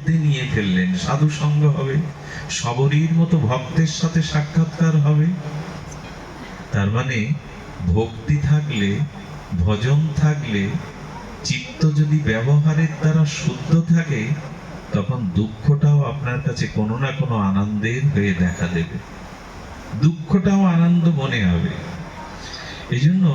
মধ্যে নিয়ে ফেললেন। সাধু সঙ্গ হবে, সবরীর মতো ভক্তের সাথে সাক্ষাৎকার হবে। তার মানে ভক্তি থাকলে, ভজন থাকলে, চিত্ত যদি ব্যবহারের দ্বারা শুদ্ধ থাকে, তখন দুঃখটাও আপনার কাছে কোনো না কোনো আনন্দের হয়ে দেখা দেবে, দুঃখটাও আনন্দ মনে হবে। এই জন্য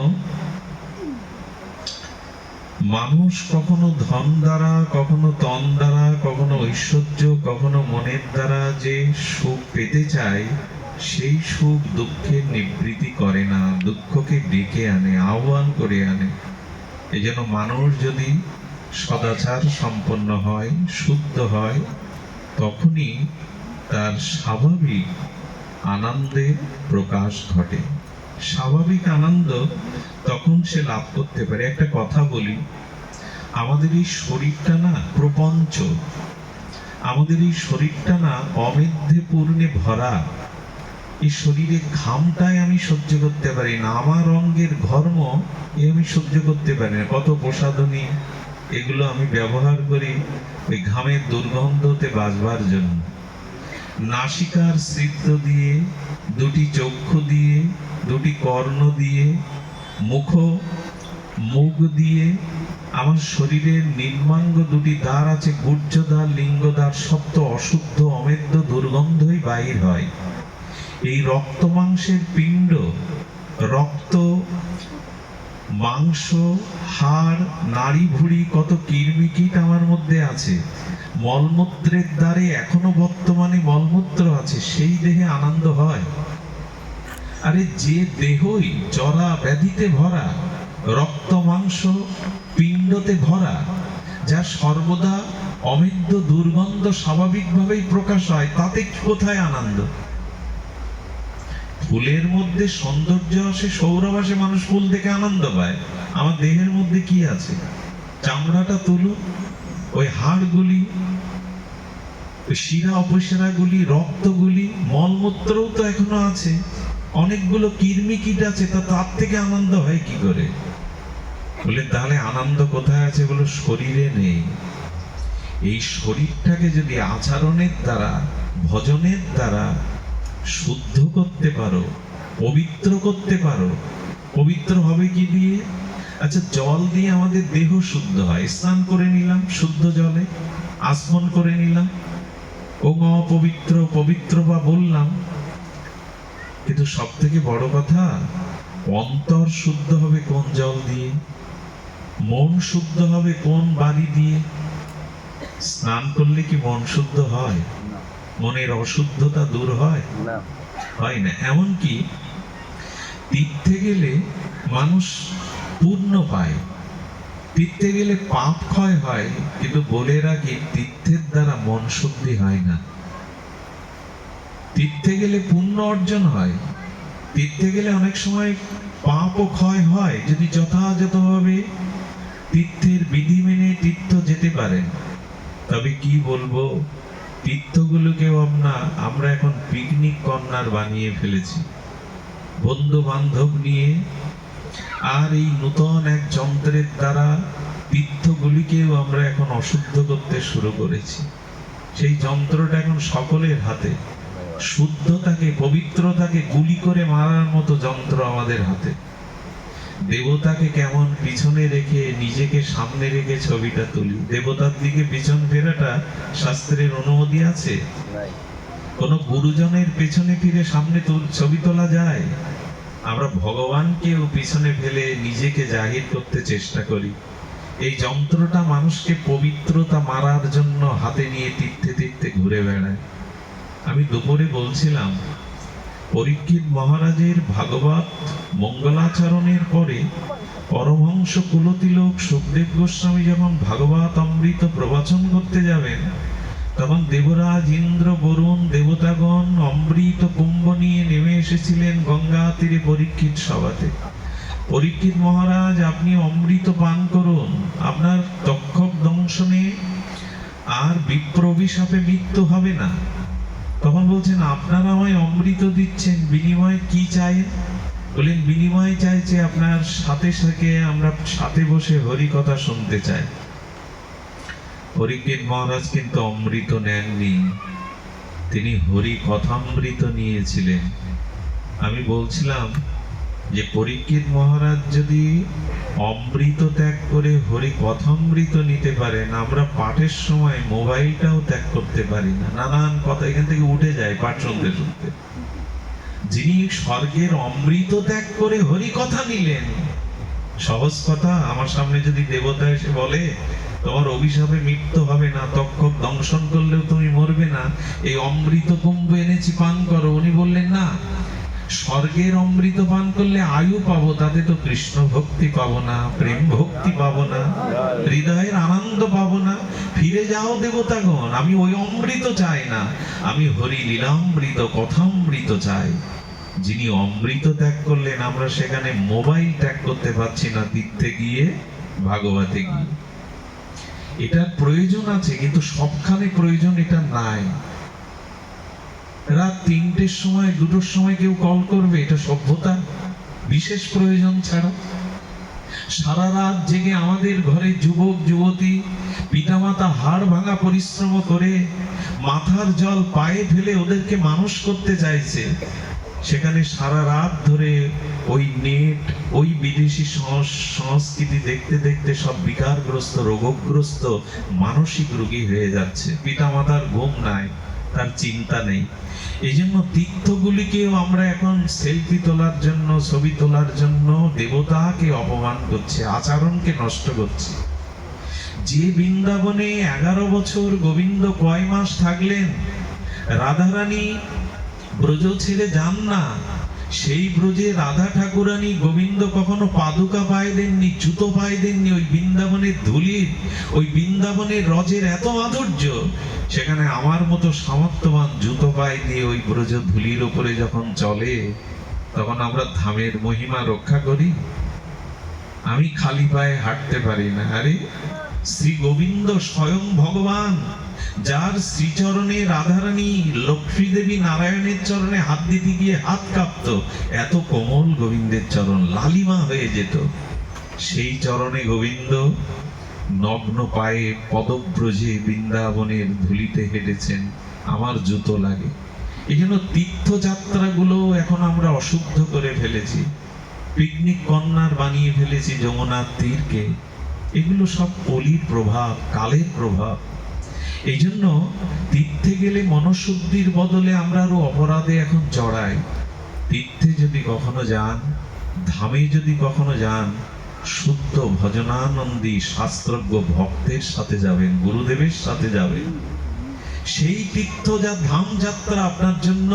মানুষ কখনো ধন দ্বারা, কখনো তন দ্বারা, কখনো ঐশ্বর্য, কখনো মনের দ্বারা যে সুখ পেতে চায়, সেই সুখ দুঃখের নিবৃত্তি করে না, দুঃখকে ডেকে আনে, আহ্বান করে আনে। এই জন্য মানুষ যদি সদাচার সম্পন্ন হয়, শুদ্ধ হয়, তখনই তার স্বাভাবিক আনন্দের প্রকাশ ঘটে। স্বাভাবিক আনন্দ তখন সে লাভ করতে পারে। একটা কথা বলি, আমাদের এই শরীরটা না প্রপঞ্চ, আমাদের এই শরীরটা না অমেধ্যে পূর্ণে ভরা। এই শরীরে ঘামটাই আমি সহ্য করতে পারি না, আমার অঙ্গের ঘর্ম এ আমি সহ্য করতে পারি না। কত প্রসাধনী এগুলো আমি ব্যবহার করি ওই ঘামের দুর্গন্ধতে বাঁচবার জন্য। নাসিকার ছিদ্র দিয়ে, দুটি চক্ষু দিয়ে, দুটি কর্ণ দিয়ে, মুখ দিয়ে, আমার শরীরের নির্মাঙ্গ দুটি দ্বার আছে, গুহ্যদ্বার, লিঙ্গদ্বার, সব তো অশুদ্ধ অমেদ্য দুর্গন্ধই বাহির হয়। এই রক্ত মাংসের পিণ্ড, রক্ত মাংস, হাড়, নাড়ি ভুড়ি, কত কীট আমার মধ্যে আছে। মলমূত্রের দ্বারে এখনো বর্তমানে মলমূত্র আছে, সেই দেহে আনন্দ হয়? আরে যে দেহই জরা ব্যাধিতে ভরা, রক্ত মাংস পিণ্ডতে ভরা, যা সর্বদা অমেদ্য দুর্গন্ধ স্বাভাবিকভাবেই প্রকাশ হয়, তাতে কোথায় আনন্দ? ফুলের মধ্যে সৌন্দর্য আসে, সৌরভ আসে, মানুষ ফুল দেখে আনন্দ পায়। আমার দেহের মধ্যে কি আছে? চামড়াটা তুলুন, ওই হাড়গুলি, শিরা উপশিরাগুলি, রক্তগুলি, মলমূত্রও তো এখনো আছে, অনেকগুলো কীট আছে, তার থেকে আনন্দ হয় কি করে? বলে তাহলে আনন্দ কোথায় আছে? বলো শরীরে নেই। এই শরীরটাকে যদি আচরণের দ্বারা, ভজনের দ্বারা শুদ্ধ করতে পারো, পবিত্র করতে পারো। পবিত্র হবে কি দিয়ে? আচ্ছা, জল দিয়ে আমাদের দেহ শুদ্ধ হয়, স্নান করে নিলাম শুদ্ধ জলে, আচমন করে নিলাম, ও অপবিত্র পবিত্র বা বললাম। কিন্তু সব থেকে বড় কথা, অন্তর শুদ্ধ হবে কোন জল দিয়ে? মন শুদ্ধ হবে কোন বাড়ি দিয়ে? স্নান করলে কি মন শুদ্ধ হয়? মনের অশুদ্ধতা দূর হয়? হয় না। এমনকি তীর্থে গেলে মানুষ পূর্ণ পায়, তীর্থে গেলে পাপ ক্ষয় হয়, কিন্তু বলে রাখি তীর্থের দ্বারা মন শুদ্ধি হয় না। তীর্থে গেলে পুণ্য অর্জন হয়, তীর্থে গেলে অনেক সময় পাপও ক্ষয় হয়, যদি যথাযথভাবে তীর্থের বিধি মেনে তীর্থ যেতে পারেন। তবে কি বলবো, তীর্থগুলোকেও আমরা এখন পিকনিক কর্নার বানিয়ে ফেলেছি, বন্ধু বান্ধব নিয়ে। আর এই নূতন এক যন্ত্রের দ্বারা তীর্থগুলিকেও আমরা এখন অশুদ্ধ করতে শুরু করেছি। সেই যন্ত্রটা এখন সকলের হাতে, শুদ্ধতাকে, পবিত্রতাকে গুলি করে মারার মতো যন্ত্র আমাদের হাতে। দেবতাকে কেমন পিছনে রেখে নিজেকে সামনে রেখে ছবিটা তুলি। দেবতার দিকে পিছন ফেরাটা শাস্ত্রের অনুমতি আছে? কোন গুরুজনের পেছনে ফিরে সামনে ছবি তোলা যায়? আমরা ভগবানকেও পিছনে ফেলে নিজেকে জাহির করতে চেষ্টা করি। এই যন্ত্রটা মানুষকে পবিত্রতা মারার জন্য হাতে নিয়ে তীর্থে তীর্থে ঘুরে বেড়ায়। আমি দুপুরে বলছিলাম, পরীক্ষিত মহারাজের ভাগবত মঙ্গলাচরণের পরে পরমহংস কুলতিলক সুখদেব গোস্বামী যখন ভাগবত অমৃত প্রবচন করতে যাবেন, তখন দেবরাজ ইন্দ্র, বরুণ, দেবতাগণ অমৃত কুম্ভ নিয়ে নেমে এসেছিলেন গঙ্গা তীরে পরীক্ষিত সভাতে। পরীক্ষিত মহারাজ, আপনি অমৃত পান করুন, আপনার তক্ষক দংশনে আর বিপ্র অভিশাপে মৃত্যু হবে না। তখন বলছেন, আপনারা আমায় অমৃত দিচ্ছেন, বিনিময়ে কি চাই? বলেন, বিনিময় চাইছে আপনার সাথে সাথে আমরা সাথে বসে হরি কথা শুনতে চাই। পরীক্ষিত মহারাজ কিন্তু অমৃত নেননি, তিনি হরি কথামৃত নিয়েছিলেন। আমি বলছিলাম যে পরীক্ষিত মহারাজ যদি অমৃত ত্যাগ করে হরি কথামৃত নিতে পারেন, আমরা পাঠের সময় মোবাইলটাও ত্যাগ করতে পারি না। নানান কথা এখান থেকে উঠে যায় পাঠ শুনতে শুনতে। যিনি স্বর্গের অমৃত ত্যাগ করে হরি কথা নিলেন, সহজ কথা। আমার সামনে যদি দেবতা এসে বলে তোমার অভিশাপে মৃত্যু হবে না, তক্ষক দংশন করলেও তুমি মরবে না, এই অমৃত কুম্ভ এনেছি পান করো, উনি বললেন না, স্বর্গের অমৃত পান করলে আয়ু পাবো, তাতে তো কৃষ্ণ ভক্তি পাবো না, প্রেম ভক্তি পাবো না, হৃদয়ের আনন্দ পাবো না। ফিরে যাও দেবতাগণ, আমি ওই অমৃত চাই না, আমি হরি লীলামৃত কথামৃত চাই। যিনি অমৃত ত্যাগ করলেন, আমরা সেখানে মোবাইল ত্যাগ করতে পারছি না তীর্থে গিয়ে, ভাগবতে গিয়ে। এটার প্রয়োজন আছে, কিন্তু সবখানে প্রয়োজন এটা নাই। রাত ৩টের সময় ২টোর সময় কেউ কল করবে, এটা সভ্যতা? বিশেষ প্রয়োজন ছাড়া সারা রাত জেগে আমাদের ঘরে যুবক যুবতী পিতামাতা হাড় ভাঙা পরিশ্রম করে মাথার জল পায়ে ফেলে ওদেরকে মানুষ করতে চাইছে, সেখানে সারা রাত ধরে ওই নেট, ওই বিদেশি সংস্কৃতি দেখতে দেখতে সব বিকারগ্রস্ত, রোগগ্রস্ত, মানসিক রোগী হয়ে যাচ্ছে। পিতামাতার ঘুম নাই, তার চিন্তা নেই। এই জন্য তীর্থগুলিকেও আমরা এখন সেলফি তোলার জন্য, ছবি তোলার জন্য দেবতাকে অপমান করছে, আচরণকে নষ্ট করছে। যে বৃন্দাবনে 11 বছর গোবিন্দ কয় মাস থাকলেন, রাধারানী ব্রজ ছেড়ে যান না, সেই ব্রজে রাধা ঠাকুরানী গোবিন্দ কখনো পাদুকা পায়ে দেননি, জুতো পায়ে দেননি। ওই বৃন্দাবনের ধুলির, ওই বৃন্দাবনের রজের এত মাধুর্য, সেখানে আমার মতো সামর্থ্যবান জুতো পায়ে দিয়ে ওই ব্রজ ধুলির উপরে যখন চলে, তখন আমরা ধামের মহিমা রক্ষা করি। আমি খালি পায়ে হাঁটতে পারি না। আরে শ্রী গোবিন্দ স্বয়ং ভগবান, যার শ্রীচরণে রাধারানী লক্ষ্মী দেবী নারায়ণের চরণে হাত দিতে গিয়ে হাত কাঁপত, এত কোমল গোবিন্দের চরণ, লালিমা হয়ে যেত। সেই চরণে গোবিন্দ নগ্ন পায়ে পদব্রজে বৃন্দাবনের ধুলিতে হেঁটেছেন, আমার জুতো লাগে। এই জন্য তীর্থযাত্রাগুলো এখন আমরা অশুদ্ধ করে ফেলেছি, পিকনিক কর্নার বানিয়ে ফেলেছি যমুনার তীরকে। এগুলো সব কলির প্রভাব, কালের প্রভাব। এই জন্য তীর্থে গেলে মনশুদ্ধির বদলে আমরা আরো অপরাধে এখন জড়াই। তীর্থে যদি কখনো যান, ধামে যদি কখনো যান, শুদ্ধ ভজনানন্দী শাস্ত্রজ্ঞ ভক্তের সাথে যাবেন, গুরুদেবের সাথে যাবেন। সেই তীর্থ যা ধাম যাত্রা আপনার জন্য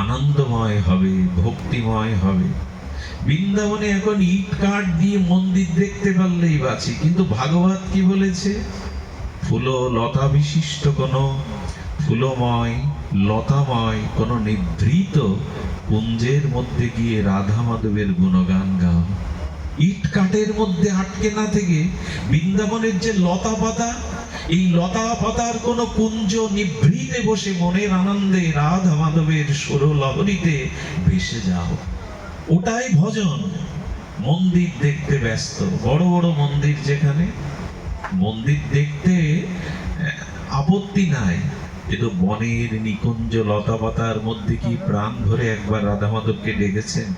আনন্দময় হবে, ভক্তিময় হবে। বৃন্দাবনে এখন ইট কাঠ দিয়ে মন্দির দেখতে পারলেই বাঁচি, কিন্তু ভাগবত কি বলেছে? ফুল লতা বিশিষ্ট কোন ফুলময় লতাময় কোন নিভৃত কুঞ্জের মধ্যে গিয়ে রাধা মাধবের গুণগান গাও। ইট কাঠের মধ্যে আটকে না থেকে বৃন্দাবনের যে লতা পাতা, এই লতা পাতার কোন কুঞ্জ নিভৃতে বসে মনের আনন্দে রাধা মাধবের সুর লহরীতে ভেসে যাও। ওটাই ভজন। মন্দির দেখতে ব্যস্ত, বড় বড় মন্দির, যেখানে মন্দির দেখতে আপত্তি নাই, কিন্তু বনের নিকুঞ্জ লতা পাতার মধ্যে কি প্রাণ ভরে একবার রাধা মাধবকে ডেকেছেন?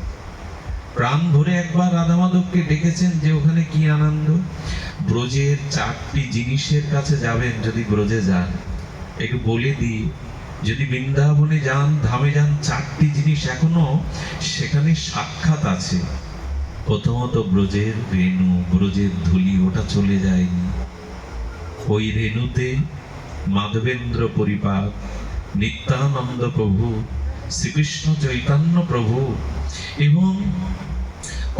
প্রাণ ভরে একবার রাধা মাধবকে ডেকেছেন যে ওখানে কি আনন্দ? ব্রজের 4টি জিনিসের কাছে যাবেন যদি ব্রজে যান। একটু বলে দিই, যদি বৃন্দাবনে যান, ধামে যান, 4টি জিনিস এখনো সেখানে সাক্ষাৎ আছে। প্রথমত ব্রজের রেণু, ব্রজের ধুলি, ওটা চলে যায়নি। ওই রেণুতে মাধবেন্দ্র পরিপাক, নিত্যানন্দ প্রভু, শ্রীকৃষ্ণ চৈতন্য প্রভু এবং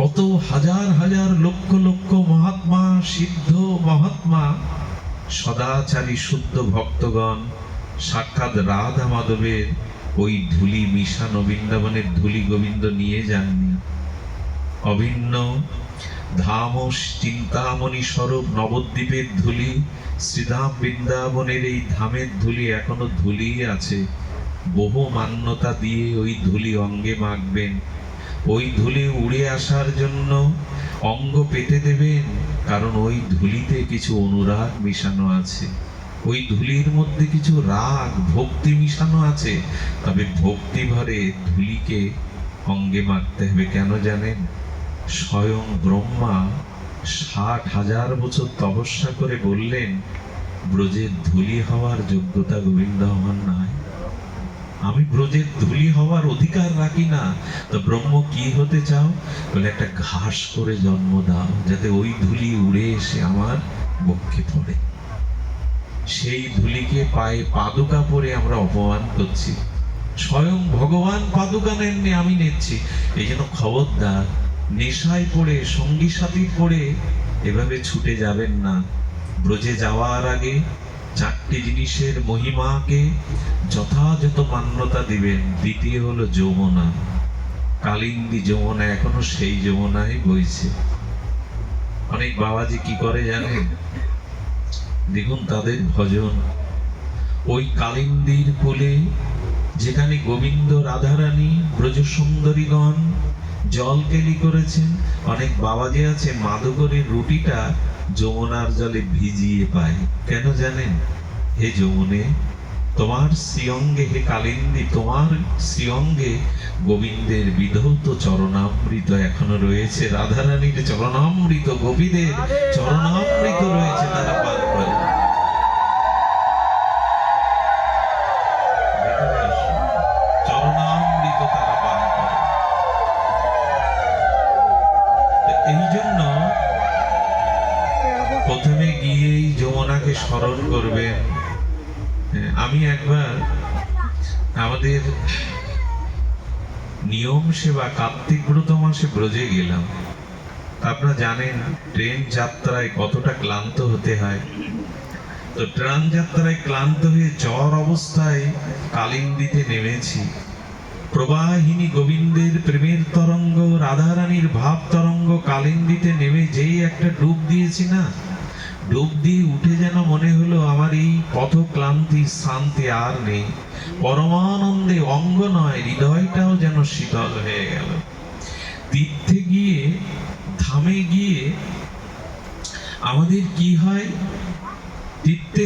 কত হাজার হাজার লক্ষ লক্ষ মহাত্মা, সিদ্ধ মহাত্মা, সদাচারী শুদ্ধ ভক্তগণ সাক্ষাৎ রাধা মাধবের ওই ধুলি মিশানো বৃন্দাবনের ধুলি গোবিন্দ নিয়ে যাননি। অভিন্ন ধাম চিন্তামণি স্বরূপ নবদ্বীপের ধুলি, শ্রীধাম বৃন্দাবনের এই ধামের ধুলি এখনো ধুলি আছে। বহু মান্যতা দিয়ে ওই ধুলি অঙ্গে মাখবেন। ওই ধুলি উড়ে আসার জন্য অঙ্গ পেতে দেবেন, কারণ ওই ধুলিতে কিছু অনুরাগ মিশানো আছে, ওই ধুলির মধ্যে কিছু রাগ ভক্তি মিশানো আছে। তবে ভক্তি ভরে ধুলিকে অঙ্গে মারতে হবে। কেন জানেন? স্বয়ং ব্রহ্মা 60,000 বছর তপস্যা করে বললেন, ব্রজের ধুলি হওয়ার যোগ্যতা গোবিন্দ আমার নাই, আমি ব্রজের ধুলি হওয়ার অধিকার রাখি না। তো ব্রহ্ম কি হতে চাও? বলে একটা ঘাস করে জন্ম দাও, যাতে ওই ধুলি উড়ে এসে আমার বক্ষে পড়ে। সেই ধুলিকে পায়ে পাদুকা পরে আমরা অপমান করছি। স্বয়ং ভগবান পাদুকা নেননি, আমি নিচ্ছি। এই জন্য খবরদার, নেশায় পড়ে সঙ্গী সাথী পড়ে এভাবে ছুটে যাবেন না। ব্রজে যাওয়ার আগে 4টি জিনিসের মহিমাকে যথাযথ মান্যতা দিবেন। দ্বিতীয় হলো যমুনা, কালিন্দী যমুনা, এখনো সেই যমুনাই বইছে। অনেক বাবাজি কি করে জানেন? দেখুন তাদের ভজন, ওই কালিন্দীর কোলে যেখানে গোবিন্দ রাধারানী ব্রজ সুন্দরীগণ জল কেলি করেছেন, অনেক বাবাজি আছে মাদুকরের রুটিটা যমুনার জলে ভিজিয়ে পায়। কেন জানেন? হে যমুনে, তোমার শ্রীঅঙ্গে, হে কালিন্দী, তোমার শ্রীঅঙ্গে গোবিন্দের বিধৌত চরণামৃত এখনো রয়েছে, রাধারানীর চরণামৃত, গোপীদের চরণামৃত রয়েছে, তারা পান করে। চরণামৃত তারা পান করে। এই জন্য প্রথমে গিয়েই যমুনাকে স্মরণ করবেন। আমি একবার আমাদের নিয়ম সেবা কার্তিক ব্রত মাসে ব্রজে গেলাম। আপনারা জানেন ট্রেন যাত্রায় কতটা ক্লান্ত হতে হয়। তো ট্রেন যাত্রায় ক্লান্ত হয়ে জ্বর অবস্থায় কালিন্দীতে নেমেছি। প্রবাহিনী গোবিন্দের প্রেমের তরঙ্গ, রাধারানীর ভাব তরঙ্গ কালিন্দীতে নেমে যেই একটা ডুব দিয়েছি না, ডুব দিয়ে উঠে যেন মনে হলো আমার এই পথ ক্লান্তি শান্তি আর নেই। পরমানন্দে অঙ্গ নয়, হৃদয়টাও যেন শীতল হয়ে গেল। তীর্থে গিয়ে, ধামে গিয়ে আমাদের কি হয়? তীর্থে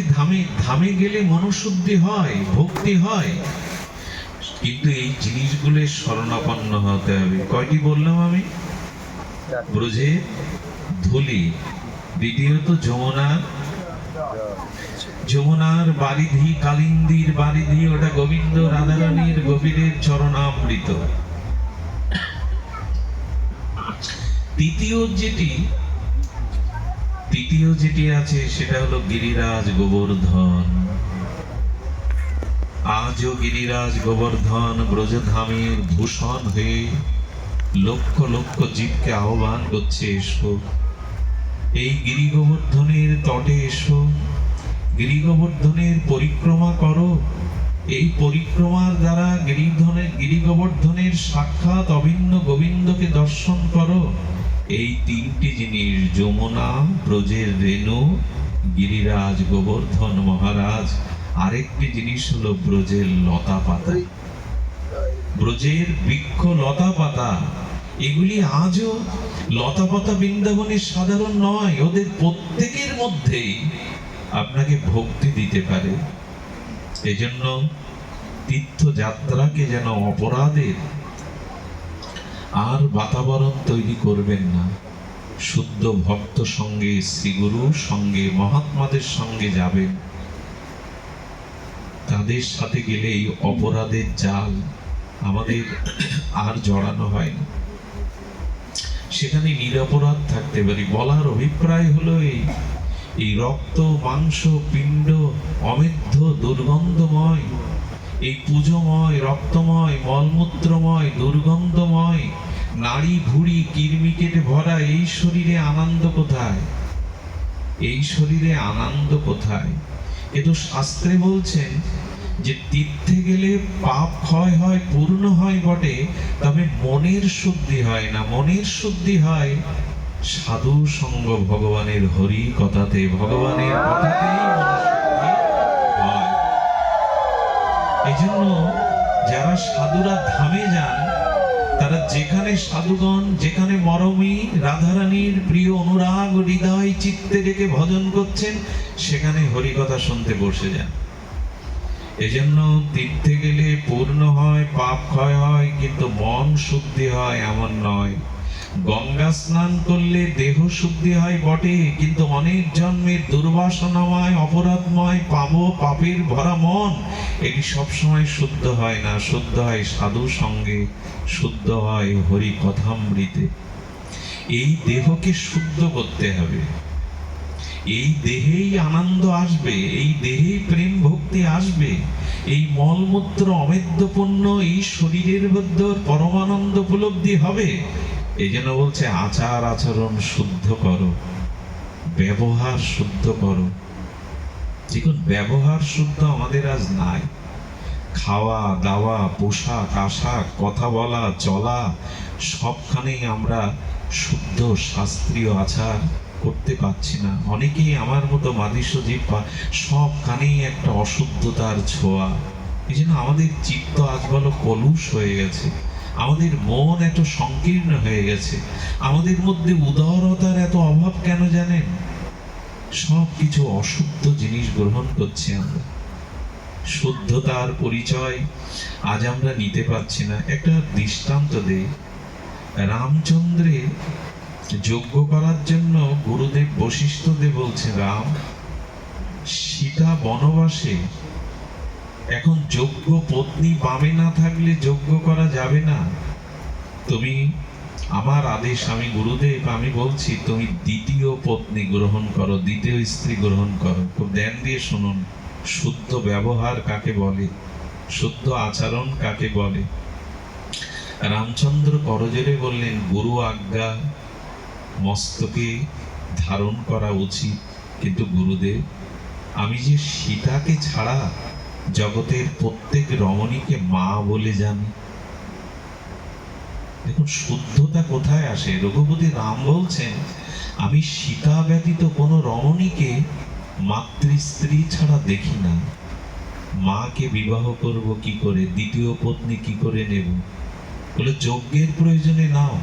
ধামে গেলে মনোশুদ্ধি হয়, ভক্তি হয়, কিন্তু এই জিনিসগুলোর শরণাপন্ন হতে হবে। কয়টি বললাম আমি? ব্রজে ধুলি, দ্বিতীয়ত যমুনার বারিধি, কালিন্দীর বারিধি, ওটা গোবিন্দ রাধারানীর গোপীদের চরণামৃত। তৃতীয় যেটি আছে সেটা হলো গিরিরাজ গোবর্ধন। আজও গিরিরাজ গোবর্ধন ব্রজধামের ভূষণ হয়ে লক্ষ লক্ষ জীবকে আহ্বান করছে, এসো এই গিরি গোবর্ধনের তটে এসো, গিরি গোবর্ধনের পরিক্রমা করো। এই পরিক্রমার দ্বারা গিরি গোবর্ধনের সাক্ষাৎ অভিন্ন গোবিন্দকে দর্শন করো। এই 3টি জিনিস, যমুনা, ব্রজের রেণু, গিরিরাজ গোবর্ধন মহারাজ। আরেকটি জিনিস হলো ব্রজের লতা পাতা, ব্রজের বৃক্ষ লতা পাতা। এগুলি আজও লতা পাতা বৃন্দাবনের সাধারণ নয়, ওদের প্রত্যেকের মধ্যেই আপনাকে ভক্তি দিতে পারে। এজন্য তীর্থযাত্রাকে যেন অপরাধের আর বাতাবরণ তৈরি করবেন না। শুদ্ধ ভক্ত সঙ্গে, শ্রীগুরুর সঙ্গে, মহাত্মাদের সঙ্গে যাবেন। তাদের সাথে গেলে এই অপরাধের জাল আমাদের আর জড়ানো হয় না। সেখানে নিরপরাধ থাকতে পারি। বলার অভিপ্রায় হলো এই রক্ত মাংস পিণ্ড অমেধ্য দুর্গন্ধময়, এই পুজোময় রক্তময় মলমূত্রময় দুর্গন্ধময় নাড়ি ভুড়ি কিরমিকেটে ভরা এই শরীরে আনন্দ কোথায়? এই শরীরে আনন্দ কোথায়? এ তো শাস্ত্রে বলছেন যে তীর্থে গেলে পাপ ক্ষয় হয়, পূর্ণ হয় বটে, তবে মনের শুদ্ধি হয় না। মনের শুদ্ধি হয় সাধু সঙ্গ, ভগবানের হরি কথাতে, ভগবানের কথাতেই মনশুদ্ধি হয়। এই জন্য যারা সাধুরা ধামে যান তারা যেখানে সাধুগণ, যেখানে মরমী রাধারানীর প্রিয় অনুরাগ হৃদয় চিত্তে রেখে ভজন করছেন, সেখানে হরিকথা শুনতে বসে যান। এজন্য তীর্থে গেলে পূর্ণ হয়, পাপ ক্ষয় হয়, কিন্তু মন শুদ্ধি হয় এমন নয়। গঙ্গা স্নান করলে দেহ শুদ্ধি হয় বটে, কিন্তু অনেক জন্মের দুর্বাসনাময়, অপরাধময়, পাপের ভরা মন, এটি সবসময় শুদ্ধ হয় না। শুদ্ধ হয় সাধু সঙ্গে, শুদ্ধ হয় হরি কথামৃতে। এই দেহকে শুদ্ধ করতে হবে। এই দেহেই আনন্দ আসবে, এই দেহেই প্রেম ভক্তি আসবে। এই মলমূত্র অমেদ্যপূর্ণ এই শরীরের মধ্যে পরমানন্দ উপলব্ধি হবে। এই জন্য বলছে আচার আচরণ শুদ্ধ করো, ব্যবহার শুদ্ধ করো। দেখুন, ব্যবহার শুদ্ধ আমাদের আজ নাই। খাওয়া দাওয়া, পোশাক আশাক, কথা বলা চলা, সবখানেই আমরা শুদ্ধ শাস্ত্রীয় আচার করতে পারছি না। অনেকেই আমার মতো মাদিস্য জিহ্বা, সবখানেই একটা অশুদ্ধতার ছোঁয়া। এই জন্য আমাদের চিত্ত আজ বলো কলুষ হয়ে গেছে, আমাদের মন এত সংকীর্ণ হয়ে গেছে, আমাদের মধ্যে উদারতার এত অভাব কেন জানেন? সব কিছু অশুদ্ধ জিনিস গ্রহণ করছি আমরা। শুদ্ধতার পরিচয় আজ আমরা নিতে পারছি না। একটা দৃষ্টান্ত দেই। রামচন্দ্রের যজ্ঞ করার জন্য গুরুদেব বশিষ্ঠদেব বলছে, রাম, সীতা বনবাসে, এখন যোগ্য পত্নী বামে না থাকলে যজ্ঞ করা যাবে না। তুমি আমার আদেশ, আমি গুরুদেব, আমি বলছি তুমি দ্বিতীয় পত্নী গ্রহণ করো, দ্বিতীয় স্ত্রী গ্রহণ করো। খুব ধ্যান দিয়ে শুনুন, শুদ্ধ ব্যবহার কাকে বলে, শুদ্ধ আচরণ কাকে বলে। রামচন্দ্র করজোড়ে বললেন, গুরু আজ্ঞা মস্তকে ধারণ করা উচিত, কিন্তু গুরুদেব, আমি যে সীতাকে ছাড়া জগতের প্রত্যেক রমণীকে মা বলে জানি। দেখুন শুদ্ধতা কোথায় আসে। রঘুপতি রাম বলছেন, আমি সীতা ব্যতীত কোনো রমণীকে মাতৃস্ত্রী ছাড়া দেখি না। মাকে বিবাহ করব কি করে, দ্বিতীয় পত্নী কি করে নেব? বলে যজ্ঞের প্রয়োজনে নাও।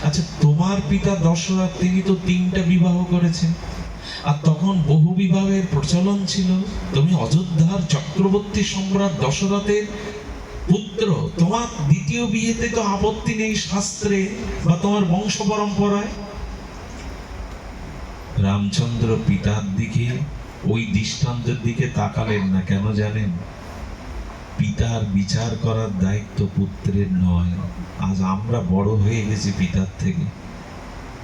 আচ্ছা, তোমার পিতা দশরথ, তিনি তো 3টা বিবাহ করেছেন, আর তখন বহু বিবাহের প্রচলন ছিল। তুমি অযোধ্যার চক্রবর্তী সম্রাট দশরথের পুত্র, তোমার দ্বিতীয় বিয়েতে তো আপত্তি নেই শাস্ত্রে বা তোমার বংশ পরম্পরায়। রামচন্দ্র পিতার দিকে, ওই দৃষ্টান্তের দিকে তাকালেন না। কেন জানেন? পিতার বিচার করার দায়িত্ব পুত্রের নয়। আজ আমরা বড় হয়ে গেছি পিতার থেকে।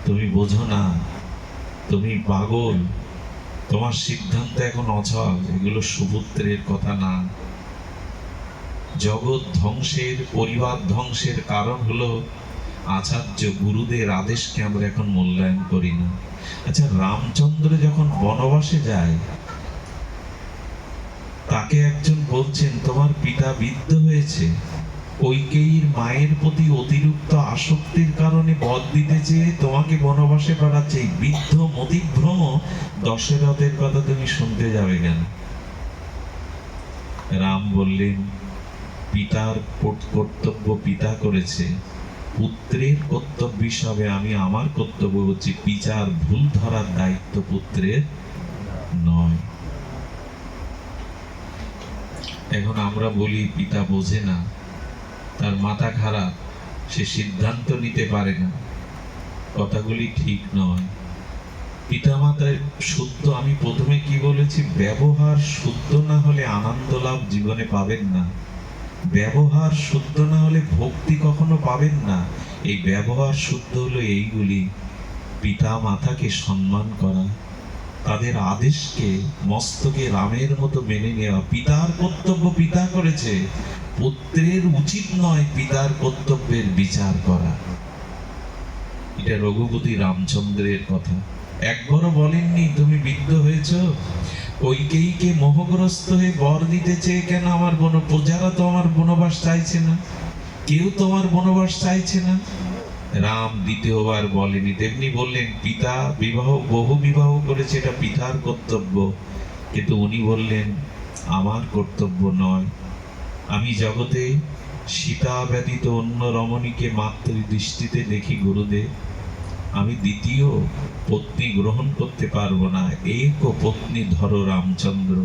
তুমি বোঝো না, তুমি পাগল, তোমার সিদ্ধান্ত এখন অচল। এগুলো সুপুত্রের কথা না। জগৎ ধ্বংসের, পরিবার ধ্বংসের কারণ হলো আচার্য গুরুদের আদেশকে আমরা এখন মূল্যায়ন করি না। আচ্ছা, রামচন্দ্র যখন বনবাসে যায়, তাকে একজন বলছেন, তোমার পিতা বৃদ্ধ হয়েছে, কৈকেয়ীর মায়ের প্রতি অতিরিক্ত আসক্তির কারণে বধ দিতে চেয়ে তোমাকে বনবাসে পাঠাচ্ছে। এই বৃদ্ধ মতিভ্রম দশরথের কথা তুমি শুনতে যাবে কেন? রাম বললেন, পিতার কর্তব্য পিতা করেছে, পুত্রের কর্তব্য হিসাবে আমি আমার কর্তব্য হচ্ছে বিচার ভুল ধরার দায়িত্ব পুত্রের নয়। এখন আমরা বলি পিতা বোঝে না, তার মাথা খারাপ, সে সিদ্ধান্ত নিতে পারে না। কথাগুলি ঠিক নয়। পিতা মাতার শুদ্ধ, আমি প্রথমে কি বলেছি, ব্যবহার শুদ্ধ না হলে আনন্দ লাভ জীবনে পাবেন না। ব্যবহার শুদ্ধ না হলে ভক্তি কখনো পাবেন না। এই ব্যবহার শুদ্ধ হলো এইগুলি: পিতা মাতাকে সম্মান করা, তাদের আদেশকে মস্তকে রামের মতো মেনে নেওয়া। পিতার কর্তব্য পিতা করেছে, পুত্রের উচিত নয় পিতার কর্তব্যের বিচার করা। এটা রঘুপতি রামচন্দ্রের কথা। একবারও বলেননি তুমি বৃদ্ধ হয়েছ, কৈকেয়ীকে মোহগ্রস্ত হয়ে বর দিতে চেয়ে কেন আমার প্রজারা তো আমার বনবাস চাইছে না, কেউ তোমার বনবাস চাইছে না। রাম দ্বিতীয়বার বলেনি। তেমনি বললেন, পিতা বহু বিবাহ করেছে, এটা পিতার কর্তব্য, কিন্তু উনি বললেন আমার কর্তব্য নয়। আমি জগতে সীতা ব্যতীত অন্য রমণীকে মাতৃদৃষ্টিতে দেখি গুরুদেব, আমি দ্বিতীয় পত্নী গ্রহণ করতে পারবো না, এক পত্নী ধরো রামচন্দ্র।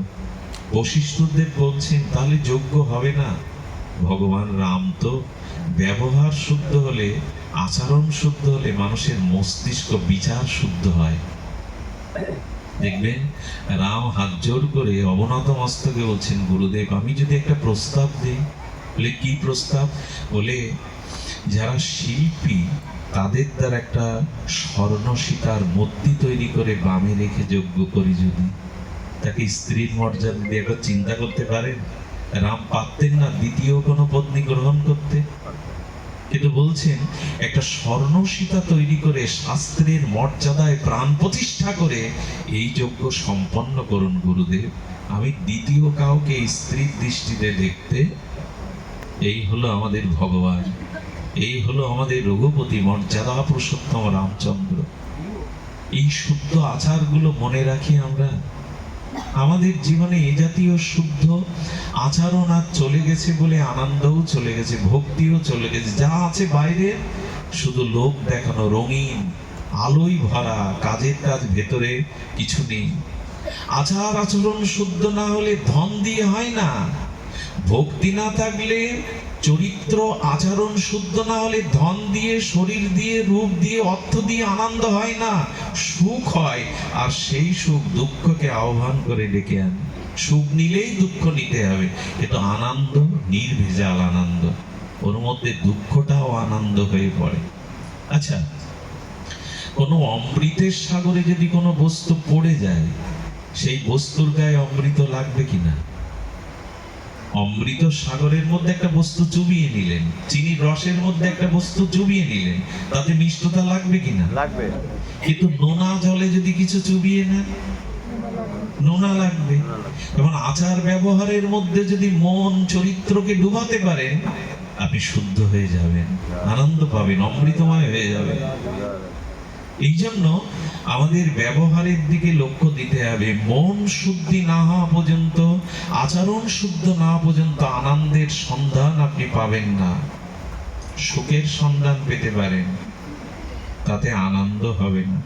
বশিষ্ঠদেব বলছেন তাহলে যোগ্য হবে না। ভগবান রাম তো ব্যবহার শুদ্ধ হলে, আচরণ শুদ্ধ হলে মানুষের মস্তিষ্ক বিচার শুদ্ধ হয়। দেখবেন রাম হাত জোড় করে অবনত মস্তকে বলছেন, গুরুদেব আমি যদি একটা প্রস্তাব দিই। বলে কি প্রস্তাব? বলে যারা শিল্পী তাদের দ্বারা একটা স্বর্ণ সীতার মূর্তি তৈরি করে বামে রেখে যজ্ঞ করি, যদি তাকে স্ত্রীর মর্যাদা দিয়ে একবার চিন্তা করতে পারেন। রাম পারতেন না দ্বিতীয় কোনো পত্নী গ্রহণ করতে, কিন্তু বলছেন একটা স্বর্ণ সীতা তৈরি করে শাস্ত্রের মর্যাদায় প্রাণ প্রতিষ্ঠা করে এই যজ্ঞ সম্পন্ন করুন গুরুদেব, আমি দ্বিতীয় কাউকে স্ত্রীর দৃষ্টিতে দেখতে। এই হলো আমাদের ভগবান, এই হলো আমাদের রঘুপতি মর্যাদা পুরুষোত্তম রামচন্দ্র। এই শুদ্ধ আচারগুলো মনে রাখি আমরা। আমাদের জীবনে এ জাতীয় শুদ্ধ আচরণ আজ চলে গেছে বলে আনন্দও চলে গেছে, ভক্তিও চলে গেছে। যা আছে বাইরে শুধু লোক দেখানো, রঙিন আলোয় ভরা, কাজের কাজ ভেতরে কিছু নেই। আচার আচরণ শুদ্ধ না হলে ধন দিয়ে হয় না, ভক্তি না থাকলে, চরিত্র আচরণ শুদ্ধ না হলে ধন দিয়ে, শরীর দিয়ে, রূপ দিয়ে, অর্থ দিয়ে আনন্দ হয় না, সুখ হয়। আর সেই সুখ দুঃখকে আহ্বান করে ডেকে আনে। সুখ নিলেই দুঃখ নিতে হবে, কিন্তু আনন্দ নির্ভেজাল আনন্দ, ওর মধ্যে দুঃখটাও আনন্দ হয়ে পড়ে। আচ্ছা, কোনো অমৃতের সাগরে যদি কোনো বস্তু পড়ে যায়, সেই বস্তুর গায়ে অমৃত লাগবে কিনা? অমৃত সাগরের মধ্যে একটা বস্তু চুবিয়ে নিলেন, চিনির রসের মধ্যে একটা বস্তু চুবিয়ে নিলেন, তাতে মিষ্টতা লাগবে কিনা? লাগবে। কিন্তু নোনা জলে যদি কিছু চুবিয়ে নেন, নোনা লাগবে। এবং আচার ব্যবহারের মধ্যে যদি মন চরিত্রকে ডুবাতে পারেন, আপনি শুদ্ধ হয়ে যাবেন, আনন্দ পাবেন, অমৃতময় হয়ে যাবে। এই জন্য আমাদের ব্যবহারের দিকে লক্ষ্য দিতে হবে। মন শুদ্ধি না হওয়া পর্যন্ত, আচরণ শুদ্ধ না পর্যন্ত আনন্দের সন্ধান আপনি পাবেন না। সুখের সন্ধান পেতে পারেন, তাতে আনন্দ হবে না।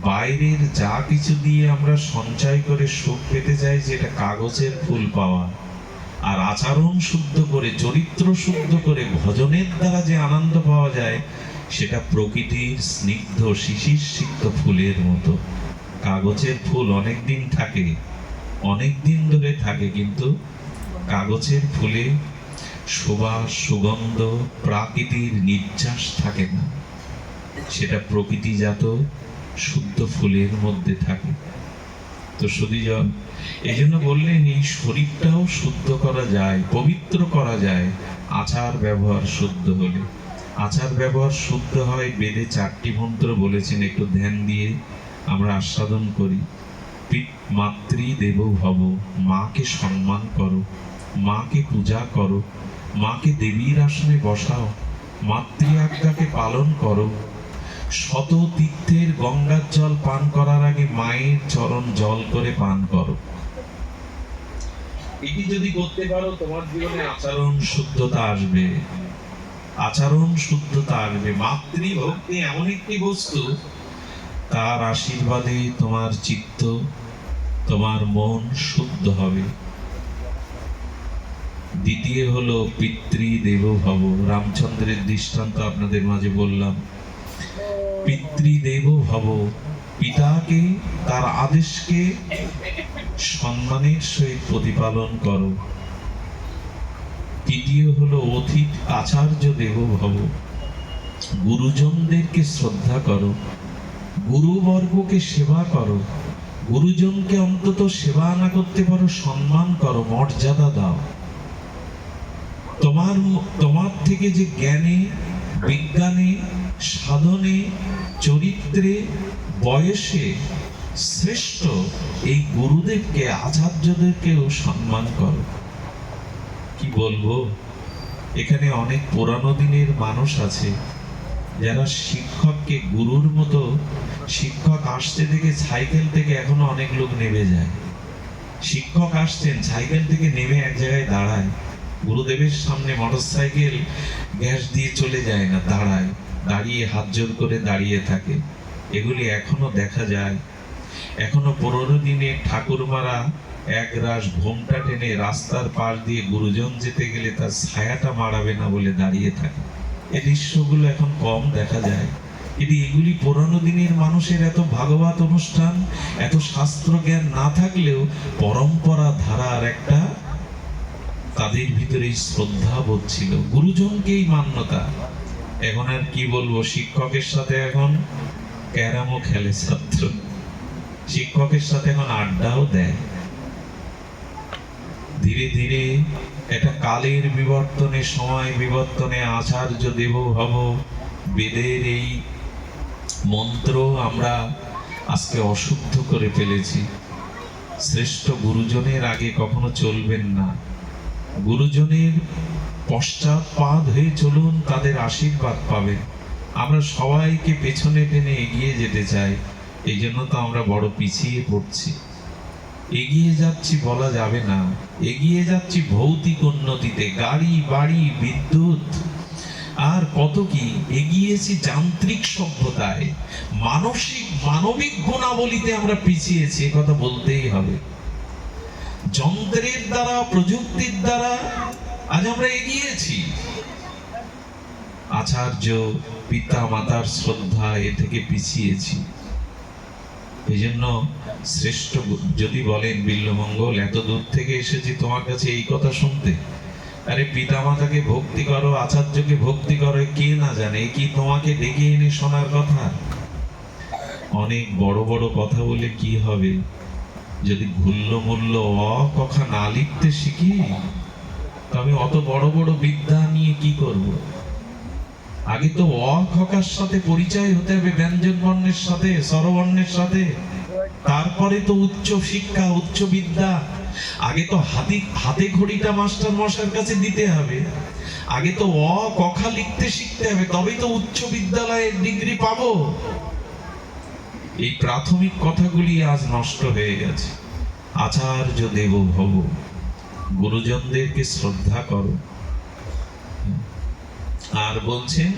বাইরের যা কিছু দিয়ে আমরা সঞ্চয় করে সুখ পেতে চাই, যেটা কাগজের ফুল পাওয়া। আর আচরণ শুদ্ধ করে, চরিত্র শুদ্ধ করে ভজনের দ্বারা যে আনন্দ পাওয়া যায়, সেটা প্রকৃতির স্নিগ্ধ শিশির সিক্ত ফুলের মতো। কাগজের ফুল অনেক দিন থাকে, অনেক দিন ধরে থাকে, কিন্তু কাগজের ফুলে সুবাস, সুগন্ধ, প্রাকৃতির নির্যাস থাকে না। সেটা প্রকৃতিজাত শুদ্ধ ফুলের মধ্যে থাকে। তো সুধীজন, এই জন্য বললেন এই শরীরটাও শুদ্ধ করা যায়, পবিত্র করা যায় আচার ব্যবহার শুদ্ধ হলে। আচার ব্যবহার শুদ্ধ হয়, বেদে 4টি মন্ত্র বলেছেন, একটু ধ্যান দিয়ে আমরা আস্বাদন করি। মাতৃ দেব ভব, মাকে সম্মান করো, মাকে পূজা করো, মাকে দেবীর আসনে বসাও, মাতৃ আজ্ঞাকে পালন করো। শত তীর্থের গঙ্গার জল পান করার আগে মায়ের চরণ জল করে পান করো। এটি যদি করতে পারো, তোমার জীবনে আচরণ শুদ্ধতা আসবে, আচরণ শুদ্ধতা আসবে। মাতৃভক্তি এমন একটি বস্তু, তার আশীর্বাদে তোমার চিত্ত, তোমার মন শুদ্ধ হবে। দ্বিতীয় হলো পিতৃ দেব ভব। রামচন্দ্রের দৃষ্টান্ত আপনাদের মাঝে বললাম। পিতৃদেব ভব, পিতাকে, তার আদেশকে সম্মানের সহিত প্রতিপালন করো। তৃতীয় হলো অতিথি আচার্য দেব ভব, গুরুজনদেরকে শ্রদ্ধা করো, গুরুবর্গকে সেবা করো। গুরুজনকে অন্তত সেবা না করতে পারো, সম্মান করো, মর্যাদা দাও। তোমার থেকে যে জ্ঞানে, বিজ্ঞানে, সাধনে, চরিত্রে, বয়সে শ্রেষ্ঠ, এই গুরুদেবকে, আচার্যদেরকেও সম্মান করো। কি বলবো, এখানে অনেক পুরানো দিনের মানুষ আছে যারা শিক্ষককে গুরুর মতো, শিক্ষক আসতে দেখে সাইকেল থেকে এখনো অনেক লোক নেমে যায়। শিক্ষক আসছেন, সাইকেল থেকে নেমে এক জায়গায় দাঁড়ায়, গুরুদেবের সামনে মোটরসাইকেল গ্যাস দিয়ে চলে যায় না, দাঁড়ায়, দাঁড়িয়ে হাত জোর করে দাঁড়িয়ে থাকে। এগুলি এখনো দেখা যায়। এখনো 15 দিনে ঠাকুরমারা এক রাশ ঘোমটা টেনে রাস্তার পাশ দিয়ে গুরুজন যেতে গেলে তার ছায়াটা মারাবে না বলে দাঁড়িয়ে থাকে। এই দৃশ্যগুলো এখন কম দেখা যায়। কিন্তু এগুলি পুরানো দিনের মানুষের এত ভাগবত অনুষ্ঠান, এত শাস্ত্র জ্ঞান না থাকলেও পরম্পরা ধারার একটা তাদের ভিতরে শ্রদ্ধা বোধ ছিল, গুরুজনকেই মান্যতা। এখন আর কি বলবো, শিক্ষকের সাথে এখন ক্যারামও খেলে ছাত্র, শিক্ষকের সাথে এখন আড্ডাও দেয়। ধীরে ধীরে একটা কালের বিবর্তনে, সময় বিবর্তনে আচার্য দেব ভব বেদের এই মন্ত্র আমরা আজকে অশুদ্ধ করে ফেলেছি। শ্রেষ্ঠ গুরুজনের আগে কখনো চলবেন না, গুরুজনের পশ্চাৎপাদ হয়ে চলুন, তাদের আশীর্বাদ পাবেন। আমরা সবাইকে পেছনে টেনে এগিয়ে যেতে চাই, এই জন্য তো আমরা বড় পিছিয়ে পড়ছি। এগিয়ে যাচ্ছি বলা যাবে না, এগিয়ে যাচ্ছি ভৌতিক উন্নতিতে, গাড়ি বাড়ি বিদ্যুৎ আর কত কি, এগিয়েছি যান্ত্রিক সভ্যতায়, মানবিক গুণাবলীতে আমরা পিছিয়েছি, কথা বলতেই হবে। যন্ত্রের দ্বারা, প্রযুক্তির দ্বারা আজ আমরা এগিয়েছি। আচার্য পিতা মাতার শ্রদ্ধা এ থেকে পিছিয়েছি। এই জন্য শ্রেষ্ঠ যদি বলেন বিল্বমঙ্গল এত দূর থেকে এসেছি তোমার কাছে এই কথা শুনতে, আরে পিতা মাতাকে ভক্তি করো, আচার্যকে ভক্তি করো, কে না জানে, কি তোমাকে ডেকে এনে শোনার কথা? অনেক বড় বড় কথা বলে কি হবে যদি ঘুল্ল মূল্য অ কথা না লিখতে শিখি? তবে অত বড় বড় বিদ্যা নিয়ে কি করব? আগে তো অ খকার সাথে পরিচয় হতে হবে, ব্যঞ্জন বর্ণের সাথে, স্বরবর্ণের সাথে, তারপরে তো উচ্চ শিক্ষা, উচ্চ বিদ্যা। আগে তো হাতে ঘড়িটা মাস্টার মশাইয়ের কাছে দিতে হবে, আগে তো অ কথা লিখতে শিখতে হবে, তবেই তো উচ্চ বিদ্যালয়ের ডিগ্রি পাবো। এই প্রাথমিক কথাগুলি আজ নষ্ট হয়ে গেছে। আচার্য দেব ভব, গুরুজনদেরকে শ্রদ্ধা করো। আর বলছেন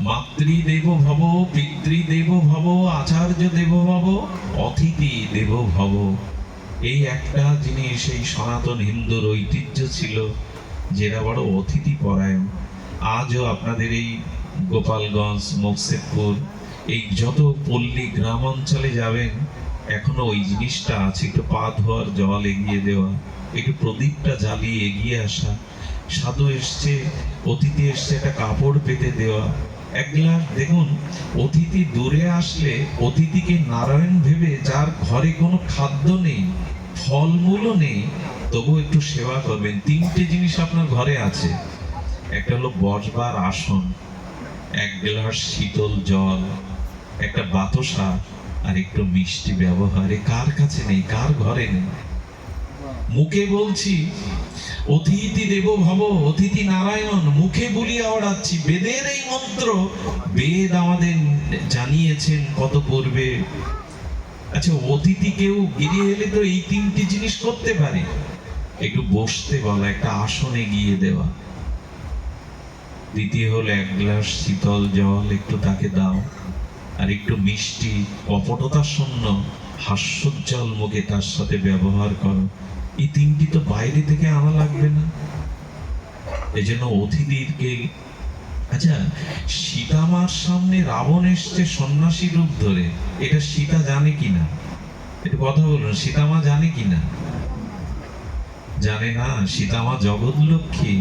মাতৃদেব ভব, পিতৃদেব ভব, আচার্য দেব ভব, অতিথি দেব ভব। এই একটা জিনিস এই সনাতন হিন্দুর ঐতিহ্য ছিল, যেটা বড় অতিথি পরায়ণ। আজও আপনাদের এই গোপালগঞ্জ, মোকসেদপুর, এই যত পল্লী গ্রাম অঞ্চলে যাবেন এখনো ওই জিনিসটা আছে। একটু পা ধোয়ার জল এগিয়ে দেওয়া, একটু প্রদীপটা জ্বালিয়ে এগিয়ে আসা, সাধু এসছে, অতিথি এসছে, একটা কাপড় পেতে দেওয়া, এক গ্লাস। দেখুন, অতিথি দূরে আসলে অতিথিকে নারায়ণ ভেবে, যার ঘরে কোনো খাদ্য নেই, ফলমূলও নেই, তবু একটু সেবা করবেন। 3টে জিনিস আপনার ঘরে আছে, একটা হলো বসবার আসন, এক গ্লাস শীতল জল, একটা বাতাসা, আর একটু মিষ্টি ব্যবহার। কার কাছে নেই, কার ঘরে নেই? মুখে বলছি অতিথি দেব ভব, অতিথি নারায়ণ, মুখে বলিয়া ওড়াচ্ছি। বেদের এই মন্ত্র, বেদ আমাদের জানিয়েছেন কত পূর্বে। আচ্ছা, অতিথি কেউ গিরে এলে তো এই 3টি জিনিস করতে পারে, একটু বসতে বলা, একটা আসনে গিয়ে দেওয়া। দ্বিতীয় হলো এক গ্লাস শীতল জল একটু তাকে দাও, আর একটু মিষ্টি, কপটতা শূন্য হাস্যোজ্জ্বল মুখে তার সাথে ব্যবহার করো। এই 3টি তো বাইরে থেকে আনা লাগবে না। এই জন্য অতিথিকে, আচ্ছা, সীতামার সামনে রাবণ এসছে সন্ন্যাসী রূপ ধরে, এটা সীতা জানে কিনা? একটু কথা বলুন, সীতামা জানে কিনা? জানে না। সীতামা জগৎ লক্ষ্মী,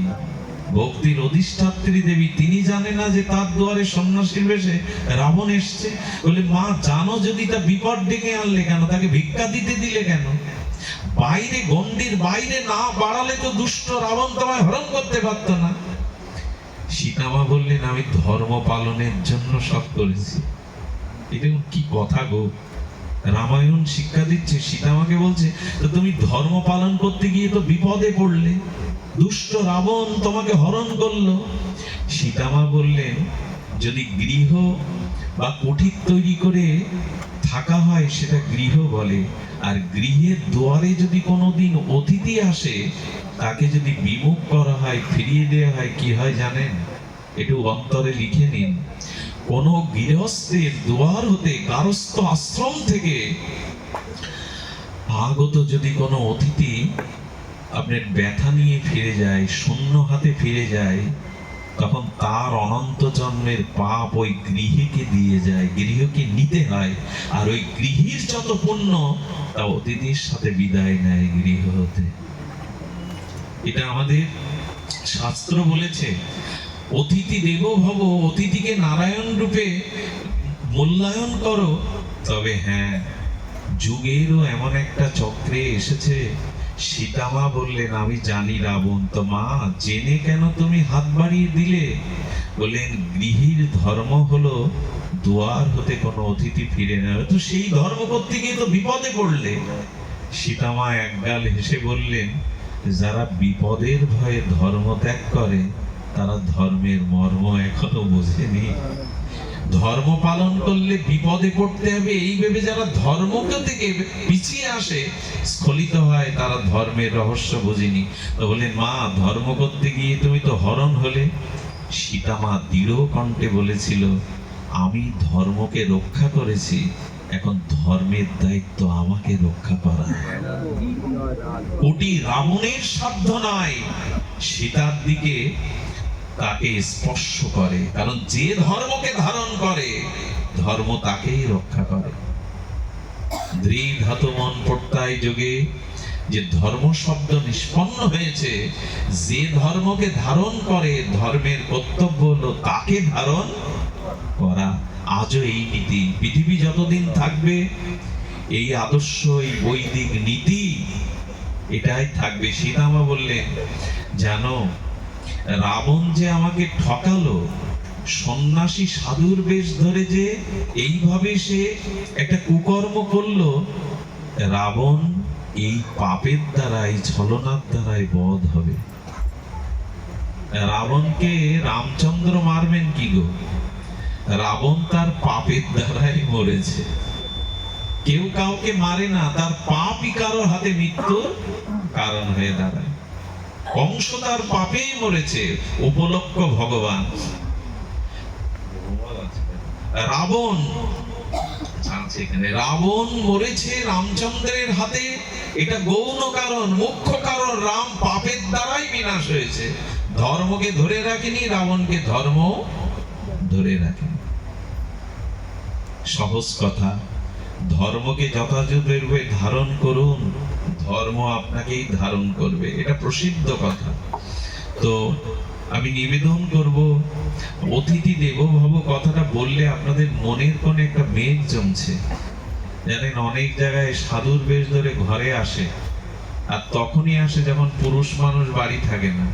ভক্তির অধিষ্ঠাত্রী দেবী, তিনি জানে না যে তার দুয়ারে সন্ন্যাসীর বেশে রাবণ এসছে? বলে, মা জানো যদি তা বিপদ ডেকে আনলে কেন? তাকে ভিক্ষা দিতে দিলে কেন? বাইরে, গণ্ডির বাইরে না বাড়ালে তো দুষ্ট রাবণ তোমায় হরণ করতে পারত না। সীতামা বললেন, আমি ধর্ম পালনের জন্য সব করেছি। এটা কি কথা গো? রামায়ণ শিক্ষা দিচ্ছে, সীতামাকে বলছে, তো তুমি ধর্ম পালন করতে গিয়ে তো বিপদে পড়লে, দুষ্ট রাবণ তোমাকে হরণ করলো। সীতামা বললেন, যদি গৃহ বা কুঠির তৈরি করে থাকা হয়, সেটা গৃহ বলে। আর গৃহের দুয়ারে যদি কোনোদিন অতিথি আসে, তাকে যদি বিমুখ করা হয়, ফিরিয়ে দেওয়া হয়, কি হয় জানেন? একটু অন্তরে লিখে নিন। কোন গৃহস্থের দুয়ার হতে, গারস্থ আশ্রম থেকে আগত যদি কোনো অতিথি আপনার ব্যথা নিয়ে ফিরে যায়, শূন্য হাতে ফিরে যায়, তখন তার অনন্ত জন্মের পাপ ওই গৃহকে দিয়ে যায়, গৃহকে নিতে হয়। আর ওই গৃহীর যত পুণ্য, তা অতিথির সাথে বিদায় নেয় গৃহ হতে। এটা আমাদের শাস্ত্র বলেছে। অতিথি দেবো ভব, অতিথিকে নারায়ণ রূপে মূল্যায়ন করো। তবে হ্যাঁ, যুগেরও এমন একটা চক্রে এসেছে, সীতামা বললেন, আমি জানি রাবণ। তো মা, জেনে কেন তুমি হাত বাড়িয়ে দিলে? বললেন, গৃহীর ধর্ম হলো দুয়ার হতে কোনো অতিথি ফিরে নেওয়া। তো সেই ধর্ম করতে গিয়ে তো বিপদে পড়লে। সীতামা একগাল হেসে বললেন, যারা বিপদের ভয়ে ধর্ম ত্যাগ করে, তারা ধর্মের মর্ম এখনো বোঝেনি। ধর্ম পালন করলে বিপদে পড়তে হবে এই ভেবে যারা ধর্মকে থেকে পিছিয়ে আসে, স্খলিত হয়, তারা ধর্মের রহস্য বোঝেনি। তো বললেন, মা, ধর্ম করতে গিয়ে তুমি তো হরণ হলে। সীতামা দৃঢ় কণ্ঠে বলেছিল, আমি ধর্মকে রক্ষা করেছি, এখন ধর্মের দায়িত্ব আমাকে রক্ষা করা। ওটি রাবণের সাধ্য নয় সীতার দিকে তাকে স্পর্শ করে, কারণ যে ধর্মকে ধারণ করে, ধর্ম তাকেই রক্ষা করে। দৃঢ় মন প্রত্যয় যোগে যে ধর্ম শব্দ নিষ্পন্ন হয়েছে, যে ধর্মকে ধারণ করে, ধর্মের কর্তব্য হলো তাকে ধারণ করা। আজও এই নীতি, পৃথিবী যতদিন থাকবে, এই আদর্শ, এই বৈদিক নীতি এটাই থাকবে। সীতামা বললেন, জানো, রাবণ যে আমাকে ঠকালো, সন্ন্যাসী সাধুর বেশ ধরে যে এইভাবে সে একটা কুকর্ম করলো, রাবণ এই পাপের দ্বারাই, ছলনার দ্বারাই বধ হবে। রাবণকে রামচন্দ্র মারবেন কি গো? রাবণ তার পাপের দ্বারাই মরেছে। কেউ কাউকে মারে না, তার পাপই কারোর হাতে মৃত্যুর কারণ হয়ে দাঁড়ায়। কংস তার পাপেই মরেছে, উপলক্ষ ভগবান। রাবণ রাবণ মরেছে রামচন্দ্রের হাতে, এটা গৌণ কারণ। মুখ্য কারণ, রাম পাপের দ্বারাই বিনাশ হয়েছে। ধর্মকে ধরে রাখেনি, রাবণকে ধর্ম ধরে রাখেনি। সহজ কথা, ধর্মকে যথাযথভাবে ধারণ করুন, ধর্ম আপনাকেই ধারণ করবে, এটা প্রসিদ্ধ কথা। তো আমি নিবেদন করব, অতিথি দেবো ভব কথাটা বললে আপনাদের মনের কোণে একটা মেঘ জমছে। জানেন, অনেক জায়গায় সাধুর বেশ ধরে ঘরে আসে, আর তখনই আসে যখন পুরুষ মানুষ বাড়ি থাকে না।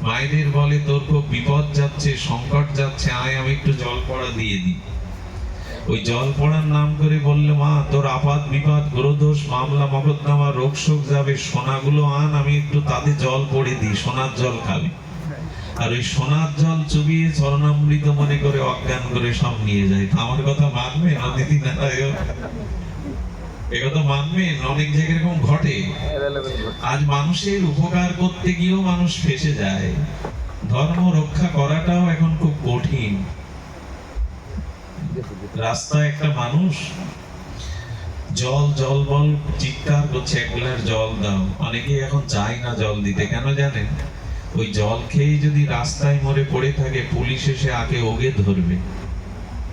মায়েদের বলে, তোর খুব বিপদ যাচ্ছে, সংকট যাচ্ছে, আয় আমি একটু জল পড়া দিয়ে দিই। ওই জল পড়ার নাম করে বললে, মা, তোর আপাত বিপাদ, গ্রহদোষ, মামলা মকদ্দমা, রোগ শোক যাবে, সোনাগুলো আন, আমি একটু তাতে জল পড়ে দিই, সোনার জল খাবি। আর ওই সোনার জল চুবিয়ে চরণামৃত মনে করে অজ্ঞান করে সব নিয়ে যায়। আমার কথা মানবেন অতিথি নারায়ণ? একথা মানবেন? অনেক জায়গায় এরকম ঘটে। আজ মানুষের উপকার করতে গিয়েও মানুষ ফেঁসে যায়। ধর্ম রক্ষা করাটাও এখন খুব কঠিন। রাস্তায় একটা মানুষ জল জল বল চিৎকার করছে, এক গ্লাস জল দাও। অনেকে এখন চায় না জল দিতে, কেন জানেন? ওই জল খেয়ে যদি রাস্তায় মরে পড়ে থাকে, পুলিশ এসে আগে ওকে ধরবে।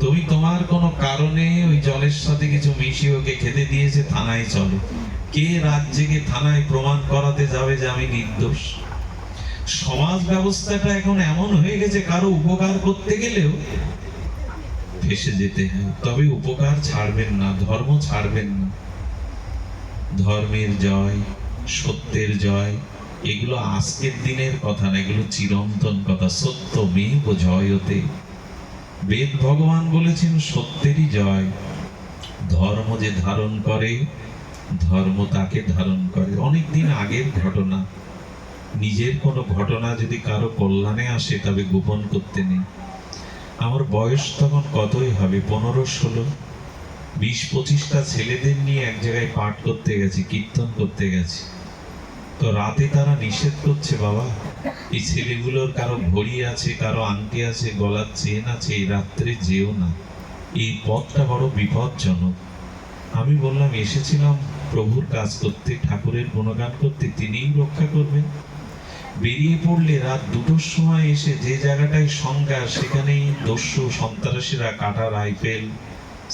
তুমি তোমার কোনো কারণে ওই জলের সাথে কিছু মিশিয়ে ওকে খেতে দিয়েছে, থানায় চলো। কে রাজ্যে থানায় প্রমাণ করাতে যাবে যে আমি নির্দোষ? সমাজ ব্যবস্থাটা এখন এমন হয়ে গেছে, কারো উপকার করতে গেলেও ফেসে যেতে হয়। তবে উপকার ছাড়বেন না, ধর্ম ছাড়বেন না। ধর্মের জয়, সত্যের জয়, এগুলো আজকের দিনের কথা না, এগুলো চিরন্তন কথা। সত্যমেব জয়তে। বেদ ভগবান বলেছেন সত্যেরই জয়। ধর্ম যে ধারণ করে, ধর্ম তাকে ধারণ করে। অনেকদিন আগের ঘটনা, নিজের কোনো ঘটনা যদি কারো কল্যাণে আসে, তবে গোপন করতে নেই। আমার বয়স তখন কতই হবে, 15-16, 20-25টা ছেলেদের নিয়ে এক জায়গায় পাঠ করতে গেছি, কীর্তন করতে গেছি। তো রাতে তারা নিষেধ করছে, বাবা এই ছেলেগুলোর কারো ঘড়ি আছে, কারো আংটি আছে, গলার চেন আছে, এই রাত্রে যেও না, এই পথটা বড় বিপজ্জনক। আমি বললাম, এসেছিলাম প্রভুর কাজ করতে, ঠাকুরের গুণগান করতে, তিনিই রক্ষা করবেন। বেরিয়ে পড়লে রাত 2টোর সময় এসে যে জায়গাটায় সংজ্ঞা, সেখানেই দস্যু সন্ত্রাসীরা কাটা রাইফেল,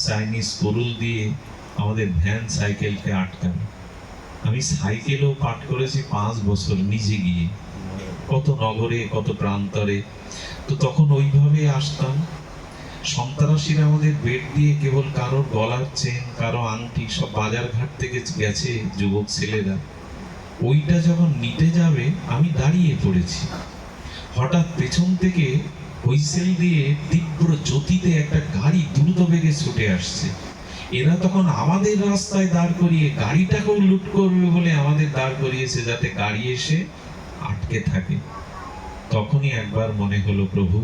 চাইনিজ কুরুল দিয়ে আমাদের ভ্যান সাইকেলকে আটকানো। আমি সাইকেলেও পাঠ করেছি 5 বছর নিজে গিয়ে, কত নগরে কত প্রান্তরে। তো তখন ওইভাবে আসতাম। সন্ত্রাসীরা আমাদের বেড দিয়ে কেবল কারোর গলার চেন, কারো আংটি, সব বাজার ঘাট থেকে গেছে যুবক ছেলেরা। ওইটা যখন নিতে যাবে আমি দাঁড়িয়ে পড়েছি, হঠাৎ পেছন থেকে হুইসেল দিয়ে তীব্র জ্যোতিতে একটা গাড়ি দ্রুত বেগে ছুটে আসছে। এরা তখন আমাদের রাস্তায় দাঁড় করিয়ে গাড়িটাকেও লুট করবে বলে আমাদের দাঁড় করিয়েছে, যাতে গাড়ি এসে আটকে থাকে। তখনই একবার মনে হলো, প্রভু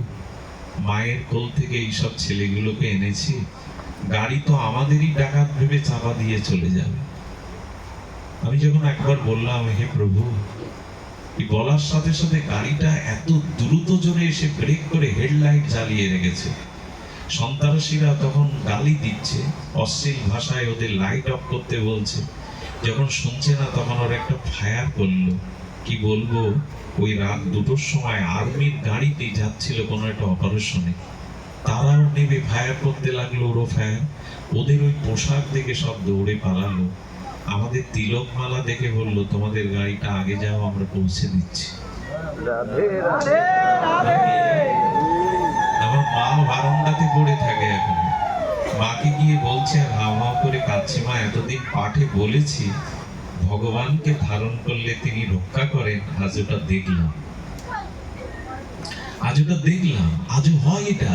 মায়ের কোল থেকে এইসব ছেলেগুলোকে এনেছি, গাড়ি তো আমাদেরই ডাকাত ভেবে চাপা দিয়ে চলে যাবে। আমি যখন একবার বললাম, হে প্রভু, বলার সাথে সাথে গাড়িটা এত দ্রুত জোরে এসে ব্রেক করে হেডলাইট জ্বালিয়ে রেখেছে। সন্ত্রাসীরা তখন গালি দিচ্ছে, অশ্লীল ভাষায় ওদের লাইট অফ করতে বলছে। যখন শুনছে না, তখন ওরা একটা ফায়ার করলো। কি বলবো, ওই রাত 2টোর সময় আর্মির গাড়িতে যাচ্ছিল কোনো একটা অপারেশনে, তারাও নেবে ফায়ার করতে লাগলো। ওরও ফায়ার, ওদের ওই পোশাক দেখে সব দৌড়ে পালালো। আমাদের তিলক মালা দেখে বললো, তোমাদের গাড়িটা আগে যাও, আমরা পৌঁছে দিচ্ছি। আমার মা বারান্দাতে পড়ে থাকে এখন, মাকে গিয়ে বলছে আর হাও হাও করে কাঁদছে, মা এতদিন পাঠে বলেছি ভগবানকে ধারণ করলে তিনি রক্ষা করেন, আজ ওটা দেখলাম, আজও হয় এটা।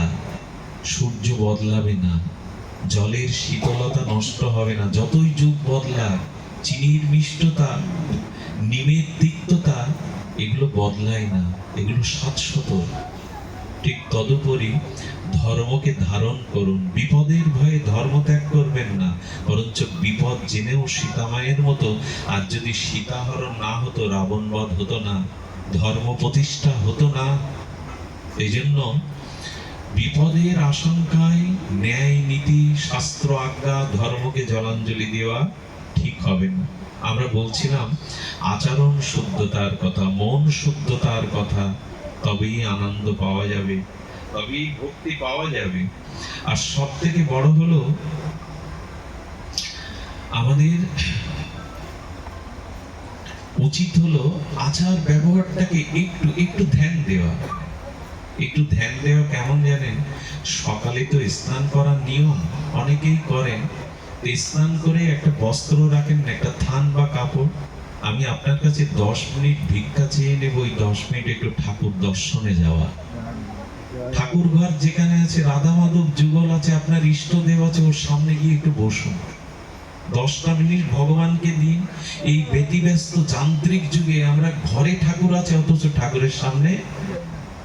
সূর্য বদলাবে না, জলের শীতলতা নষ্ট হবে না, যতই যুগ বদলাক। চিনির মিষ্টতা, নিমের তিক্ততা, এগুলো বদলায় না, এগুলো শাশ্বত। ঠিক তদুপরি ধর্মকে ধারণ করুন, বিপদের ভয়ে ধর্ম ত্যাগ করবেন না, বরঞ্চ বিপদ জেনেও সীতা মায়ের মতো, আর যদি সীতাহরণ না হতো, রাবণ বধ হতো না, ধর্ম প্রতিষ্ঠা হতো না। এই জন্য বিপদের আশঙ্কায় ন্যায় নীতি, শাস্ত্র আজ্ঞা, ধর্মকে জলাঞ্জলি দেওয়া ঠিক হবে না। আমরা বলছিলাম আচরণ শুদ্ধতার কথা, মন শুদ্ধতার কথা, তবেই আনন্দ পাওয়া যাবে, তবেই ভক্তি পাওয়া যাবে। আর সব থেকে বড় হলো, আমাদের উচিত হলো আচার ব্যবহারটাকে একটু ধ্যান দেওয়া। একটু ধ্যান দেওয়া কেমন জানেন? সকালে তো স্নান করার নিয়ম অনেকেই করেন, স্নান করে একটা বস্ত্র রাখেন, একটা থান বা কাপড়। আমি আপনার কাছে 10 মিনিট ভিক্ষা চেয়ে নেব, ওই 10 মিনিট একটু ঠাকুর দর্শনে যাওয়া। ঠাকুর ঘর যেখানে আছে, রাধা মাধব যুগল আছে, আপনার ইষ্টদেব আছে, ওর সামনে গিয়ে একটু বসুন, 10টা মিনিট ভগবানকে দিন। এই ব্যতিব্যস্ত যান্ত্রিক যুগে আমরা ঘরে ঠাকুর আছে, অথচ ঠাকুরের সামনে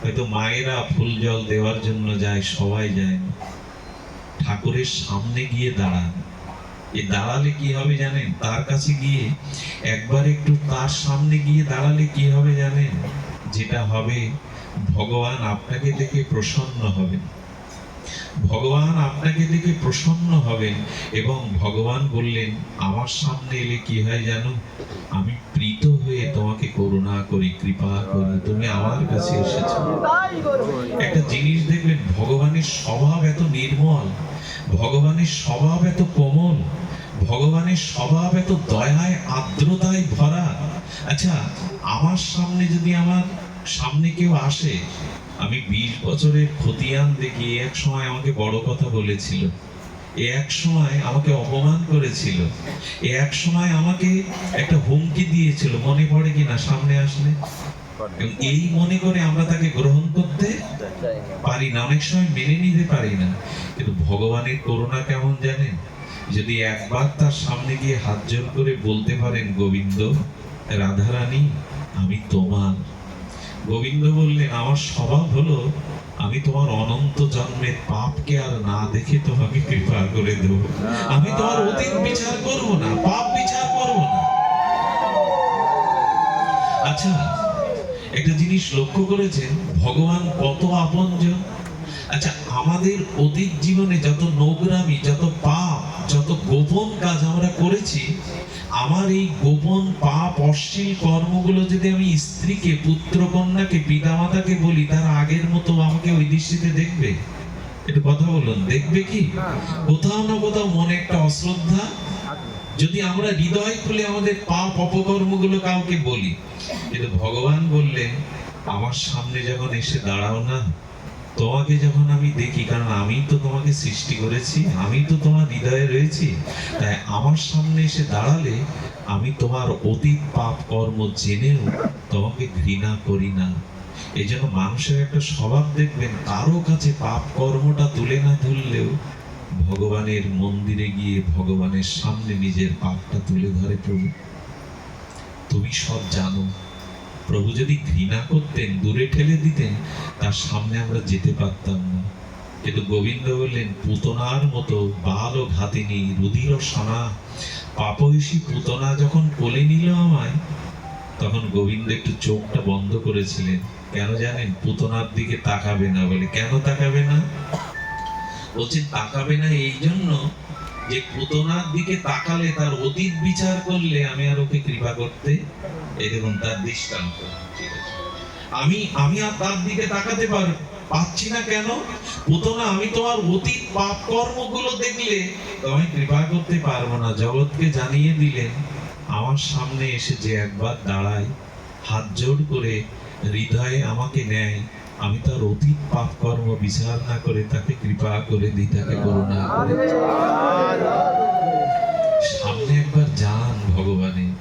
হয়তো মায়েরা ফুল জল দেওয়ার জন্য যায়, সবাই যায় না। ঠাকুরের সামনে গিয়ে দাঁড়ান। এই দাঁড়ালে কি হবে জানেন? তার কাছে গিয়ে একবার একটু তার সামনে গিয়ে দাঁড়ালে কি হবে জানেন? যেটা হবে, ভগবান আপনাকে দেখে প্রসন্ন হবেন। ভগবান আপনাকে দেখে প্রসন্ন হবেন এবং ভগবান বললেন, আমার সামনে এলে কি হয় জানো? আমি প্রীত হয়ে তোমাকে করুণা করি, কৃপা করি, তুমি আমার কাছে এসেছো। একটা জিনিস দেখবেন, ভগবানের স্বভাব এত নির্মল, ভগবানের স্বভাব এত কোমল, ভগবানের স্বভাব এত দয়ায় আর্দ্রতায় ভরা। আচ্ছা, আমার সামনে যদি আমার সামনে কেউ আসে, আমি 20 বছরের খতিয়ান দেখি, এক সময় আমাকে বড় কথা বলেছিল, এক সময় আমাকে অপমান করেছিল, এক সময় আমাকে একটা হুমকি দিয়েছিল, মনে পড়ে কিনা সামনে আসলে? এই মনে করে আমরা তাকে গ্রহণ করতে পারি না, অনেক সময় মেনে নিতে পারি না। কিন্তু ভগবানের করুণা কেমন জানেন? যদি একবার তার সামনে গিয়ে হাত জোড় করে বলতে পারেন, গোবিন্দ, রাধারানী, আমি তোমার, গোবিন্দ বললেন, আমার স্বভাব হলো আমি তোমার অনন্ত জন্মের পাপকে আর না দেখে তোমাকে কৃপা করে দেব। আমি তোমার অতীত বিচার করব না, পাপ বিচার করব না। আচ্ছা, একটা জিনিস লক্ষ্য করেছেন, ভগবান কত আপনজন। আচ্ছা, আমাদের অতীত জীবনে যত নোংরামি, যত পাপ, যত গোপন কাজ আমরা করেছি, আমার এই গোপন পাপ অশ্লীল কর্মগুলো যদি আমি স্ত্রীকে, পুত্র কন্যাকে, পিতামাতাকে বলি, তার আগের মতো আমাকে ওই দৃষ্টিতে দেখবে? একটু কথা বলুন, দেখবে কি? কোথাও না কোথাও মনে একটা অশ্রদ্ধা। যদি আমরা হৃদয় খুলে আমাদের পাপ অপকর্মগুলো কাউকে বলি, কিন্তু ভগবান বললেন, আমার সামনে যখন এসে দাঁড়াও না, তোমাকে যখন আমি দেখি, কারণ আমি তো তোমাকে সৃষ্টি করেছি, আমি তো তোমার হৃদয়ে রয়েছি, তাই আমার সামনে এসে দাঁড়ালে আমি তোমার অতীত পাপ কর্ম জেনেও তোমাকে ঘৃণা করি না। এই জন্য মানুষের একটা স্বভাব দেখবেন, কারো কাছে পাপ কর্মটা তুলে না ধরলেও ভগবানের মন্দিরে গিয়ে ভগবানের সামনে নিজের পাপটা তুলে ধরে। প্রভু, তুমি সব জানো। প্রভু যদি ঘৃণা করতেন, দূরে ঠেলে দিতেন, তার সামনে আমরা যেতে পারতাম না। কিন্তু গোবিন্দ বললেন, পুতনার মতো বাল ও ঘাতিনী, রুধির ও সানা, পাপহিসী পুতনা যখন কোলে নিল আমায়, তখন গোবিন্দ একটু চোখটা বন্ধ করেছিলেন। কেন জানেন? পুতনার দিকে তাকাবে না বলে। কেন তাকাবে না? বলছে তাকাবে না এই জন্য যে পুতনার দিকে তাকালে, তার অতীত বিচার করলে আমি আর ওকে কৃপা করতে, এই দেখুন তার দৃষ্টান্ত। আমি আর তার দিকে তাকাতে পারছি না। কেন? পুতনা, আমি তোমার অতীত পাপ কর্মগুলো দেখলে তোমায় কৃপা করতে পারবো না। জগৎকে জানিয়ে দিলেন, আমার সামনে এসে যে একবার দাঁড়ায়, হাত জোড় করে হৃদয়ে আমাকে নেয়, আমি তার অতীত পাপ কর্ম বিচার না করে তাকে কৃপা করে দিই, তাকে করুণা করে। সামনে একবার যান ভগবানের,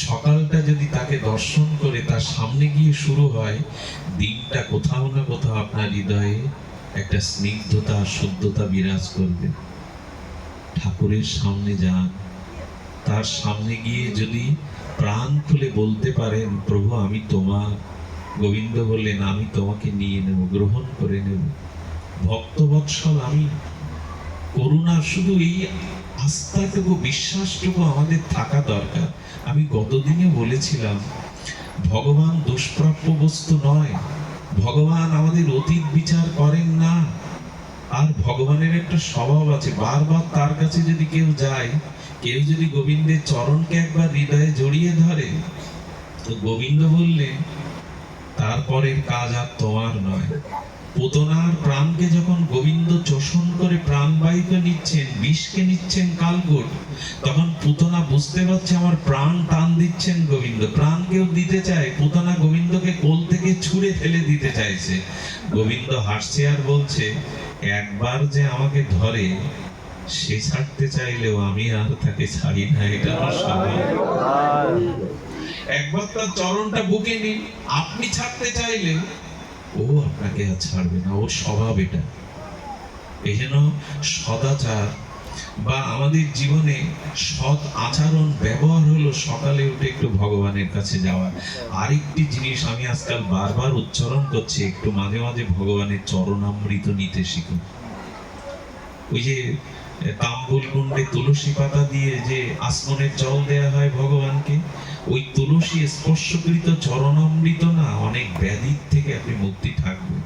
সকালটা যদি তাকে দর্শন করে তার সামনে গিয়ে শুরু হয়, দিনটা কোথাও না কোথাও আপনার হৃদয়ে একটা স্নিগ্ধতা, শুদ্ধতা বিরাজ করবে। ঠাকুরের সামনে যান, তার সামনে গিয়ে যদি প্রাণ খুলে বলতে পারেন, প্রভু আমি তোমার। গোবিন্দ বললেন, আমি তোমাকে নিয়ে নেব, গ্রহণ করে নেব। ভক্তবৎসল আমি। করুণা, শুধু এই আস্থাটুকু, বিশ্বাসটুকু আমাদের থাকা দরকার। আমি গতদিনে বলেছিলাম, ভগবান দুষ্প্রাপ্য বস্তু নয়। ভগবান আমাদের অতীত বিচার করেন না। আর ভগবানের একটা স্বভাব আছে, বারবার তার কাছে যদি কেউ যায়, কেউ যদি গোবিন্দের চরণকে একবার হৃদয়ে জড়িয়ে ধরে, তো গোবিন্দ বললেন, তারপরের কাজ আর তোমার নয়। পুতনার প্রাণকে যখন গোবিন্দ চোষণ করে প্রাণবাহিত নিচ্ছেন, বিষকে নিচ্ছেন কালকূট, তখন পুতনা বুঝতে পারছে আমার প্রাণ টান দিচ্ছেন গোবিন্দ। প্রাণ কেউ দিতে চায়, পুতনা গোবিন্দকে কোল থেকে ছুঁড়ে ফেলে দিতে চাইছে। গোবিন্দ হাসছে আর বলছে, একবার যে আমাকে ধরে, সে ছাড়তে চাইলেও আমি আর তাকে ছাড়ি না, এটা আমার স্বভাব। একবার তার চরণটা বুকে নিন, আপনি ছাড়তে চাইলে ও আপনাকে আর ছাড়বে না, ওর স্বভাব এটা। এই জন্য সদাচার বা আমাদের জীবনে সৎ আচরণ, ব্যবহার হলো সকালে উঠে একটু ভগবানের কাছে যাওয়া। আরেকটি জিনিস আমি আজকাল বারবার উচ্চারণ করছি, একটু মাঝে মাঝে ভগবানের চরণামৃত নিতে শিখুন। ওই যে তাম্বুল কুণ্ডে তুলসী পাতা দিয়ে যে আসমনের জল দেয়া হয় ভগবানকে, ওই তুলসী স্পর্শকৃত চরণামৃত না, অনেক ব্যাধির থেকে আপনি মুক্তি থাকবেন,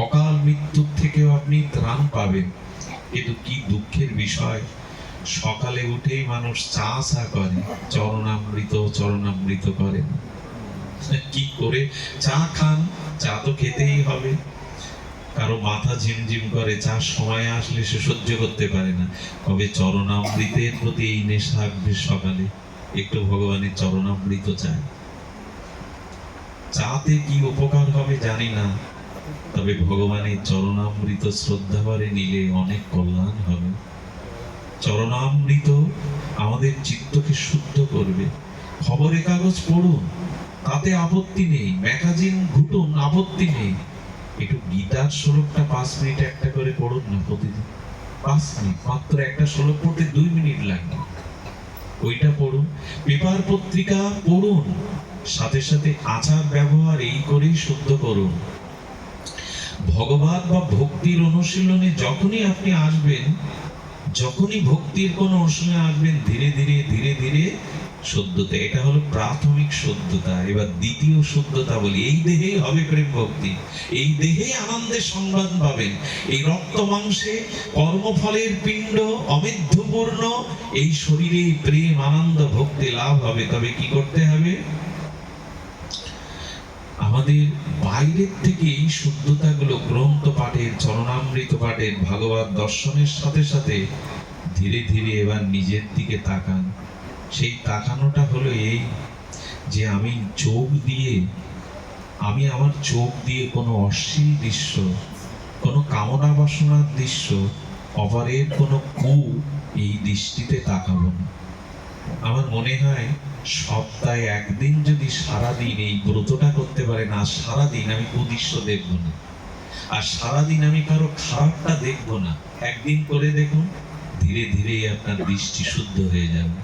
অকাল মৃত্যুর থেকেও আপনি ত্রাণ পাবেন। কিন্তু কি দুঃখের বিষয়, সকালে উঠেই মানুষ চা করে, চরণামৃত করে না। কি করে চা খান? চা তো খেতেই হবে। কারো মাথা ঝিমঝিম করে, চা সময় আসলে সে সহ্য করতে পারে না। তবে চরণামৃতের প্রতি এই নেশা আসবে, সকালে একটু ভগবানের চরণামৃত চায়। চাতে কি উপকার হবে জানি না, তবে ভগবানের চরণামৃত শ্রদ্ধা ভরে নিলে অনেক কল্যাণ হবে। চরণামৃত আমাদের চিত্তকে শুদ্ধ করবে। খবরের কাগজ পড়ুন, তাতে আপত্তি নেই, ম্যাগাজিন ঘুটুন, আপত্তি নেই। একটু গীতার শ্লোকটা 5 মিনিট একটা করে পড়ুন না প্রতিদিন। 5 মিনিট মাত্র, একটা শ্লোক পড়তে 2 মিনিট লাগে, ওইটা পড়ুন। পেপার পত্রিকা পড়ুন, সাথে সাথে আচার ব্যবহার এই করেই শুদ্ধ করুন। ভগবান বা ভক্তির অনুশীলনে যখনই আপনি আসবেন, যখনই ভক্তির কোনো অনুশীলনে আসবেন, ধীরে ধীরে ধীরে ধীরে শুদ্ধতা, এটা হলো প্রাথমিক শুদ্ধতা। এবার দ্বিতীয় শুদ্ধতা বলি, এই দেহেই হবে প্রেম ভক্তি, এই দেহেই আনন্দের সংবাদ পাবেন। এই রক্ত মাংসে কর্মফলের পিণ্ড অমেধ্যপূর্ণ, এই শরীরে প্রেম আনন্দ ভক্তি লাভ হবে। তবে কি করতে হবে? আমাদের বাইরের থেকে এই শুদ্ধতাগুলো গ্রন্থ পাঠের, চরণামৃত পাঠের, ভাগবত দর্শনের সাথে সাথে ধীরে ধীরে এবার নিজের দিকে তাকান। সেই তাকানোটা হলো এই যে আমি আমার চোখ দিয়ে কোনো অশ্লীল দৃশ্য, কোনো কামনা বাসনার দৃশ্য, অপরের কোনো এই দৃষ্টিতে তাকাবো না। আমার মনে হয় সপ্তাহে একদিন যদি সারাদিন এই ব্রতটা করতে পারেন, আর সারাদিন আমি কুদৃশ্য দেখবো না, আর সারাদিন আমি কারো খারাপটা দেখবো না, একদিন করে দেখুন, ধীরে ধীরে আপনার দৃষ্টি শুদ্ধ হয়ে যাবে।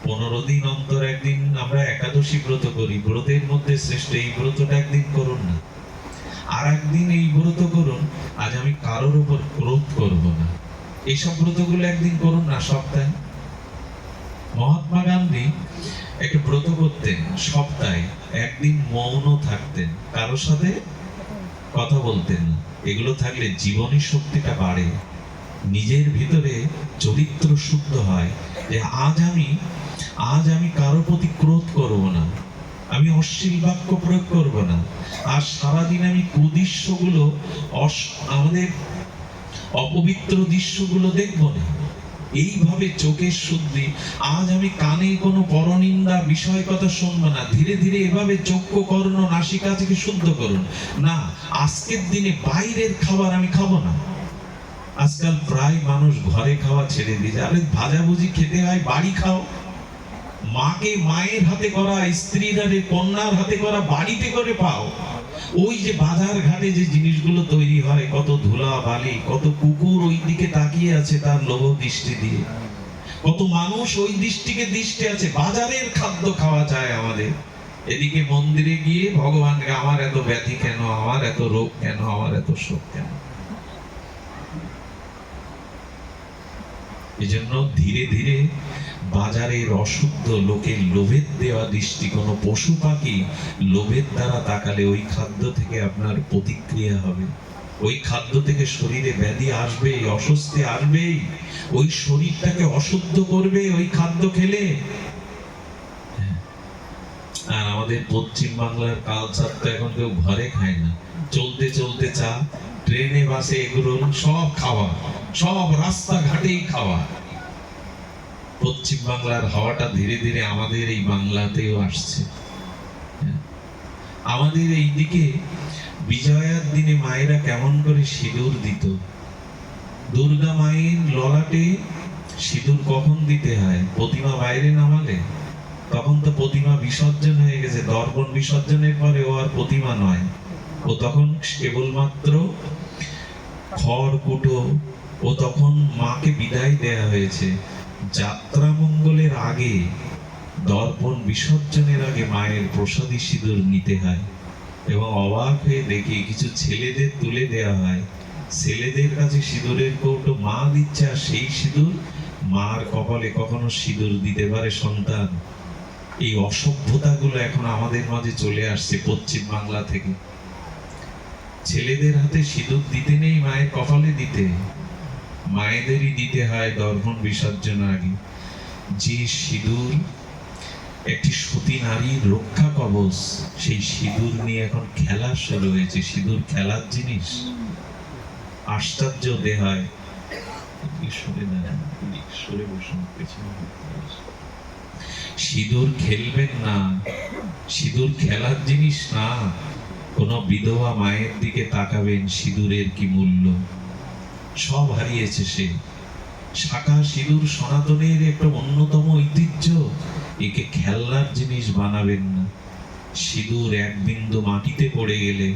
15 দিন অন্তর একদিন আমরা একাদশী ব্রত করি, ব্রতের মধ্যে শ্রেষ্ঠ এই ব্রতটা একদিন করুন না। আর একদিন এই ব্রত করুন, আজ আমি কারোর উপর ক্রোধ করব না। এইসব ব্রতগুলো একদিন করুন না সপ্তাহে। মহাত্মা গান্ধী একটা ব্রত করতেন, সপ্তাহে একদিন মৌন থাকতেন, কারোর সাথে কথা বলতেন না। এগুলো থাকলে জীবনী শক্তিটা বাড়ে, নিজের ভিতরে চরিত্র শুদ্ধ হয়। যে আজ আমি কারো প্রতি ক্রোধ করব না, আমি অশ্লীল বাক্য প্রয়োগ করব না, আর সারাদিন আমি কুদৃশ্যগুলো, আমাদের অপবিত্র দৃশ্যগুলো দেখব না। এইভাবে চোখের শুদ্ধি। আজ আমি কানে কোনো পরনিন্দা বিষয় কথা শুনবো না। ধীরে ধীরে এভাবে চক্ষু, কর্ণ, নাসিকা থেকে শুদ্ধ করুন। না, আজকের দিনে বাইরের খাবার আমি খাবো না। আজকাল প্রায় মানুষ ঘরে খাওয়া ছেড়ে দিয়েছে। আরে ভাজাভুজি খেতে হয়, বাড়ি খাও। মাকে মায়ের হাতে করা, স্ত্রীর হাতে, কন্যার হাতে করা বাড়িতে করে পাও। ওই যে বাজার ঘাটে যে জিনিসগুলো তৈরি হয়, কত ধুলা বালি, কত কুকুর ওই দিকে তাকিয়ে আছে তার লোভ দৃষ্টি দিয়ে, কত মানুষ ওই দৃষ্টি আছে। বাজারের খাদ্য খাওয়া যায় আমাদের। এদিকে মন্দিরে গিয়ে ভগবানকে, আমার এত ব্যাধি কেন, আমার এত রোগ কেন, আমার এত শোক কেন? এজন্য ধীরে ধীরে বাজারের অশুদ্ধ লোকের লোভের দেওয়া দৃষ্টি, কোনো পশু পাখি লোভের দ্বারা তাকালে ওই খাদ্য থেকে আপনার প্রতিক্রিয়া হবে, ওই খাদ্য থেকে শরীরে ব্যাধি আসবে, অস্বস্তি আসবেই, ওই শরীরটাকে অশুদ্ধ করবে ওই খাদ্য খেলে। আর আমাদের পশ্চিম বাংলার কালচার তো এখন কেউ ঘরে খায় না, চলতে চলতে চা, ট্রেনে বাসে এগুলো সব খাওয়া, সব রাস্তাঘাটেই খাওয়া। পশ্চিম বাংলার হাওয়াটা ধীরে ধীরে আমাদের এই বাংলাতেও আসছে। আমাদের এই দিকে বিজয়ার দিনে মায়েরা কেমন করে সিঁদুর দিত। দুর্গা মায়ের ললাটে সিঁদুর কখন দিতে হয়? প্রতিমা বাইরে নামালে। তখন তো প্রতিমা বিসর্জন হয়ে গেছে, দর্পণ বিসর্জনের পরে ও আর প্রতিমা নয়, ও তখন কেবলমাত্র খড়কুটো। ও তখন মাকে বিদায় দেয়া হয়েছে। যাত্রা মঙ্গলের আগে, দর্পণ বিসর্জনের আগে মায়ের প্রসাদী সিঁদুর নিতে হয়। এবং অবাক হয়ে দেখি কিছু ছেলেদের তুলে দেয়া হয়, ছেলেদের কাছে সিঁদুরের কৌটো মা দিচ্ছে, আর সেই সিঁদুর মার কপালে কখনো সিঁদুর দিতে পারে সন্তান। এই অসভ্যতাগুলো এখন আমাদের মাঝে চলে আসছে পশ্চিম বাংলা থেকে। ছেলেদের হাতে সিঁদুর দিতে নেই, মায়ের কপালে দিতে, মায়েদেরই দিতে হয় দর্পণ বিসর্জন আগে। যে সিঁদুর একটি সতী নারীর রক্ষা কবচ, সেই সিঁদুর নিয়ে এখন খেলা শুরু হয়েছে। সিঁদুর খেলার জিনিস, আশ্চর্য দেহায়। সিঁদুর খেলবেন না, সিঁদুর খেলার জিনিস না। কোন বিধবা মায়ের দিকে তাকাবেন, সিঁদুরের কি মূল্য, সব হারিয়েছে সে। শাখা সিঁদুর সনাতনের একটা অন্যতম ঐতিহ্য, একে খেলনার জিনিস বানাবেন না। সিঁদুর এক বিন্দু মাটিতে পড়ে গেলে,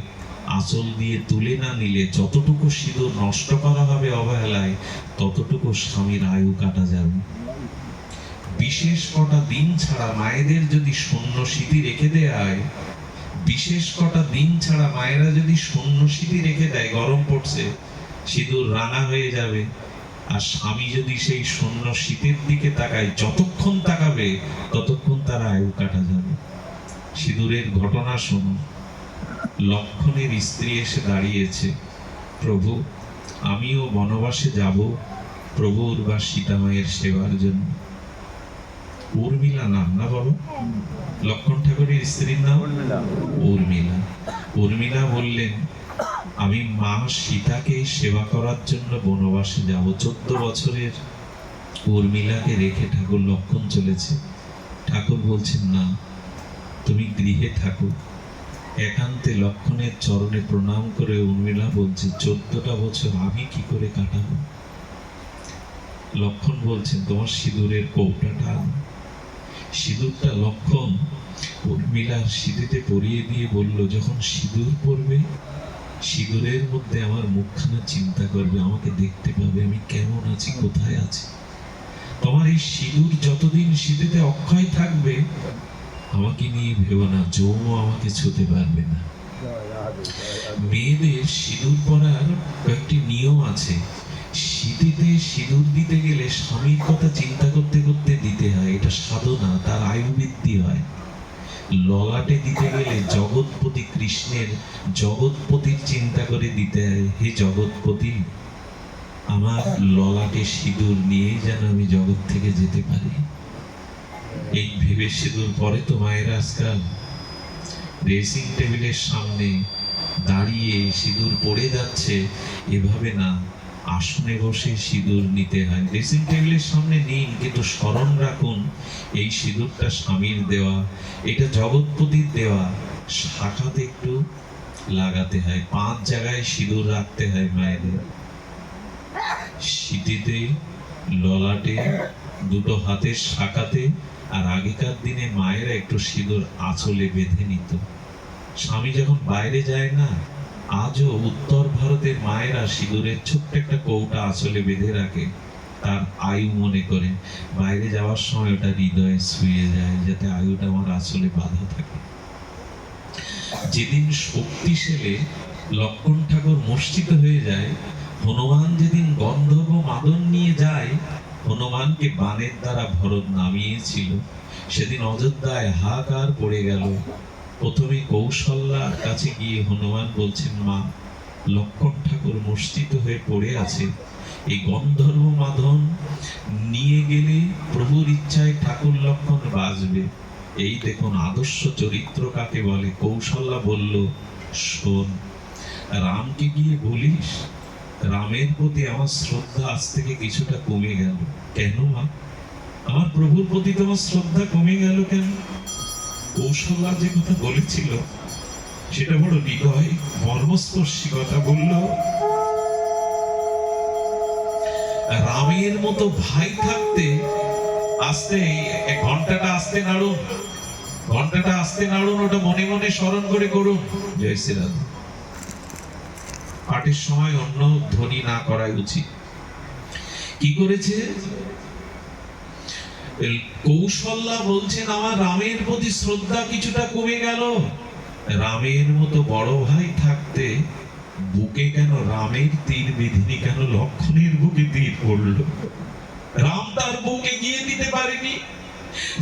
আঁচল দিয়ে তুলে না নিলে, যতটুকু সিঁদুর নষ্ট করা হবে অবহেলায়, ততটুকু স্বামীর আয়ু কাটা যাবে। বিশেষ কটা দিন ছাড়া মায়েদের যদি শূন্য স্মৃতি রেখে দেয়া হয়, বিশেষ কটা দিন ছাড়া মায়েরা যদি শূন্য স্মৃতি রেখে দেয়, গরম পড়ছে, সিঁদুর রাঙা হয়ে যাবে, আর স্বামী যদি সেই শূন্য শীতের দিকে তাকায়, যতক্ষণ তাকাবে ততক্ষণ তার আয়ু কাটা যাবে। সিঁদুরের ঘটনা শুনুন। লক্ষণের স্ত্রী এসে দাঁড়িয়েছে, প্রভু আমিও বনবাসে যাব প্রভুর বা সীতা মায়ের সেবার জন্য। উর্মিলা নাম না বাবা? লক্ষণ ঠাকুরের স্ত্রীর নাম উর্মিলা। উর্মিলা বললেন, আমি মা সীতাকে সেবা করার জন্য বনবাসে যাব। 14 বছরের উর্মিলাকে রেখে ঠাকুর লক্ষণ চলেছে। ঠাকুর বলছেন, না, তুমি গৃহে থাকো। একান্তে লক্ষণের চরণে প্রণাম করে উর্মিলা বলছে, 14টা বছর আমি কি করে কাটাবো? লক্ষণ বলছেন, তোমার সিঁদুরের কৌটাটা আনো। সিঁদুরটা লক্ষণ উর্মিলার সিঁথিতে পরিয়ে দিয়ে বলল, যখন সিঁদুর পরবে, সিঁদুরের মধ্যে আমার মুখখানা চিন্তা করবে, আমাকে দেখতে পাবে আমি কেমন আছি, কোথায় আছি। তোমার এই সিঁদুর যতদিন সিঁথিতে অক্ষয় থাকবে, আমাকে নিয়ে ভেবো না, যৌম আমাকে ছুতে পারবে না। মেয়েদের সিঁদুর পরার কয়েকটি নিয়ম আছে। সিঁথিতে সিঁদুর দিতে গেলে স্বামীর কথা চিন্তা করতে করতে দিতে হয়, এটা সাধনা, তার আয়ু বৃদ্ধি হয়। ললাটে দিতে গেলে জগৎপতি কৃষ্ণের, জগৎপতির চিন্তা করে দিতে হয়, হে জগৎপতি, আমার ললাটে সিঁদুর নিয়েই যেন আমি জগৎ থেকে যেতে পারি। এই ভেবে সিঁদুর পরে তো মায়েরা আজকাল ড্রেসিং টেবিলের সামনে দাঁড়িয়ে সিঁদুর পড়ে যাচ্ছে, এভাবে না, আসনে বসে সিঁদুর নিতে হয়। ড্রেসিং টেবিলের সামনে নিন, কিন্তু স্মরণ রাখুন এই সিঁদুরটা স্বামীর দেওয়া, এটা জগৎপতির দেওয়া। শাখাতে একটু লাগাতে হয়, 5 জায়গায় সিঁদুর রাখতে হয় মায়েদের। সিঁথিতে, ললাটে, দুটো হাতের শাখাতে, আর আগেকার দিনে মায়েরা একটু সিঁদুর আঁচলে বেঁধে নিত। স্বামী যখন বাইরে যায় না, আজও উত্তর ভারতের মায়েরা সিঁদুরের ছোট্ট একটা কৌটা আঁচলে বেঁধে রাখে, তার আয়ু মনে করে। বাইরে যাওয়ার সময় ওটা হৃদয়ে শুয়ে যায়, যাতে আয়ুটা আমার আঁচলে বাঁধা থাকে। যেদিন শক্তিশালী লক্ষণ ঠাকুর মূর্ছিত হয়ে যায়, হনুমান যেদিন গন্ধর্ব মাদন নিয়ে যায়, হনুমানকে বাণের দ্বারা ভরত নামিয়েছিল, সেদিন অযোধ্যায় হাহাকার পড়ে গেল। প্রথমে কৌশল্যার কাছে গিয়ে হনুমান বলছেন, মা, লক্ষণ ঠাকুর মূর্ছিত হয়ে পড়ে আছে, এই গন্ধর্ব মাদন নিয়ে গেলে প্রভুর ইচ্ছায় ঠাকুর লক্ষণ বাঁচবে। এই দেখুন আদর্শ চরিত্র কাকে বলে। কৌশল্যা বলল, শোন, রামকে গিয়ে বলিস রামের প্রতি আমার শ্রদ্ধা আজ থেকে কিছুটা কমে গেল। কেন মা? আমার প্রভুর প্রতি তোমার শ্রদ্ধা কমে গেল কেন? কৌশল্যা যে কথা বলেছিল সেটা বড় হৃদয় মর্মস্পর্শী কথা বলল। রামের মতো ভাই থাকতে, আস্তে ঘন্টাটা আস্তে নাড়ুন, ঘন্টাটা আস্তে নাড়ুন, ওটা মনে মনে স্মরণ করে করুন। জয় শ্রীরাম। পাঠের সময় অন্য ধ্বনি না করাই উচিত। কি করেছে কৌশল্যা? বলছেন, আমার রামের প্রতি শ্রদ্ধা কিছুটা কমে গেল। রামের মতো বড় ভাই থাকতে বুকে কেন রামের তীর বিধিনি, কেন লক্ষণের বুকে তীর পড়ল? রাম তার বুকে গিয়ে দিতে পারেনি।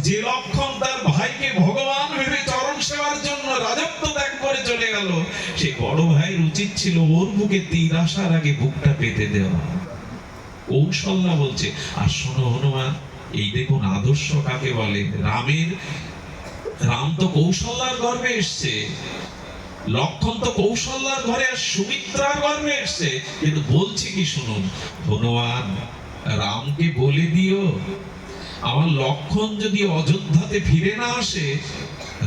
যে লক্ষণ তার ভাইকে ভগবান ভেবে চরণ সেবার জন্য রাজত্ব ত্যাগ করে চলে গেল, সে বড় ভাইয়ের উচিত ছিল ওর বুকে তীর আসার আগে বুকটা পেতে দেওয়া। কৌশল্যা বলছে, আর শোনো হনুমান, এই দেখুন আদর্শ কাকে বলে। রাম তো কৌশল্যার গর্ভে এসছে, লক্ষণ তো কৌশল্যার ঘরে আর সুমিত্রার গর্ভে এসছে, কিন্তু বলছে কি শুনুন, হনুমান, রামকে বলে দিও আমার লক্ষণ যদি অযোধ্যাতে ফিরে না আসে,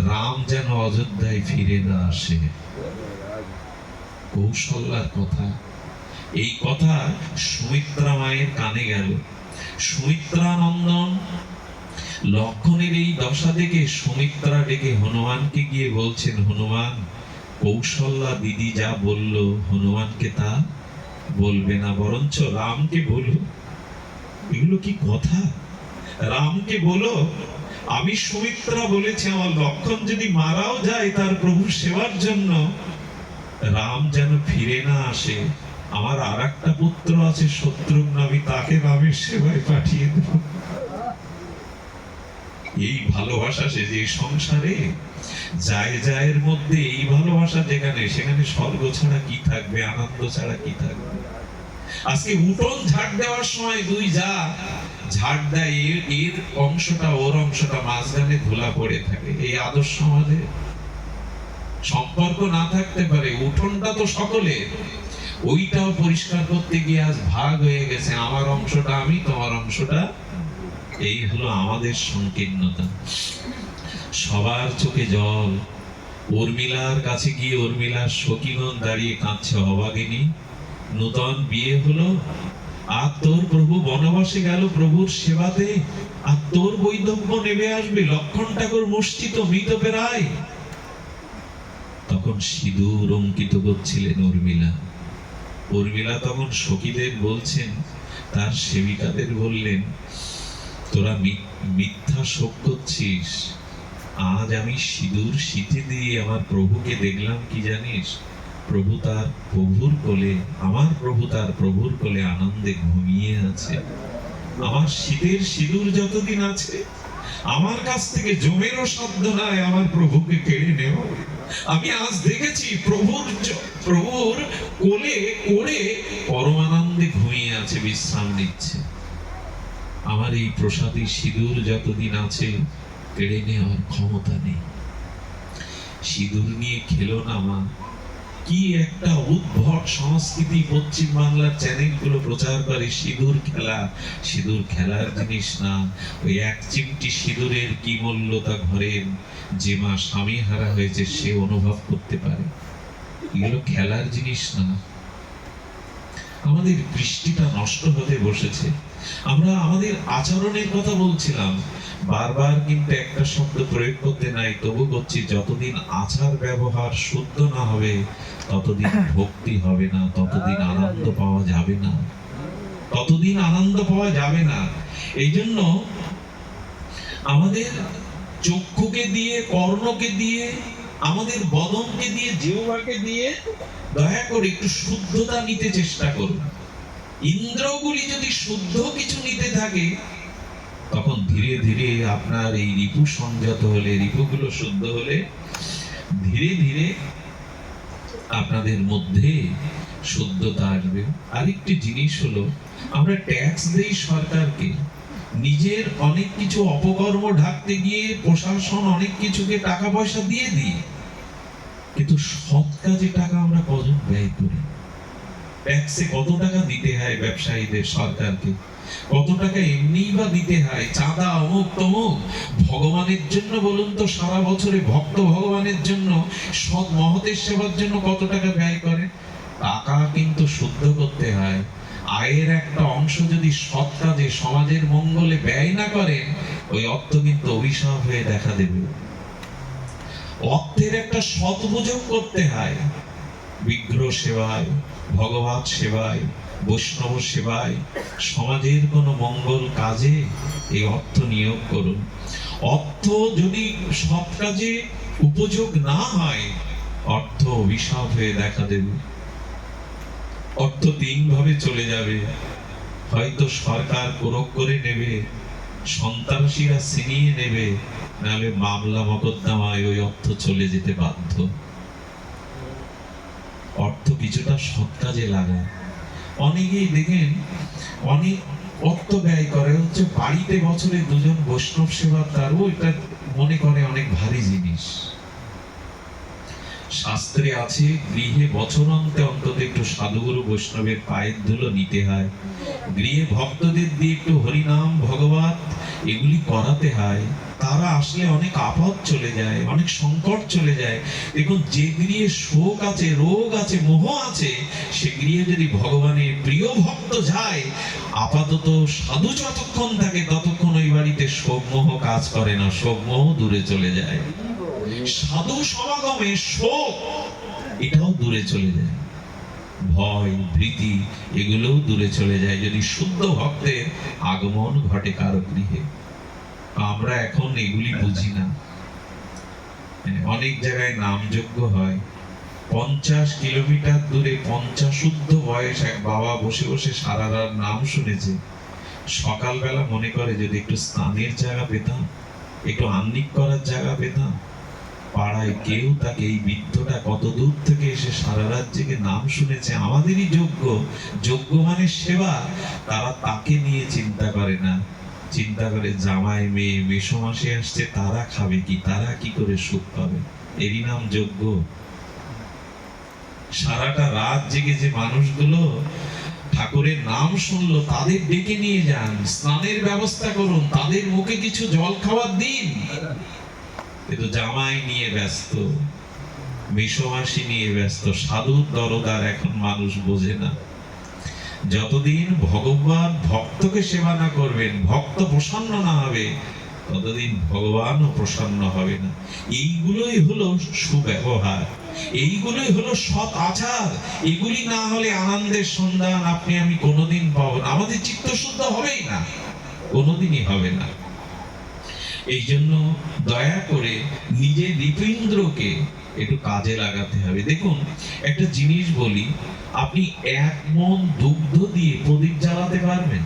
রাম যেন অযোধ্যায় ফিরে না আসে। কৌশল্যার কথা, এই কথা সুমিত্রা মায়ের কানে গেল। সুমিত্রা নন্দন লক্ষণের এই দশা দেখে সুমিত্রা ডেকে হনুমানকে গিয়ে বলছেন, হনুমান, কৌশল্যা দিদি যা বলল হনুমানকে তা বলবে না, বরঞ্চ রামকে বলো। এগুলো কি কথা? রামকে বলো আমি সুমিত্রা বলেছি আমার লক্ষণ যদি মারাও যায় তার প্রভু সেবার জন্য, রাম যেন ফিরে না আসে। আমার আর একটা পুত্র আছে শত্রুঘ্ন, আমি তাকে রামের সেবায় পাঠিয়ে দেব। এই ভালোবাসা সে যে সংসারে যায় যায়ের মধ্যে, এই ভালোবাসা যেখানে, সেখানে স্বর্গ ছাড়া কি থাকবে, আনন্দ ছাড়া কি থাকবে। আজকে উঠোন ঝাড় দেওয়ার সময় দুই যা ঝাড় দেয়, এর অংশটা ওর অংশটা মাঝখানে ধুলা পড়ে থাকে। এই আদর্শ আমাদের সম্পর্ক না থাকতে পারে, উঠোনটা তো সকলের, ওইটাও পরিষ্কার করতে গিয়ে আজ ভাগ হয়ে গেছে, আমার অংশটা আমি, তোমার অংশটা। এই হলো আমাদের সংকীর্ণতা। সবার চোখে জল। উর্মিলার কাছে গিয়ে উর্মিলার সখীগণ দাঁড়িয়ে কাঁদছে, অভাগিনী নূতন বিয়ে হলো, আর তোর প্রভু বনবাসে গেল প্রভুর সেবাতে, আর তোর বৈধব্য নেমে আসবে, লক্ষণ ঠাকুর মুষ্টিত মৃত পেরায়। তখন সিঁদুর অঙ্কিত করছিলেন উর্মিলা। উর্মিলা তখন সখীদের বলছেন, তার সেবিকাদের বললেন, তোরা মিথ্যা শোক করছিস, আজ আমি সিঁদুর সিঁথি দিয়ে আমার প্রভুকে দেখলাম কি জানিস, প্রভু তার প্রভুর কোলে, আমার প্রভু তার প্রভুর কোলে আনন্দে ঘুমিয়ে আছে। আমার শীতের সিঁদুর যতদিন আছে, আমার কাছ থেকে জমেরও সাধ্য নাই আমার প্রভুকে কেড়ে নেওয়া। আমি আজ দেখেছি প্রভুর কোলে করে পরমানন্দে ঘুমিয়ে আছে, বিশ্রাম নিচ্ছে। আমার এই প্রসাদী সিঁদুর যতদিন আছে, কেড়ে নেওয়ার ক্ষমতা নেই। সিঁদুর নিয়ে খেলো না মা। কি একটা উদ্ভট সংস্কৃতি পশ্চিম বাংলার চ্যানেলগুলো প্রচার করে, সিঁদুর খেলা। সিঁদুর খেলার জিনিস না। ওই এক চিমটি সিঁদুরের কি মূল্য তা ঘরের যে মা স্বামী হারা হয়েছে সে অনুভব করতে পারে। এগুলো খেলার জিনিস না। আমাদের দৃষ্টিটা নষ্ট হতে বসেছে। আমরা আমাদের আচরণের কথা বলছিলাম, বারবার কিন্তু একটা শব্দ প্রয়োগ করতে নাই, তবু করছি, যতদিন আচার ব্যবহার শুদ্ধ না হবে ততদিন ভক্তি হবে না, ততদিন আনন্দ পাওয়া যাবে না, ততদিন আনন্দ পাওয়া যাবে না। এই জন্য আমাদের চক্ষুকে দিয়ে, কর্ণকে দিয়ে, আমাদের বদনকে দিয়ে, জিহ্বাকে দিয়ে দয়া করে একটু শুদ্ধতা নিতে চেষ্টা করুন। ইন্দ্রগুলি যদি শুদ্ধ কিছু নিতে থাকে, তখন ধীরে ধীরে আপনার এই রিপু সংযত হলে, রিপুগুলো শুদ্ধ হলে, ধীরে ধীরে আপনাদের মধ্যে শুদ্ধতা আসবে। আরেকটি জিনিস হলো, আমরা ট্যাক্স দেই সরকারকে, নিজের অনেক কিছু অপকর্ম ঢাকতে গিয়ে প্রশাসন অনেক কিছুকে টাকা পয়সা দিয়ে দিই, কিন্তু সৎ কাজে টাকা আমরা কজন ব্যয় করি? ট্যাক্সে কত টাকা দিতে হয় ব্যবসায়ীদের, সরকারকে কত টাকা এমনিই বা দিতে হয়, চাঁদা অমুক তমুক। ভগবানের জন্য বলুন তো, সারা বছরে ভক্ত ভগবানের জন্য, সৎ মহতের সেবার জন্য কত টাকা ব্যয় করে? টাকা কিন্তু শুদ্ধ করতে হয়। আয়ের একটা অংশ যদি সৎ কাজে, সমাজের মঙ্গলে ব্যয় না করেন, ওই অর্থ কিন্তু অভিশাপ হয়ে দেখা দেবে। অর্থের একটা সৎপূজক করতে হয়। বিগ্রহ সেবায়, ভগবত সেবায়, বৈষ্ণব সেবায়, সমাজের কোনো মঙ্গল কাজে এই অর্থ নিয়োগ করুন। অর্থ যদি সৎ কাজে উপযোগ না হয়, অর্থ অভিশাপ হয়ে দেখা দেবে। অর্থ তিন ভাবে চলে যাবে, হয়তো সরকার কোরক করে নেবে, সন্ত্রাসীরা ছিনিয়ে নেবে, নাহলে মামলা মকদ্দমায় ওই অর্থ চলে যেতে বাধ্য। অর্থ কিছুটা সৎ কাজে লাগায়। অনেকেই দেখেন অনেক অর্থ ব্যয় করে হচ্ছে বাড়িতে বছরে দুজন বৈষ্ণব সেবা, তারও এটা মনে করে অনেক ভারী জিনিস। শাস্ত্রে আছে, গৃহে বছরান্তে অন্তত একটু সাধুগুরু বৈষ্ণবের পায়ের ধুলো নিতে হয়। গৃহে ভক্তদের দিয়ে একটু হরিনাম ভগবত এগুলি করাতে হয়। তারা আসলে অনেক আপদ চলে যায়, অনেক সংকট চলে যায়। দেখুন, যে গৃহে শোক আছে, রোগ আছে, মোহ আছে, সে গৃহে যদি ভগবানের প্রিয় ভক্ত যায়, আপাতত সাধু যতক্ষণ থাকে ততক্ষণ ওই বাড়িতে শোক মোহ কাজ করে না, শোক মোহ দূরে চলে যায়। সাধু সমাগমে শোক এটাও দূরে চলে যায়, ভয় ভীতি এগুলোও দূরে চলে যায়, যদি শুদ্ধ ভক্তের আগমন ঘটে কারো গৃহে। আমরা এখন এগুলি বুঝি না। অনেক জায়গায় নামযজ্ঞ হয়, 50 কিলোমিটার দূরে 50 বয়স এক বাবা বসে বসে সারা রাত নাম শুনেছে। সকালবেলা মনে করে যদি একটু স্নানের জায়গা পেতাম, একটু আহ্নিক করার জায়গা পেতাম। পাড়ায় কেউ তাকে, এই বৃদ্ধটা কত দূর থেকে এসে সারা রাত জেগে নাম শুনেছে, আমাদেরই যোগ্য, যোগ্য মানে সেবা, তারা তাকে নিয়ে চিন্তা করে না। চিন্তা করে জামাই মেয়ে মেসোমাসে আসছে, তারা খাবে কি, তারা কি করে সুখ পাবে, এরই নাম যোগ্য। সারাটা রাত জেগে যে মানুষগুলো ঠাকুরের নাম শুনলো, তাদের ডেকে নিয়ে যান, স্নানের ব্যবস্থা করুন, তাদের মুখে কিছু জল খাবার দিন। কিন্তু জামাই নিয়ে ব্যস্ত, মেসোমাসি নিয়ে ব্যস্ত, সাধুর দরদার এখন মানুষ বোঝে না। যতদিন ভগবান ভক্তকে সেবা না করবেন, ভক্ত প্রসন্ন না হবে, ততদিন ভগবানও প্রসন্ন হবে না। এইগুলোই হলো সুব্যবহার, এইগুলোই হলো সৎ আচার। এগুলি না হলে আনন্দের সন্ধান আপনি আমি কোনোদিন পাবো না, আমাদের চিত্ত শুদ্ধ হবেই না, কোনোদিনই হবে না। এই জন্য দয়া করে নিজের হৃদয়েন্দ্রকে একটু কাজে লাগাতে হবে। দেখুন একটা জিনিস বলি, আপনি 1 মণ দুগ্ধ দিয়ে প্রদীপ জ্বালাতে পারবেন?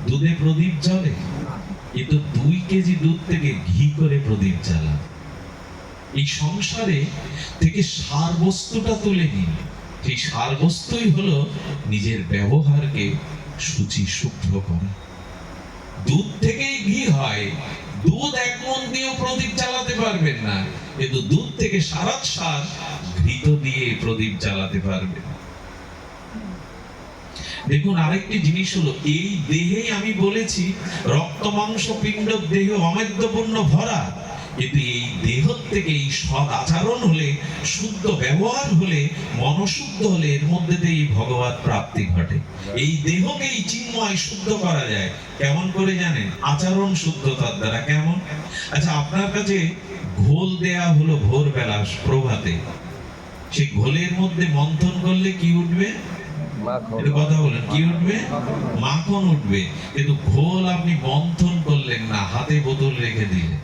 দুধে প্রদীপ জ্বলে? কিন্তু 2 কেজি দুধ থেকে ঘি করে প্রদীপ জ্বালান। এই সংসারে থেকে সার বস্তুটা তুলে নিন। সেই সার বস্তুই হলো নিজের ব্যবহারকে শুচি শুভ্র করা। দুধ থেকেই ঘি হয়, দুধ 1 মণ দিয়েও প্রদীপ জ্বালাতে পারবেন না, কিন্তু দুধ থেকে সারাত সার ঘৃত দিয়ে প্রদীপ জ্বালাতে পারবেন। দেখুন আরেকটি জিনিস হলো, এই দেহে আমি বলেছি রক্ত মাংস পিণ্ড দেহ অমেদ্যপূর্ণ ভরা, কিন্তু এই দেহ থেকে এই সৎ আচরণ হলে, শুদ্ধ ব্যবহার হলে, মনশুদ্ধ হলে এর মধ্যে দিয়ে ভগবত প্রাপ্তি ঘটে। এই দেহকে এই চিন্ময় শুদ্ধ করা যায় কেমন করে জানেন? আচরণ শুদ্ধতার দ্বারা। কেমন? আচ্ছা, আপনার কাছে ঘোল দেয়া হলো ভোরবেলা প্রভাতে, সেই ঘোলের মধ্যে মন্থন করলে কি উঠবে? কথা বলেন, কি উঠবে? মাখন উঠবে। কিন্তু ঘোল আপনি মন্থন করলেন না, হাতে বোতল রেখে দিলে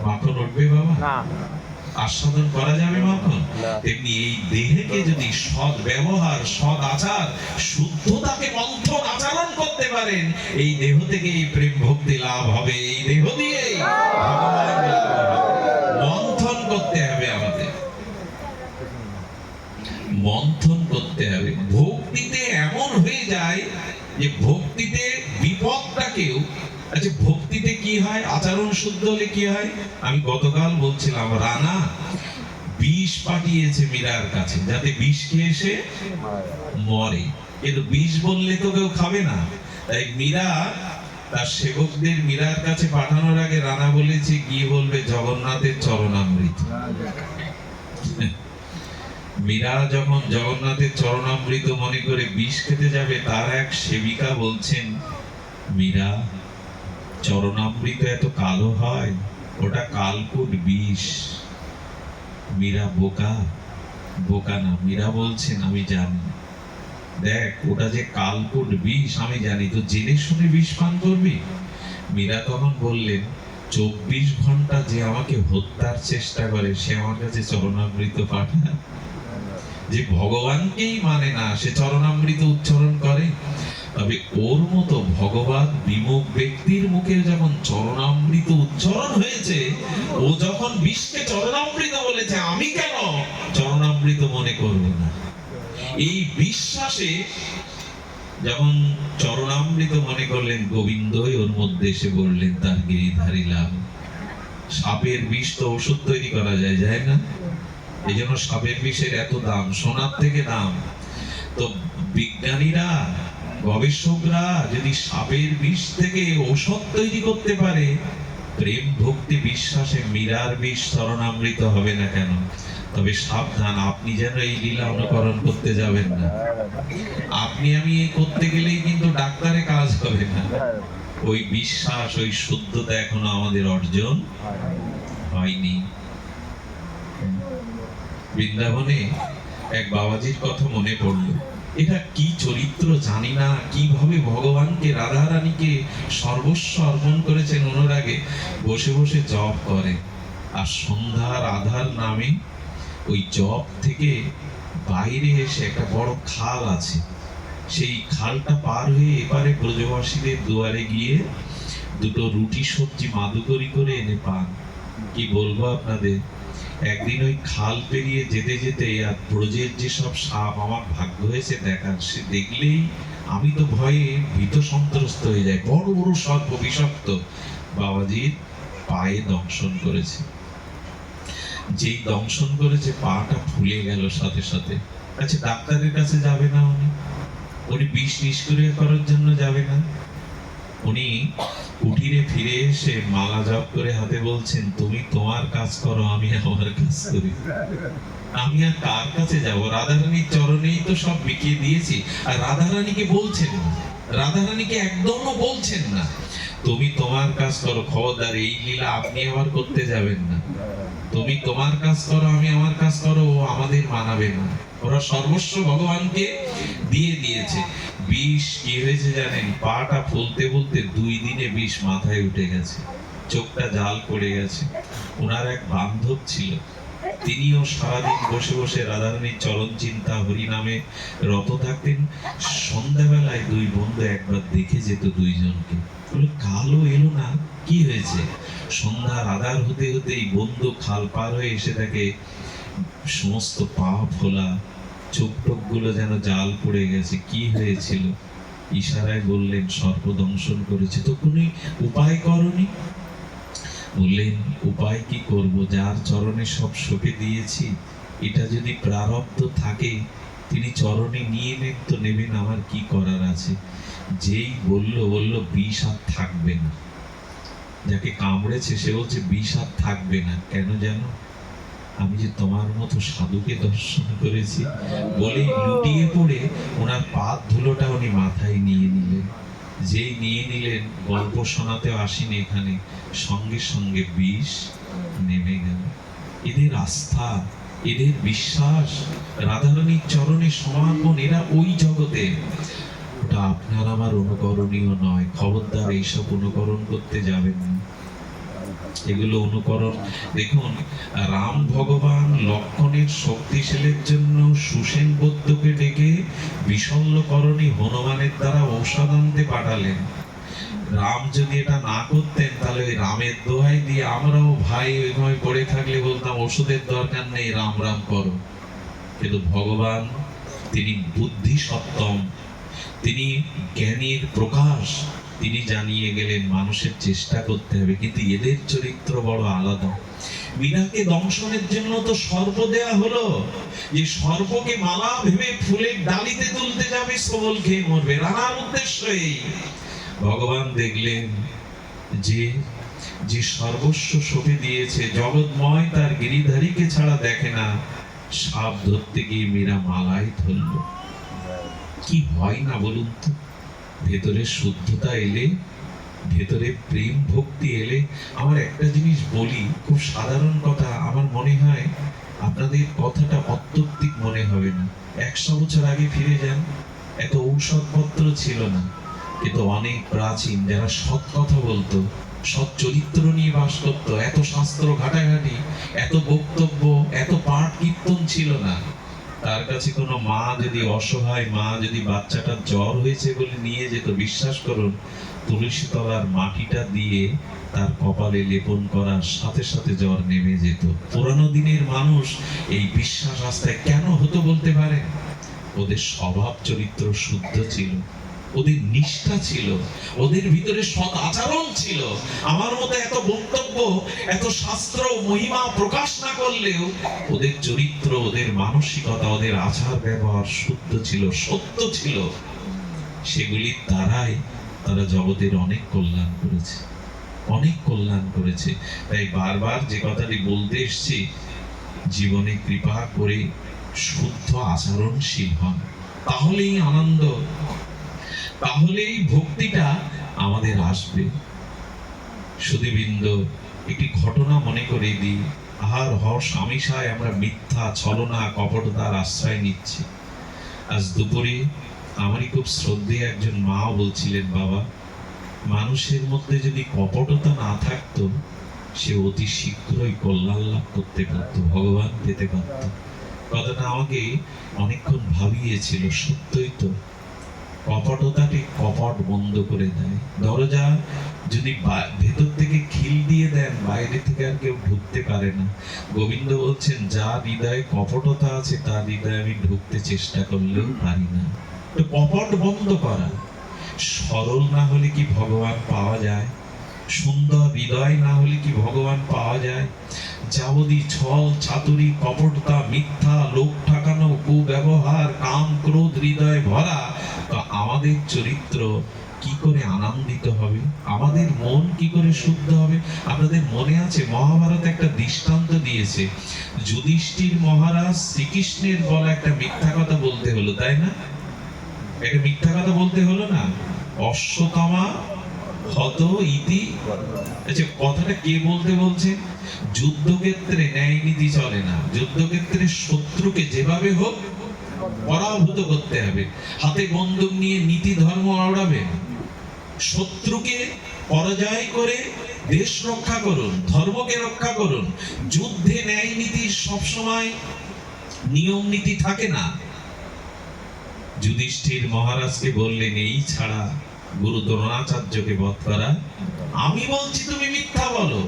মাখন উঠবে বাবা? আস্বাদন করা যাবে মাখন? তেমনি এই দেহকে যদি সৎ ব্যবহার, সৎ আচার, শুদ্ধতাকে মন্থন আচরণ করতে পারেন, এই দেহ থেকে এই প্রেম ভক্তি লাভ হবে, এই দেহ দিয়ে ভগবান লাভ হবে। মন্থন করতে হবে, আমাদের মন্থন করতে হবে। ভক্তিতে এমন হয়ে যায় যে ভক্তিতে বিপদটাকেও, আচ্ছা ভক্তিতে কি হয়? আচরণ শুদ্ধ হলে কি হয়? আমি গতকাল বলছিলাম, রানা বিষ পাঠিয়েছে মীরার কাছে, যাতে বিষ খেয়ে সে মরে, কিন্তু বিষ বললে তো কেউ খাবে না। তাই মীরা তার সেবকদের মীরার কাছে পাঠানোর আগে রানা বলেছে, কি বলবে? জগন্নাথের চরণামৃত। মীরা যখন জগন্নাথের চরণামৃত মনে করে বিষ খেতে যাবে, তার এক সেবিকা বলছেন, মীরা চরণামৃত এত কালো হয়, ওটা কালকুট বিষ। মীরা বোকা? বোকা না। মীরা বলছেন, আমি জানি, দেখ ওটা যে কালকুট বিষ আমি জানি, তো জেনে শুনে বিষ পান করবি? মীরা তখন বললেন, 24 ঘন্টা যে আমাকে হত্যার চেষ্টা করে, সে আমার কাছে চরণামৃত পাঠায়? যে ভগবানকেই মানে না, সে চরণামৃত উচ্চারণ করে? তবে ওর মতো ভগবান বিমুখ ব্যক্তির মুখে যখন চরণামৃত উচ্চারণ হয়েছে, ও যখন বিষকে চরণামৃত বলেছে, আমি কেন চরণামৃত মনে করব না? এই বিশ্বাসে যখন চরণামৃত মনে করলেন, গোবিন্দই ওর মধ্যে এসে বললেন, তার গিরিধারী লাভ। সাপের বিষ তো ওষুধ তৈরি করা যায়, যায় না? এই জন্য সাপের বিষের এত দাম, সোনার থেকে দাম। তো বিজ্ঞানীরা, গবেষকরা যদি সাপের বিষ থেকে ঔষধ তৈরি করতে পারে, প্রেম ভক্তি বিশ্বাসে মীরার বিষ চরণামৃত হবে না কেন? তবে সাবধান, আপনি যেন এই লীলা অনুকরণ করতে যাবেন না। আপনি আমি এই করতে গেলেই কিন্তু ডাক্তারে কাজ হবে না। ওই বিশ্বাস, ওই শুদ্ধতা এখনো আমাদের অর্জন হয়নি। বৃন্দাবনে এক বাবাজির কথা মনে পড়ল। এটা কি চরিত্র জানি না, কিভাবে ভগবানকে রাধারানীকে সর্বস্ব অর্পণ করেছেন অনুরাগে, বসে বসে জপ করে। আর সন্ধ্যার আধার নামে ওই জপ থেকে বাইরে এসে একটা বড় খাল আছে, সেই খালটা পার হয়ে এপারে ব্রজবাসীদের দুয়ারে গিয়ে দুটো রুটি সবজি মাদুকরি করে এনে পান। কি বলবো আপনাদের, একদিন ওই খাল পেরিয়ে যেতে যেতে আর ব্রজের যেসব সাপ আমার ভাগ্য হয়েছে দেখার, সে দেখলেই আমি তো ভয়ে ভীত সন্ত্রস্ত হয়ে যাই। বড় বড় সর্প বিষাক্ত বাবাজির পায়ে দংশন করেছে। যেই দংশন করেছে পাটা ফুলে গেল সাথে সাথে। আচ্ছা, ডাক্তারের কাছে যাবে না উনি? উনি বিষ নিষ্ক্রিয় করার জন্য যাবে না? উনি কুটিরে ফিরে এসে মালা জপ করে হাতে বলছেন, তুমি তোমার কাজ করো, আমি আমার কাজ করি। আমি আর কার কাছে যাব? রাধারানীর চরণেই তো সব বিকিয়ে দিয়েছি। আর রাধারানীকে বলছেন না, রাধারানীকে একদমও বলছেন না তুমি তোমার কাজ করো, খবরদার এই লীলা আপনি আবার করতে যাবেন না। তুমি তোমার কাজ করো, আমি আমার কাজ করো, ও আমাদের মানাবে না। ওরা সর্বস্ব ভগবানকে দিয়ে দিয়েছে। বিষ কি হয়েছে জানেন? পাটা ফুলতে ফুলতে 2 দিনে বিষ মাথায় উঠে গেছে, চোখটা জাল পড়ে গেছে। ওনার এক বান্ধব ছিল, তিনিও সারাদিন বসে বসে রাধারানীর চরণ চিন্তা হরি নামে রত থাকতেন। সন্ধ্যাবেলায় 2 বন্ধু একবার দেখে যেত দুইজনকে, বলে কালো এলো না, কি হয়েছে? সন্ধ্যার আধার হতে হতেই বন্ধু খাল পার হয়ে এসে দেখে সমস্ত পা ফোলা, চোখ টোক গুলো যেন জাল পড়ে গেছে। কি হয়েছিল? ইশারায় বললেন সর্প দংশন করেছে। তো কোনো উপায় করনি? বললেন উপায় কি করব, যার চরণে সব সঁপে দিয়েছি, এটা যদি প্রারব্ধ থাকে তিনি চরণে নিয়ে নেন তো নেবেন, আমার কি করার আছে। যেই বলল বিষ আর থাকবে না। যাকে কামড়েছে সে বলছে বিষ আর থাকবে না। কেন জানো? আমি যে তোমার মতো সাধুকে দর্শন করেছি বলে লুটিয়ে পড়ে ওনার পাদ ধুলোটা উনি মাথায় নিয়ে নিলেন। যেই নিয়ে নিলেন, গল্প শোনাতেও আসেনি এখানে, সঙ্গে সঙ্গে বিষ নেমে গেল। এদের আস্থা, এদের বিশ্বাস, রাধারানীর চরণে সমর্পণ, এরা ওই জগতে। ওটা আপনার আমার অনুকরণীয় নয়। খবরদার এইসব অনুকরণ করতে যাবেন না। এগুলো অনুকরণ, দেখুন রাম ভগবান লক্ষণের শক্তিশালের জন্য সুসেন বৌদ্ধকে ডেকে বিশল্যকরণী হনুমানের দ্বারা ঔষধ আনতে পাঠালেন। রাম যদি এটা না করতেন তাহলে ওই রামের দোহাই দিয়ে আমরাও ভাই ওইভাবে পড়ে থাকলে বলতাম ওষুধের দরকার নেই, রাম রাম করো। কিন্তু ভগবান তিনি বুদ্ধি সত্তম, তিনি জ্ঞানীর প্রকাশ, তিনি জানিয়ে গেলেন মানুষের চেষ্টা করতে হবে। কিন্তু এদের চরিত্র বড় আলাদা। মীরাকে দংশনের জন্য তো সর্প দেয়া হলো, যে সর্পকে মালা ভেবে ফুলের ডালিতে তুলতে যাবে, সবল খেয়ে মরবে। রানার উদ্দেশ্য এই। ভগবান দেখলেন যে যে সর্বস্ব সঁপে দিয়েছে, জগৎময় তার গিরিধারীকে ছাড়া দেখে না, সাপ ধরতে গিয়ে মীরা মালাই ধরল। কি হয় না বলুন তো? ভেতরে শুদ্ধতা এলে, ভেতরে প্রেম ভক্তি এলে, আমার একটা জিনিস বলি, খুব সাধারণ কথা, আমার মনে হয় আপনাদের কথাটা অত্যৌক্তিক মনে হবে না। 100 বছর আগে ফিরে যান, এত ঔষধপত্র ছিল না, কিন্তু অনেক প্রাচীন যারা সৎ কথা বলতো, সৎ চরিত্র নিয়ে বাস করতো, এত শাস্ত্র ঘাটাঘাটি, এত বক্তব্য, এত পাঠ কীর্তন ছিল না। তার কাছে কোনো মা যদি অসহায় মা যদি বাচ্চাটার জ্বর হয়েছে বলে নিয়ে যেত, বিশ্বাস করুন তুলসী তলার মাটিটা দিয়ে তার কপালে লেপন করার সাথে সাথে জ্বর নেমে যেত। পুরানো দিনের মানুষ এই বিশ্বাস আস্থায় কেন হতো বলতে পারে? ওদের স্বভাব চরিত্র শুদ্ধ ছিল, ওদের নিষ্ঠা ছিল, ওদের ভিতরে সৎ আচরণ ছিল। আমার মতো এত বক্তব্য, এত শাস্ত্র মহিমা প্রকাশ না করলেও ওদের চরিত্র, ওদের মানসিকতা, ওদের আচার ব্যবহার শুদ্ধ ছিল, সত্য ছিল। সেগুলির দ্বারাই তারা জগতের অনেক কল্যাণ করেছে, অনেক কল্যাণ করেছে। তাই বারবার যে কথাটি বলতে এসছি, জীবনে কৃপা করে শুদ্ধ আচরণশীল হন, তাহলেই আনন্দ, তাহলেই ভক্তিটা আমাদের আসবে। সুধীবৃন্দ, একটি ঘটনা মনে করে দিই। আহার হর্ষ আমিষায় আমরা মিথ্যা, ছলনা, কপটতার আশ্রয় নিচ্ছি। আজ দুপুরে আমারই খুব শ্রদ্ধেয় একজন মা বলছিলেন, বাবা, মানুষের মধ্যে যদি কপটতা না থাকতো সে অতি শীঘ্রই কল্যাণ লাভ করতে পারত, ভগবান পেতে পারত। কথাটা আমাকে অনেকক্ষণ ভাবিয়েছিল। সত্যই তো, কপটতাটি কপট বন্ধ করে দেয়। দরজা যদি ভেতর থেকে খিল দিয়ে দেন, বাইরে থেকে আর কেউ ঢুকতে পারে না। গোবিন্দ বলছেন, যা হৃদয়ে কপটতা আছে তার হৃদয়ে আমি ঢুকতে চেষ্টা করলেও পারি না। তো কপট বন্ধ করা। সরল না হলে কি ভগবান পাওয়া যায়? সুন্দর হৃদয় না হলে কি ভগবান পাওয়া যায়? যাবতীয় ছল চাতুরি, কপটতা, মিথ্যা, লোক ঠকানো, কুব্যবহার, কাম ক্রোধ হৃদয়ে ভরা, তো আমাদের চরিত্র কি করে আনন্দিত হবে? আমাদের মন কি করে শুদ্ধ হবে? আপনাদের মনে আছে মহাভারত একটা দৃষ্টান্ত দিয়েছে। যুধিষ্ঠির মহারাজ শ্রীকৃষ্ণের বলা একটা মিথ্যা কথা বলতে হলো, তাই না? একটা মিথ্যা কথা বলতে হলো না? অশ্বত্থামা হত ইতি। আচ্ছা, কথাটা কে বলতে বলছে? যুদ্ধক্ষেত্রে ন্যায় নীতি চলে না। যুদ্ধক্ষেত্রে শত্রুকে যেভাবে হোক পরাভূত করতে হবে। হাতে বন্দুক নিয়ে নীতি ধর্ম আওড়াবেন। শত্রুকে পরাজয় করে দেশ রক্ষা করুন, ধর্মকে রক্ষা করুন। যুদ্ধে ন্যায় নীতি সবসময় নিয়ম নীতি থাকে না। যুধিষ্ঠির মহারাজকে বললেন, এই ছাড়া গুরু দ্রোণাচার্যকে বধ করা? আমি বলছি তুমি মিথ্যা বলো।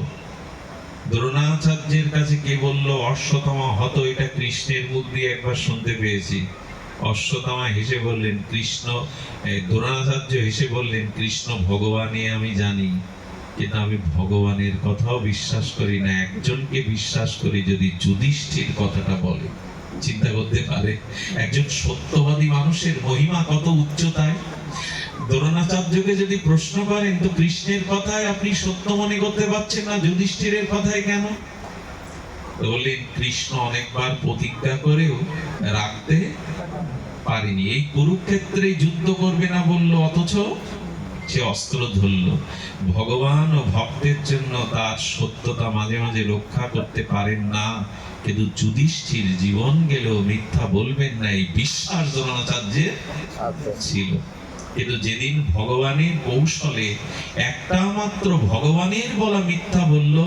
দ্রোণাচার্যের কাছে কে বললো অশ্বত্থামা হত? এটা কৃষ্ণের মুখ দিয়ে একবার শুনতে পেয়েছি। অশ্বত্থামা হেসে বললেন, কৃষ্ণ, দ্রোণাচার্য হেসে বললেন, কৃষ্ণ ভগবানই আমি জানি, কিন্তু আমি ভগবানের কথাও বিশ্বাস করি না। একজনকে বিশ্বাস করি, যদি যুধিষ্ঠির কথাটা বলে। চিন্তা করতে পারে একজন সত্যবাদী মানুষের মহিমা কত উচ্চতায়। দ্রোণাচার্যকে যদি প্রশ্ন করেন, তো কৃষ্ণের কথায় আপনি সত্য মনে করতে পারছেন না, যুধিষ্ঠিরের কথায় কেন? বললেন, কৃষ্ণ অনেকবার প্রতিজ্ঞা করেও রাখতে পারেনি। এই কুরুক্ষেত্রে যুদ্ধ করবে না বললো, অথচ সে অস্ত্র ধরলো। ভগবান ও ভক্তের জন্য তার সত্যতা মাঝে মাঝে রক্ষা করতে পারেন না, কিন্তু যুধিষ্ঠির জীবন গেলেও মিথ্যা বলবেন না, এই বিশ্বাস দ্রোণাচার্যের ছিল। কিন্তু যেদিন ভগবানের কৌশলে একটা মাত্র ভগবানের বলা মিথ্যা বলল,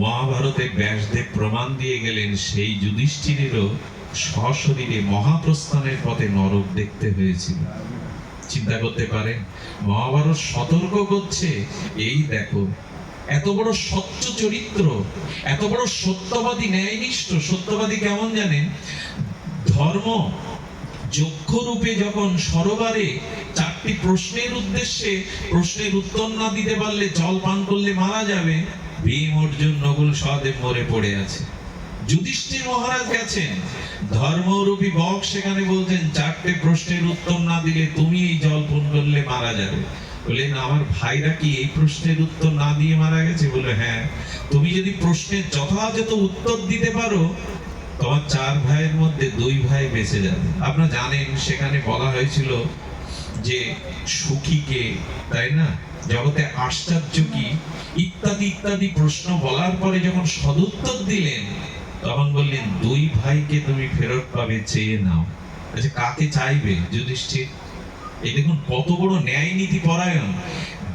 মহাভারতে ব্যাসদেব প্রমাণ দিয়ে গেলেন, সেই যুধিষ্ঠিরেরও সশরীরে মহাপ্রস্থানের পথে নরক দেখতে হয়েছিল। চিন্তা করতে পারেন, মহাভারত সতর্ক করছে, এই দেখো এত বড় স্বচ্ছ চরিত্র, এত বড় সত্যবাদী, ন্যায়নিষ্ঠ। সত্যবাদী কেমন জানেন? ধর্ম যক্ষ রূপে যখন সরোবরে চারটি প্রশ্নের উদ্দেশ্যে প্রশ্নের উত্তর না দিতে পারলে জল পান করলে মারা যাবে, ভীম, অর্জুন, নকুল, সহদেব মরে পড়ে আছে। যুধিষ্ঠির মহারাজ গেছেন, ধর্মরূপী বক সেখানে বলছেন, চারটে প্রশ্নের উত্তর না দিলে তুমি এই জল পান করলে মারা যাবে। বললেন, আমার ভাইরা কি এই প্রশ্নের উত্তর না দিয়ে মারা গেছে? বলে, হ্যাঁ। তুমি যদি প্রশ্নের যথাযথ উত্তর দিতে পারো, তোমার চার ভাইয়ের মধ্যে দুই ভাই বেঁচে যাবে। আপনারা জানেন সেখানে বলা হয়েছিল যে সুখীকে, তাই না, জগতে আশ্চর্য কি, ইত্যাদি ইত্যাদি প্রশ্ন বলার পরে যখন সদুত্তর দিলেন, তখন বললেন, দুই ভাইকে তুমি ফেরত পাবে, চেয়ে নাও। আচ্ছা, কাকে চাইবে? যুধিষ্ঠির। এই দেখুন কত বড় ন্যায় নীতি পরায়ণ।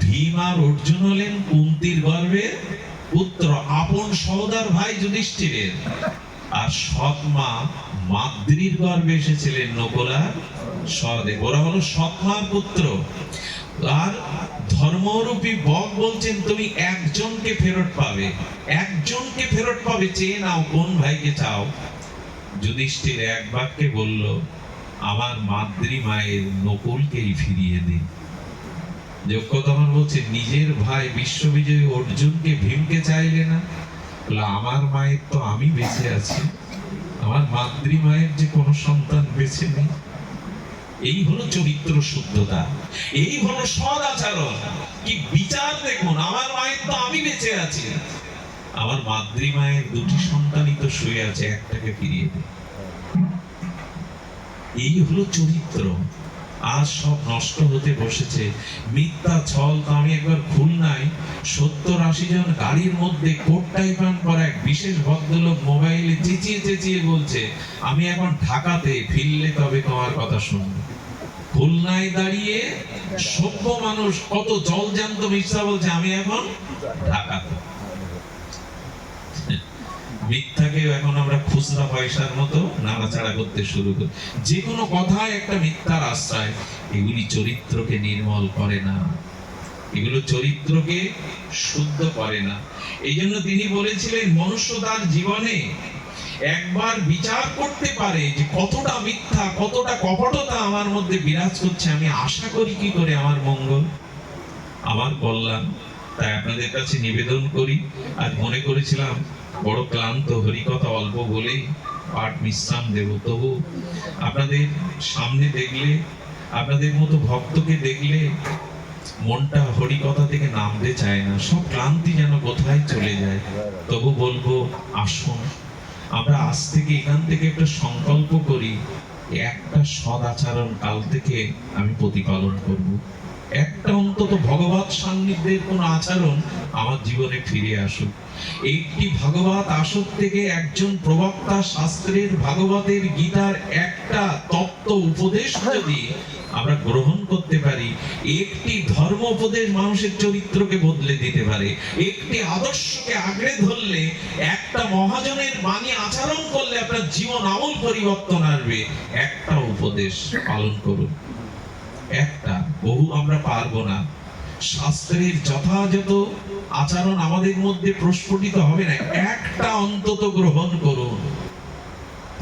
ভীম আর অর্জুন হলেন কুন্তির গর্ভের পুত্র, আপন সহোদর ভাই যুধিষ্ঠিরের। আর সৎ মা মাদ্রির গর্ভে এসেছিলেন নকুল আর সহদেব। ওরা হলো সৎ মার পুত্র। আর ধর্মরূপী বক বলছেন, তুমি একজনকে ফেরত পাবে, একজনকে ফেরত পাবে, চেয়ে নাও কোন ভাইকে চাও। যুধিষ্ঠির এক বাক্যে বলল, আমার মাদ্রি মায়ের নকুলকেই ফিরিয়ে দিন। যক্ষ তখন বলছে, নিজের ভাই বিশ্ববিজয়ী অর্জুনকে ভীমকে চাইলে না? আমার মায়ের তো আমি বেঁচে আছি, আমার মাদ্রি মায়ের যে কোনো সন্তান বেঁচে নেই। এই হলো চরিত্র শুদ্ধতা, এই হলো সদ আচরণ। কি বিচার দেখুন, আমার মায়ের তো আমি বেঁচে আছি, আমার মাদ্রি মায়ের দুটি সন্তানই তো শুয়ে আছে, একটাকে ফিরিয়ে দে। এই হলো চরিত্র। আজ সব নষ্ট হতে বসেছে। মিথ্যা ছল। তো আমি একবার খুলনায় 70-80 জন গাড়ির মধ্যে কোট টাই প্যান্ট পরা এক বিশেষ ভদ্রলোক মোবাইলে চেঁচিয়ে চেঁচিয়ে বলছে, আমি এখন ঢাকাতে, ফিরলে তবে তোমার কথা শুনবো। খুলনায় দাঁড়িয়ে সভ্য মানুষ কত জলজান্ত মিথ্যা বলছে, আমি এখন ঢাকাতে। মিথ্যাকে এখন আমরা খুচরা পয়সার মতো নাড়াচাড়া করতে শুরু করি। যে কোনো কথায় একটা মিথ্যার আশ্রয়। এগুলি চরিত্রকে নির্মল করে না, এগুলো চরিত্রকে শুদ্ধ করে না। এই জন্য তিনি বলেছিলেন, মনুষ্য তার জীবনে একবার বিচার করতে পারে যে কতটা মিথ্যা, কতটা কপটতা আমার মধ্যে বিরাজ করছে। আমি আশা করি কি করে আমার মঙ্গল, আমার কল্যাণ। তাই আপনাদের কাছে নিবেদন করি, আজ মনে করেছিলাম বড় ক্লান্ত, হরিকথা অল্প বলেই পাঠ বিশ্রাম দেব, তবু আপনাদের সামনে দেখলে, আপনাদের মতো ভক্তকে দেখলে মনটা হরিকথা থেকে নামতে চায় না, সব ক্লান্তি যেন কোথায় চলে যায়। তবু বলবো, আসুন আমরা আজ থেকে এখান থেকে একটা সংকল্প করি, একটা সদ আচরণ কাল থেকে আমি প্রতিপালন করব। একটা অন্তত ভগবত সান্নিধ্যের কোন আচরণ আমার জীবনে ফিরে আসুক। একটি ভাগবত আসর থেকে একজন প্রবক্তা শাস্ত্রের, ভাগবতের, গীতার একটা তত্ত্ব উপদেশ যদি আমরা গ্রহণ করতে পারি, একটি ধর্ম উপদেশ মানুষের চরিত্রকে বদলে দিতে পারে। একটি আদর্শকে আঁকড়ে ধরলে, একটা মহাজনের বাণী আচরণ করলে আপনার জীবন আমূল পরিবর্তন আসবে। একটা উপদেশ পালন করুন, একটা, বহু আমরা পারবো না। শাস্ত্রের যথাযথ আচরণ আমাদের মধ্যে প্রস্ফুটিত হবে না, একটা অন্তত গ্রহণ করুন।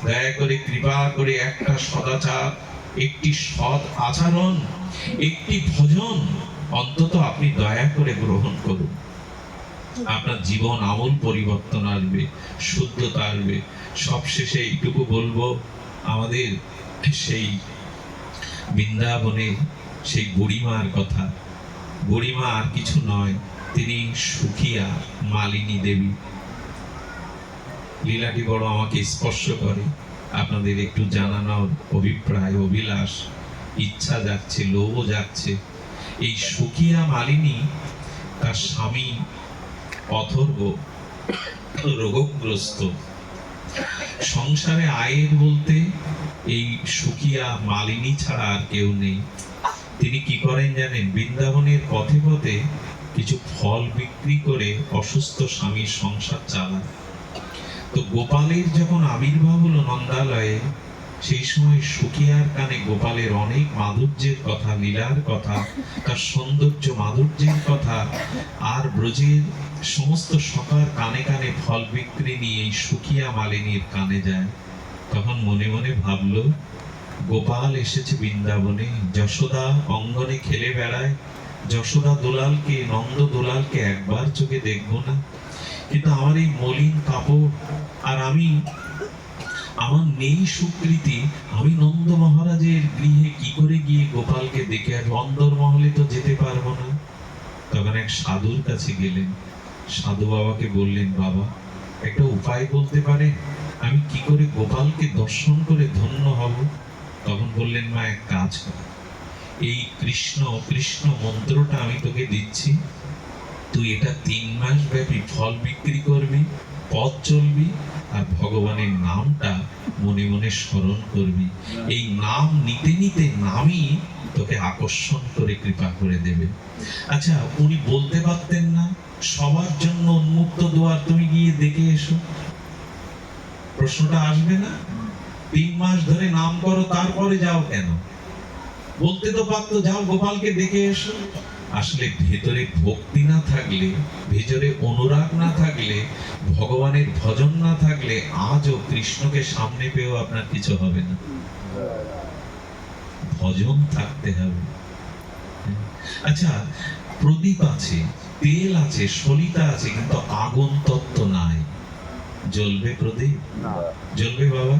দয়া করে, কৃপা করে একটা সদাচার, একটি সৎ আচরণ, একটি ভজন অন্তত আপনি দয়া করে গ্রহণ করুন। আপনার জীবন আমূল পরিবর্তন আসবে, শুদ্ধতা আসবে। সবশেষে এইটুকু বলবো, আমাদের সেই বৃন্দাবনে সেই বুড়িমার কথা। বুড়িমা আর কিছু নয়, তিনি সুখিয়া মালিনী দেবী। লীলাটি বড় আমাকে স্পর্শ করে। আপনাদের একটু জানানোর অভিপ্রায়, অভিলাষ, ইচ্ছা যাচ্ছে, লোভও যাচ্ছে। এই সুখিয়া মালিনী, তার স্বামী অথর্ব রোগগ্রস্ত। সংসারে আয়ের বলতে এই সুখিয়া মালিনী ছাড়া আর কেউ নেই। তিনি কি করেন জানেন? বৃন্দাবনের পথে পথে কিছু ফল বিক্রি করে অসুস্থ স্বামীর সংসার চালান। তো গোপালের যখন আবির্ভাব হলো নন্দালয়ে, সেই সময় সুখিয়ার কানে গোপালের অনেক মাধুর্যের কথা, লীলার কথা, তার সৌন্দর্য মাধুর্যের কথা, আর ব্রজের সমস্ত সখার কানে কানে ফল বিক্রি নিয়ে এই সুখিয়া মালিনীর কানে যায়। তখন মনে মনে ভাবলো, গোপাল এসেছে বৃন্দাবনে, যশোদা অঙ্গনে খেলে বেড়ায়, যশোদা দুলালকে, নন্দ দুলালকে একবার চোখে দেখবো না? কিন্তু আমার এই মলিন কাপড়, আর আমি, আমার নেই সুকৃতি, আমি নন্দ মহারাজের গৃহে কি করে গিয়ে গোপালকে দেখে আসবো? অন্দর মহলে তো যেতে পারবো না। তখন এক সাধুর কাছে গেলেন। সাধু বাবাকে বললেন, বাবা একটা উপায় বলতে পারে, আমি কি করে গোপালকে দর্শন করে ধন্য হব? তখন বললেন, মা এক কাজ কর, এই কৃষ্ণ কৃষ্ণ মন্ত্রটা আমি তোকে দিচ্ছি, তুই এটা 3 মাস ব্যাপী ফল বিক্রি করবি, পথ চলবি, আর ভগবানের নামটা মনে মনে স্মরণ করবি। এই নাম নিতে নিতে নামই তোকে আকর্ষণ করে কৃপা করে দেবে। আচ্ছা, উনি বলতে পারতেন না, সবার জন্য উন্মুক্ত দুয়ার, তুমি গিয়ে দেখে এসো? প্রশ্নটা আসবে না? 3 মাস ধরে নাম করো, তারপরে যাও কেন? বলতে তো পারতো, যাও গোপালকে দেখে এসো। আসলে ভেতরে ভক্তি না থাকলে, ভেতরে অনুরাগ না থাকলে, ভগবানের ভজন না থাকলে, আজও কৃষ্ণকে সামনে পেয়েও আপনার কিছু হবে না। ভজন থাকতে হবে। আচ্ছা, প্রদীপ আছে, তেল আছে, সলিতা আছে, কিন্তু আগুন তত্ত্ব নাই। জ্বলবে প্রদীপ? জ্বলবে বাবা?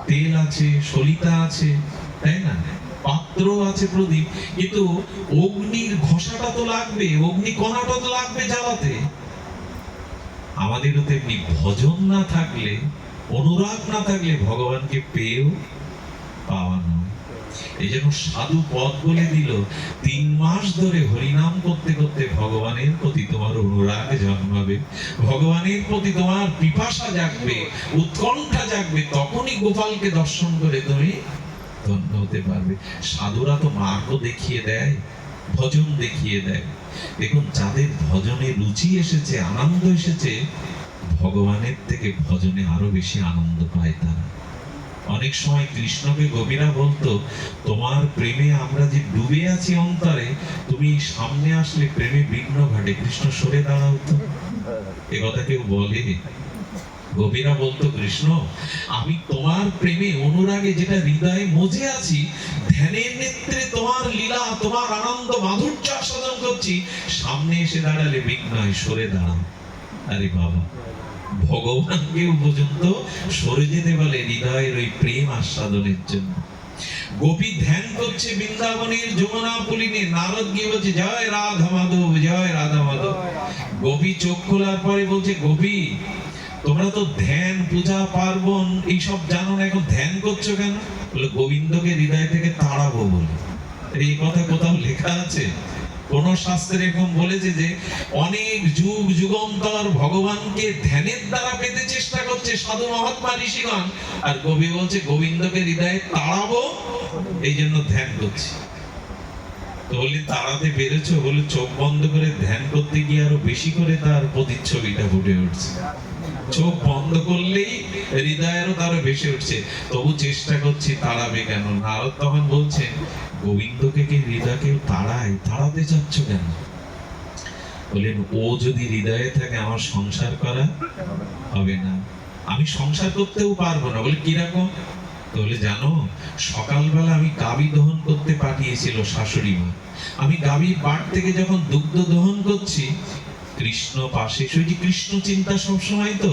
তেল আছে, সলিতা আছে, তাই না? পাত্র আছে, প্রদীপ, কিন্তু অগ্নির ঘষাটা তো লাগবে, অগ্নি কণাটা তো লাগবে জ্বালাতে। আমাদেরও তেমনি ভজন না থাকলে, অনুরাগ না থাকলে ভগবানকে পেয়েও পাওয়া নয়। এই জন্য সাধু পদ বলে দিল, 3 মাস ধরে হরিনাম করতে করতে ভগবানের প্রতি তোমার অনুরাগ জন্মাবে, ভগবানের প্রতি তোমার পিপাসা জাগবে, উৎকণ্ঠা জাগবে, তখনই গোপালকে দর্শন করে তুমি ধন্য হতে পারবে। সাধুরা তো মার্গ দেখিয়ে দেয়, ভজন দেখিয়ে দেয়। দেখুন, যাদের ভজনে রুচি এসেছে, আনন্দ এসেছে, ভগবানের থেকে ভজনে আরো বেশি আনন্দ পায় তারা। অনেক সময় কৃষ্ণকে গোপীরা বলতো, তোমার প্রেমে আমরা যে ডুবে আছি অন্তরে, তুমি সামনে আসলে প্রেমে বিঘ্ন ঘটে, কৃষ্ণ সরে দাঁড়াও তো। এ কথা কেউ বলে? গোপীরা বলতো, কৃষ্ণ আমি তোমার প্রেমে অনুরাগে যেটা হৃদয়ে মজে আছি, ধ্যানের নেত্রে তোমার লীলা, তোমার আনন্দ মাধুর্য আস্বাদন করছি, সামনে এসে দাঁড়ালে বিঘ্ন হয়, সরে দাঁড়াও। আরে বাবা, ভগবানকেও পর্যন্ত সরে যেতে বলে হৃদয়ের ওই প্রেম আস্বাদনের জন্য। গোপী ধ্যান করছে বৃন্দাবনের যমুনা পুলিনে, নারদ গিয়ে বলছে, জয় রাধা মাধব, জয় রাধা মাধব। গোপী চোখ খোলার পরে বলছে, গোপী তোমরা তো ধ্যান, পূজা, পার্বণ এইসব জানো না, এখন ধ্যান করছো কেন? বলে, গোবিন্দকে হৃদয় থেকে তাড়াবো বলে। এই কথা কোথাও লেখা আছে? কোন শাস্ত্রে এরকম বলেছে যে অনেক যুগ যুগান্তর ভগবানকে ধ্যানের দ্বারা পেতে চেষ্টা করছে সাধু মহাত্মা ঋষিগণ, আর কবি বলছে গোবিন্দকে হৃদয়ে তাড়াবো, এই জন্য ধ্যান করছি। তো বলি, তাড়াতে পেরেছো? বলে, চোখ বন্ধ করে ধ্যান করতে গিয়ে আরো বেশি করে তার প্রতিচ্ছবিটা ফুটে উঠছে। চোখ বন্ধ করলেই হৃদয়েরও তারও ভেসে উঠছে, তবু চেষ্টা করছি, তাড়াবে কেন? নারদ তখন বলছেন, গোবিন্দকে কি হৃদয়কে তাড়ায়? তাড়াতে চাচ্ছ কেন? বলেন, ও যদি হৃদয়ে থাকে আমার সংসার করা হবে না, আমি সংসার করতেও পারবো না। বলে, কিরকম? বলে, জানো সকালবেলা আমি গাভী দহন করতে পাঠিয়েছিল শাশুড়ি মা, আমি গাভীর বাট থেকে যখন দুগ্ধ দহন করছি, কৃষ্ণ পাশে, সেই কৃষ্ণ চিন্তা সবসময়, তো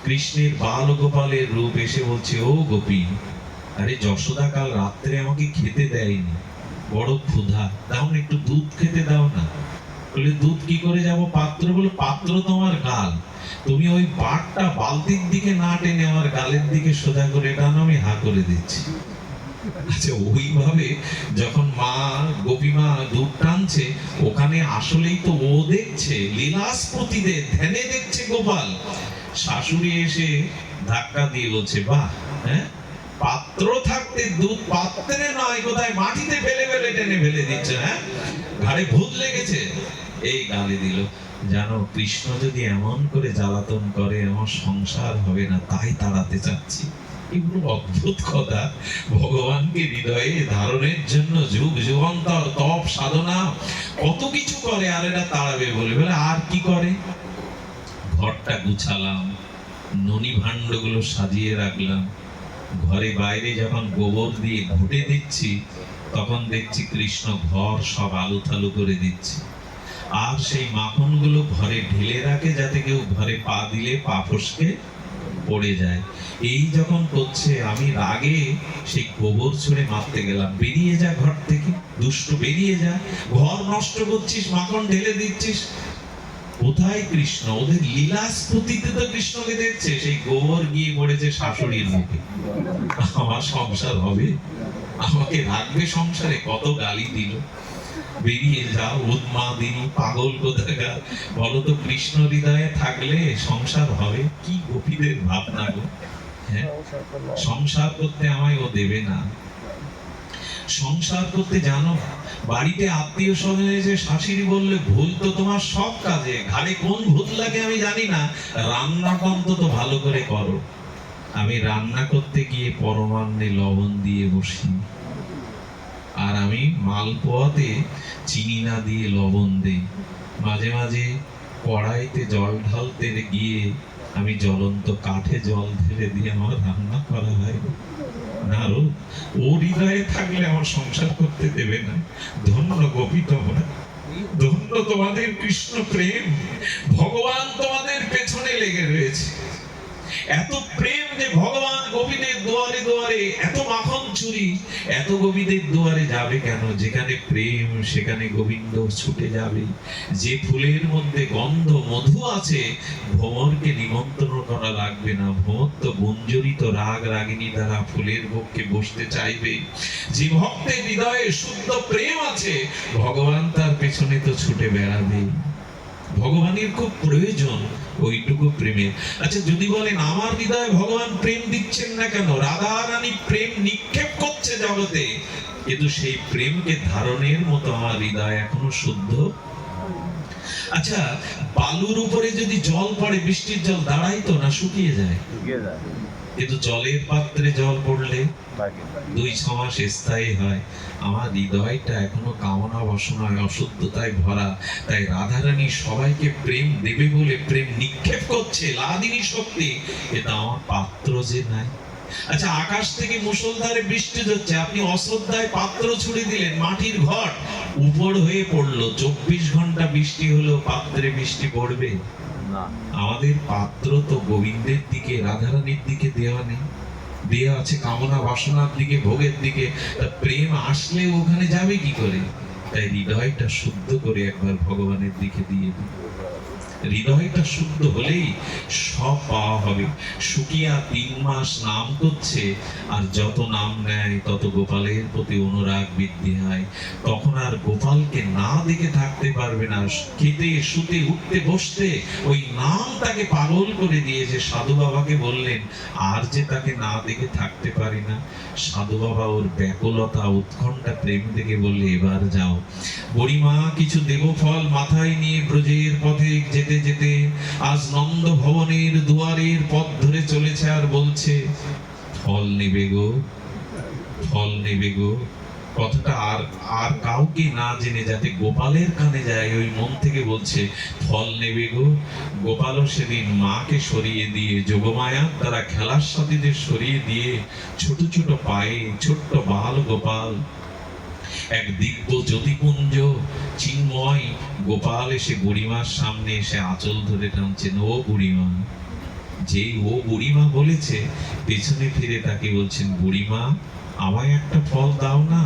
কৃষ্ণের বাল গোপালের রূপ এসে বলছে, ও গোপী, আরে যশোদা কাল রাত্রে আমাকে খেতে দেয়নি, বড় ক্ষুধা, দাও না একটু দুধ খেতে দাও না। বলে, দুধ কি করে যাব পাত্র? বলে, পাত্র তোমার গাল, তুমি ওই বাটটা বালতির দিকে না টেনে আমার গালের দিকে সোজা করে টানো, আমি হা করে দিচ্ছি। আচ্ছা, ওইভাবে যখন মা গোপীমা দুধ টানছে, ওখানে আসলেই তো ও দেখছে লীলাস্পতিদের ধ্যানে দেখছে গোপাল। শাশুড়ি এসে ধাক্কা দিয়ে বলছে, বাহ, হ্যাঁ, পাত্র থাকতে দুধ পাত্রে নয়, কোথায় মাটিতে ফেলে ফেলে টেনে ফেলে দিচ্ছে, হ্যাঁ, ঘাড়ে ভূত লেগেছে, এই গালি দিল। জানো, কৃষ্ণ যদি এমন করে জ্বালাতন করে আমার সংসার হবে না, তাই তাড়াতে চাচ্ছি। এগুলো অদ্ভুত কথা। ভগবানকে হৃদয়ে ধারণের জন্য যুগ যুগান্তর তপ সাধনা কত কিছু করে, আর এরা তাড়াবে বলে। বলে, আর কি করে? ঘরটা গুছালাম, ননি ভাণ্ড গুলো সাজিয়ে রাখলাম, ঘরে বাইরে যখন গোবর দিয়ে ঘুটে দিচ্ছি, তখন দেখছি কৃষ্ণ ঘর সব আলু থালু করে দিচ্ছে, আর সেই মাখন গুলো ঘরে ঢেলে রাখে, যাতে কেউ ঘরে পা দিলে পা ফসকে পড়ে যায়। এই যখন করছে, আমি রাগে সেই গোবর ছুঁড়ে মারতে গেলাম, বেরিয়ে যা ঘর থেকে, দুষ্ট বেরিয়ে যা, ঘর নষ্ট করছিস, মাখন ঢেলে দিচ্ছিস। কোথায় কৃষ্ণ? ওদের লীলাস্ফূর্তিতে তো কৃষ্ণকে দেখছে, সেই গোবর গিয়ে পড়েছে শাশুড়ির মুখে। আমার সংসার হবে? আমাকে রাখবে সংসারে? কত গালি দিল, বেরিয়ে যাও উন্মাদিনী, পাগল কোথাকার। বলতো, কৃষ্ণ হৃদয়ে থাকলে সংসার হবে? কি গোপীদের ভাবনা গো! হ্যাঁ, সংসার করতে আমায় ও দেবে না। সংসার করতে জানো, বাড়িতে আত্মীয় স্বজন এসে শাশুড়ি বললে, ভুল তো তোমার সব কাজে, ঘাড়ে কোন ভূত লাগে আমি জানি না, রান্নাটা অন্তত ভালো করে করো। আমি রান্না করতে গিয়ে পরমান্নে লবণ দিয়ে বসি, আর আমি মালপোয়াতে চিনি না দিয়ে লবণ দেই। মাঝে মাঝে কড়াইতে জল ঢালতে গিয়ে আমি জ্বলন্ত কাঠে জল ঢেলে দিয়ে আমার রান্না করা হয়। নারদ, ও হৃদয়ে থাকলে আমার সংসার করতে দেবে না। ধন্য গোপী তোমরা, ধন্য তোমাদের কৃষ্ণ প্রেম, ভগবান তোমাদের পেছনে লেগে রয়েছে। এত প্রেম যে ভগবান গোপীদের দুয়ারে দুয়ারে এত মাখন চুরি, এত গোপীদের দুয়ারে যাবে কেন? যেখানে প্রেম সেখানে গোবিন্দ ছুটে যাবে। যে ফুলের মধ্যে গন্ধ মধু আছে, ভ্রমরকে নিমন্ত্রণ করা লাগবে না। ভ্রমর তো গুঞ্জরিত রাগ রাগিনী দ্বারা ফুলের পক্ষে বসতে চাইবে। যে ভক্তের হৃদয়ে শুদ্ধ প্রেম আছে, ভগবান তার পেছনে তো ছুটে বেড়াবে। ভগবানের খুব প্রয়োজন ওইটুকু প্রেমের। আচ্ছা, যদি বলেন আমার হৃদয়ে ভগবান প্রেম দিচ্ছেন না কেন? রাধা রানী প্রেম নিক্ষেপ করছে জগতে, কিন্তু সেই প্রেমকে ধারণের মতো আমার হৃদয় এখনো শুদ্ধ। আচ্ছা, বালুর উপরে যদি জল পড়ে, বৃষ্টির জল দাঁড়ায় তো না, শুকিয়ে যায়? কিন্তু জলের পাত্রে জল পড়লে 2-6 মাস স্থায়ী হয়। আমার হৃদয়টা এখনো কামনা বাসনায় অশুদ্ধতায় ভরা। তাই রাধারানী সবাইকে প্রেম দেবে বলে প্রেম নিক্ষেপ করছে, লাদিনী শক্তি, এটা আমার পাত্র যে নাই। আচ্ছা, আকাশ থেকে মুষলধারে বৃষ্টি হচ্ছে, আপনি অশ্রদ্ধায় পাত্র ছুড়ে দিলেন, মাটির ঘট উপর হয়ে পড়লো। 24 ঘন্টা বৃষ্টি হলো, পাত্রে বৃষ্টি পড়বে না। আমাদের পাত্র তো গোবিন্দের দিকে, রাধারানীর দিকে দেওয়া নেই, দেওয়া আছে কামনা বাসনার দিকে, ভোগের দিকে। তা প্রেম আসলে ওখানে যাবে কি করে? তাই হৃদয়টা শুদ্ধ করে একবার ভগবানের দিকে দিয়ে দিই। হৃদয়টা শুদ্ধ হলেই সব পাওয়া হবে। শুকিয়া 3 মাস নাম করছে, আর যত নাম নেয় তত গোপালের প্রতি অনুরাগ বৃদ্ধি হয়। তখন আর গোপালকে না দেখে থাকতে পারবে না। খেতে শুতে উঠতে বসতে ওই নাম তাকে পাগল করে দিয়েছে। সাধু বাবাকে বললেন, আর যে তাকে না দেখে থাকতে পারি না। সাধু বাবা ওর ব্যাকুলতা উৎকণ্ঠা প্রেম দেখে বললে, এবার যাও বুড়িমা, কিছু দেব ফল মাথায় নিয়ে ব্রজের পথে যেতে যেতে আজ নন্দ ভবনের দুয়ারের পথ ধরে চলেছে, আর বলছে, ফল নেবে গো, ফল নেবে গো। কথাটা আর আর কাউকে না জেনে যাতে গোপালের কানে যায়, ওই মন থেকে বলছে, ফল নেবে গো। গোপালও সেদিন মাকে সরিয়ে দিয়ে, যোগমায়ার দ্বারা খেলার সাথীদের সরিয়ে দিয়ে, ছোট ছোট পায়ে ছোট্ট বাল গোপাল, এক দিব্য জ্যোতিপুঞ্জ চিন্ময় গোপাল এসে বুড়িমার সামনে এসে আঁচল ধরে টানছেন, ও বুড়িমা। যেই ও বুড়িমা বলেছে, পেছনে ফিরে তাকে বলছেন, বুড়িমা আমায় একটা ফল দাও না।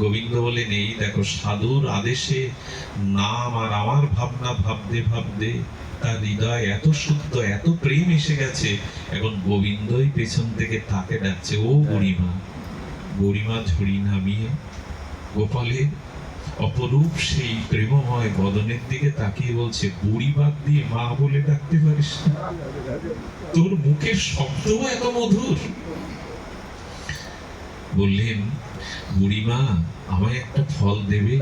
গোবিন্দ বলেন, এই দেখো, সাধুর আদেশে নাম আর আমার ভাবনা ভাবতে ভাবতে তার হৃদয় এত শুদ্ধ, এত প্রেম এসে গেছে, এখন গোবিন্দই পেছন থেকে তাকে ডাকছে, ও বুড়িমা। বুড়িমা ঝুড়ি নামিয়ে গোপালের অপরূপ সেই প্রেমময় বদনের দিকে তাকিয়ে বলছে, বুড়ি বাদ দিয়ে মা বলে ডাকতে পারিস না? তোর মুখের শব্দও এত মধুর। বললেন, বুড়িমা আমায় একটা ফল দেবে?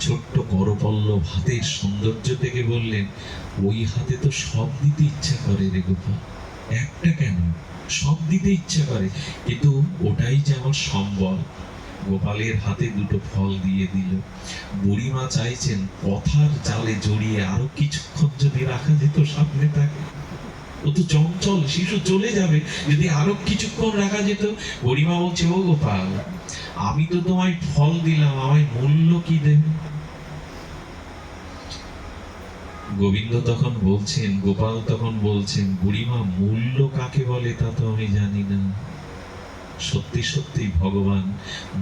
ছোট্ট করপল্লব হাতের সৌন্দর্য থেকে বললেন, ওই হাতে তো সব দিতে ইচ্ছা করে রে গোপাল, একটা কেন, সব দিতে ইচ্ছা করে, কিন্তু ওটাই যে আমার সম্বল। গোপালের হাতে দুটো ফল দিয়ে দিল। বুড়িমা চাইছেন কথার জালে জড়িয়ে আরো কিছুক্ষণ যদি রাখা যেত সামনে তাকে। ও তো চঞ্চল শিশু, চলে যাবে, যদি আরো কিছুক্ষণ রাখা যেত। বুড়িমা বলছে, ও গোপাল, আমি তো তোমায় ফল দিলাম, আমায় মূল্য কি দেবে? গোবিন্দ তখন বলছেন, গোপাল তখন বলছেন, বুড়িমা মূল্য কাকে বলে তা তো আমি জানি না। সত্যি সত্যি ভগবান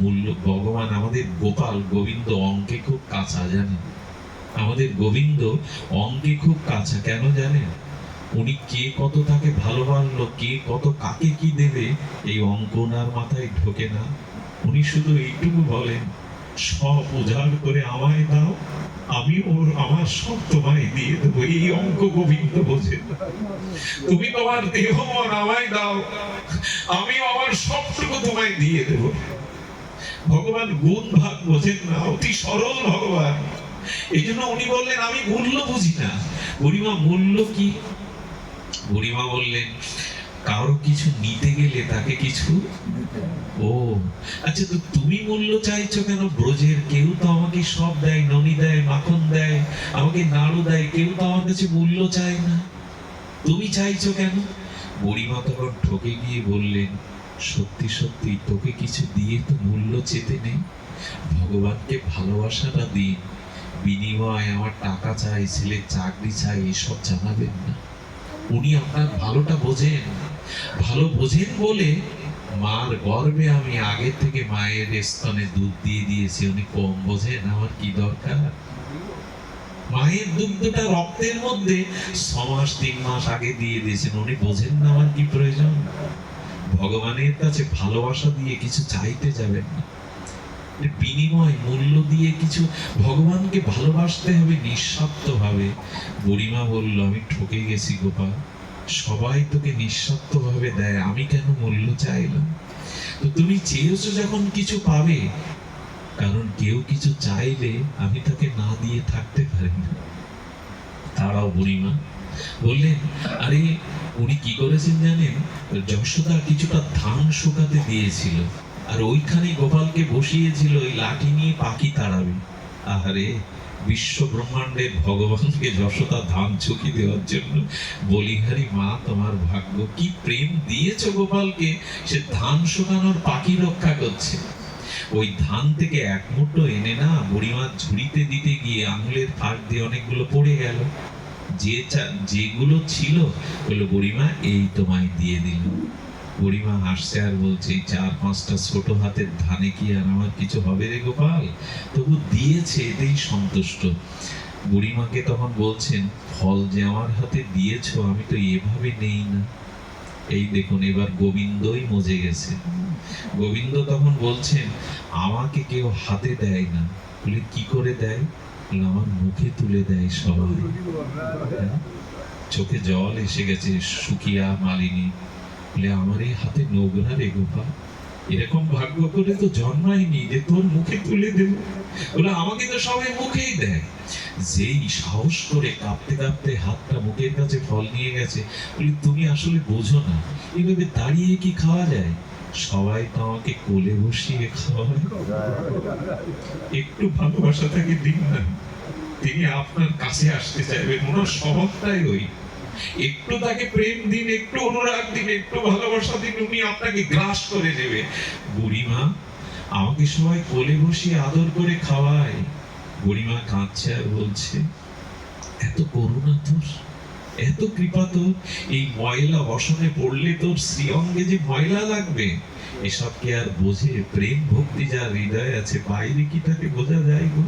মূল্য, ভগবান আমাদের গোপাল গোবিন্দ অঙ্কে খুব কাঁচা, জানেন? আমাদের গোবিন্দ অঙ্কে খুব কাঁচা। কেন জানেন? উনি কে কত তাকে ভালোবাসলো, কে কত কাকে কি দেবে, এই অঙ্ক ওনার মাথায় ঢোকে না। উনি শুধু এইটুকু বলেন, সব উজাড় করে আমায় দাও, আমি ওর আমার সব তোমায় দিয়ে দেবো। এই অঙ্ক গোবিন্দ বোঝেন। তুমি তোমার দেহ মন আমায় দাও, আমি আমার সবটুকু তোমায় দিয়ে দেব। ভগবান গুণ ভাগ বোঝেন না, অতি সরল ভগবান। এই জন্য উনি বললেন, আমি মূল্য বুঝি না। বুড়িমা মূল্য কি? বুড়িমা বললেন, কারো কিছু নিতে গেলে তাকে কিছু। ও আচ্ছা, তো তুমি মূল্য চাইছো কেন? ব্রজের কেউ তো আমাকে সব দেয়, ননি দেয়, মাখন দেয়, আমাকে নাড়ু দেয়, কেউ তো আমার কাছে মূল্য চায় না, তুমি চাইছো কেন? বুড়িমা তখন ঠকে গিয়ে বললেন, সত্যি সত্যি তোকে কিছু দিয়ে তো মূল্য চেতে নেই। ভগবানকে ভালোবাসাটা দিন, বিনিময় আমার টাকা চাই, ছেলের চাকরি চাই, এসব জানাবেন না। উনি আপনার ভালোটা বোঝেন। ভালো বোঝেন বলে মার গর্ভে আমি আগে থেকে মায়ের স্তনে দুধ দিয়ে দিয়েছি। উনি কম বোঝেন, আমার কি দরকার? মায়ের দুগ্ধটা রক্তের মধ্যে 6 মাস 3 মাস আগে দিয়ে দিয়েছেন। উনি বোঝেন না আমার কি প্রয়োজন? ভগবানের কাছে ভালোবাসা দিয়ে কিছু চাইতে যাবেন না, বিনিময় মূল্য দিয়ে কিছু ভগবানকে ভালোবাসতে হবে নিঃস্বার্থ ভাবে। বুড়িমা বলল, আমি ঠকে গেছি গোপাল, সবাই তোকে নিঃস্বার্থ ভাবে দেয়, আমি কেন মূল্য চাইলাম? তো তুমি চেয়েছো যখন কিছু পাবে, কারণ কেউ কিছু চাইলে আমি তাকে না দিয়ে থাকতে পারি না। তারাও বুড়িমা বললেন, আরে উনি কি করেছেন জানেন? যশোদা কিছুটা ধান শুকাতে দিয়েছিল, আর ওইখানে গোপালকে বসিয়েছিল ওই লাঠি নিয়ে পাখি তাড়াবে। আরে বিশ্ব ব্রহ্মাণ্ডের ভগবানকে যশোদা ধান চুকি দেওয়ার জন্য। বলিহারি মা, তোমার ভাগ্য, কি প্রেম দিয়েছো গোপালকে, সে ধান শুকানোর পাখি রক্ষা করছে। ওই ধান থেকে এক মুঠো এনে না বুড়িমার ঝুড়িতে দিতে গিয়ে আঙুলের ফাঁক দিয়ে অনেকগুলো পড়ে গেল। যেগুলো ছিল বললো, বুড়িমা এই তোমায় দিয়ে দিল। বুড়িমা হাসছে আর বলছে, এই 4-5টা ছোট হাতের ধানে কি আর আমার কিছু হবে রে গোপাল? তবু দিয়েছে, এতেই সন্তুষ্ট। বুড়িমাকে তখন বলছেন, ফল যে আমার হাতে দিয়েছো আমি তো এভাবে নেই না। এই দেখুন, এবার গোবিন্দই মজে গেছে। গোবিন্দ তখন বলছেন, আমাকে কেউ হাতে দেয় না। বলে, কি করে দেয়? আমার মুখে তুলে দেয় সবাই। চোখে জল এসে গেছে সুখিয়া মালিনী। বলে, আমার এই হাতে নোংরা রে গোপাল, এরকম ভাগ্য করে তো জন্মায়নি যে তোর মুখে তুলে দেব। বলে, আমাকে তো সবাই মুখেই দেয়। যেই সাহস করে কাঁপতে কাঁপতে হাতটা মুখের কাছে ফল নিয়ে গেছে, বলি, তুমি আসলে বোঝো না, এভাবে দাঁড়িয়ে কি খাওয়া যায়? সবাই তো আমাকে কোলে বসিয়ে খাওয়ায়। একটু ভালোবাসা থাকে দিন না, তিনি আপনার কাছে আসতে চাইবেন। ওনার স্বভাবটাই ওই, একটু তাকে প্রেম দিন, একটু অনুরাগ দিন, একটু ভালোবাসা দিন, উনি আপনাকে গ্রাস করে নেবে। বুড়িমা, আমাকে সবাই কোলে বসিয়ে আদর করে খাওয়ায়। বুড়িমা কাঁদছে আর বলছে, এত করুণা তোর, এত কৃপা তোর, এই ময়লা বসনে পড়লে তোর শ্রীঅঙ্গে যে ময়লা লাগবে, এসব কি আর বোঝে? প্রেম ভক্তি যার হৃদয়ে আছে, বাইরে কি তাকে বোঝা যায় গো?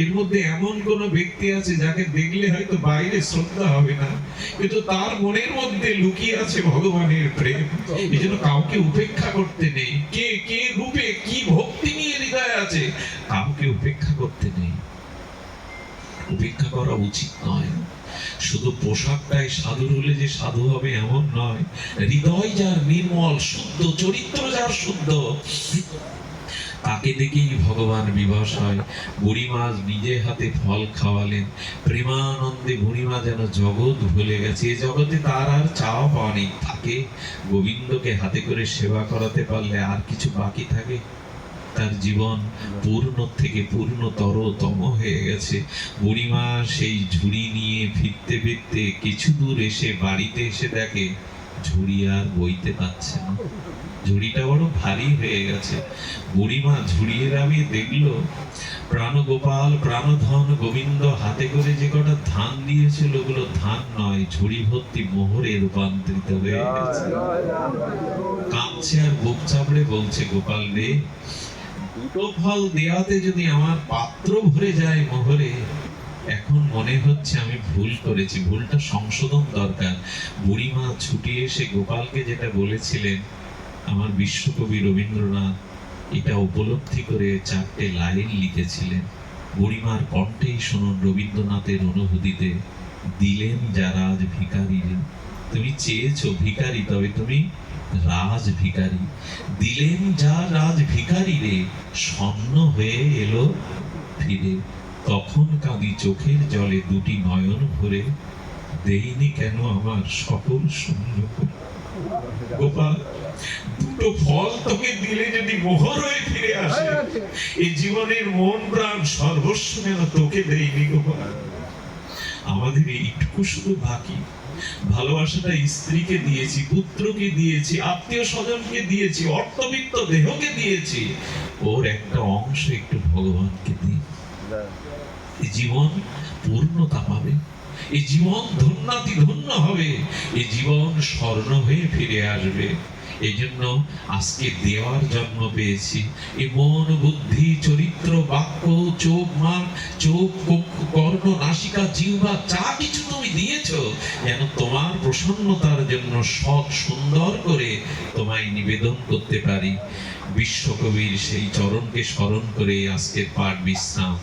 এর মধ্যে এমন কোন ব্যক্তি আছে যাকে দেখলে হয়তো বাইরে শ্রদ্ধা হবে না, কিন্তু তার মনের মধ্যে লুকিয়ে আছে ভগবানের প্রেম। এই জন্য কাউকে উপেক্ষা করতে নেই। কে কে রূপে কি ভক্তি নিয়ে হৃদয়ে আছে, কাউকে উপেক্ষা করতে নেই। উপেক্ষা করা উচিত নয়। শুধু পোশাকটাই সাধুর হলে যে সাধু হবে এমন নয়। হৃদয় যার নির্মল, শুদ্ধ, চরিত্র যার শুদ্ধ, তাকে দেখেই ভগবান বিবশ হয়। বুড়িমা নিজে হাতে ফল খাওয়ালেন। প্রেমানন্দে বুড়িমা যেন জগৎ ভুলে গেছে। এ জগতে তার আর চাওয়া পাওয়া নেই। থাকে গোবিন্দকে হাতে করে সেবা করাতে পারলে আর কিছু বাকি থাকে? তার জীবন পূর্ণ থেকে পূর্ণতরতম হয়ে গেছে। বুড়িমা সেই ঝুড়ি নিয়ে ফিরতে ফিরতে কিছু দূর এসে বাড়িতে এসে দেখে ঝুড়ি আর বইতে পারছে না। ঝুড়িটা বড় ভারী হয়ে গেছে। বুড়িমা ঝুড়িয়ে নামিয়ে দেখলো প্রাণগোপাল প্রাণধন গোবিন্দ হাতে করে যে কটা ধান দিয়েছিল ওগুলো ধান নয়, ঝুড়ি ভর্তি মোহরে রূপান্তরিত হয়ে গেছে। কাঁদছে আর বুক চাপড়ে বলছে, গোপাল রে, দুটো ফল দেওয়াতে যদি আমার পাত্র ভরে যায় মোহরে, এখন মনে হচ্ছে আমি ভুল করেছি, ভুলটা সংশোধন দরকার। বুড়িমা ছুটে এসে গোপালকে যেটা বলেছিলেন, আমার বিশ্বকবি রবীন্দ্রনাথ এটা উপলব্ধি করে 4টে লাইন লিখেছিলেন। বুড়িমার কণ্ঠেই শুনুন রবীন্দ্রনাথের অনুভূতিতে। দিলেন যা রাজ ভিখারি রে, তুমি চেয়েছো ভিখারি, তবে তুমি রাজ ভিখারি। দিলেন যা রাজ ভিখারি রে, স্বর্ণ হয়ে এলো ফিরে। তখন কাঁদি চোখের জলে দুটি নয়ন ভরে, দেইনি কেন আমার সকল শূন্য করে। গোপাল, দুটো ফল তোকে দিলে যদি মোহর হয়ে ফিরে আসে, এই জীবনের মন প্রাণ সর্বস্ব কেন তোকে দেইনি গোপাল? আমাদের এইটুকু শুধু বাকি। ভালোবাসাটা স্ত্রীকে দিয়েছি, পুত্রকে দিয়েছি, আত্মীয় স্বজনকে দিয়েছি, অর্থবিত্ত দেহকে দিয়েছি, ওর একটা অংশ একটু ভগবানকে দিই। জীবন পূর্ণতা পাবে। এই জীবন ধন্যাতি ধন্য হবে, এই জীবন স্বর্ণ হয়ে ফিরে আসবে। এই জন্য আজকে দেওয়ার জন্ম পেয়েছি। এই মন, বুদ্ধি, চরিত্র, বাক্য, চোখ, কর্ণ, নাসিকা, জিহ্বা যা কিছু তুমি দিয়েছো, যেন তোমার প্রসন্নতার জন্য সৎ সুন্দর করে তোমায় নিবেদন করতে পারি। বিশ্বকবির সেই চরণকে স্মরণ করে আজকের পাঠ বিশ্রাম।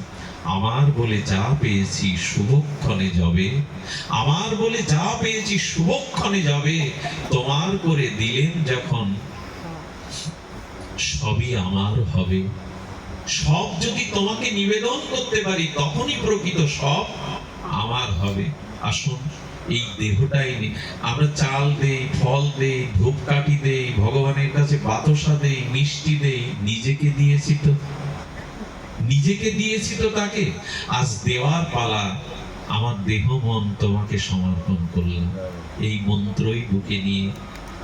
আমার বলে যা পেয়েছি শুভক্ষণে যাবে, আমার বলে যা পেয়েছি শুভক্ষণে যাবে, তোমার করে দিলেন যখন সবই আমার হবে। সব যদি তোমাকে নিবেদন করতে পারি তখনই প্রকৃত সব আমার হবে। আসুন এই দেহটাই আমরা চাল দেই, ফল দেই, ধূপকাঠি দেই, ভগবানের কাছে বাতাসা দেই, মিষ্টি দেই, নিজেকে দিয়েছি তো তাকে। আজ দেওয়ার পালা। আমার দেহ মন তোমাকে সমর্পণ করলাম। এই মন্ত্রই বুকে নিয়ে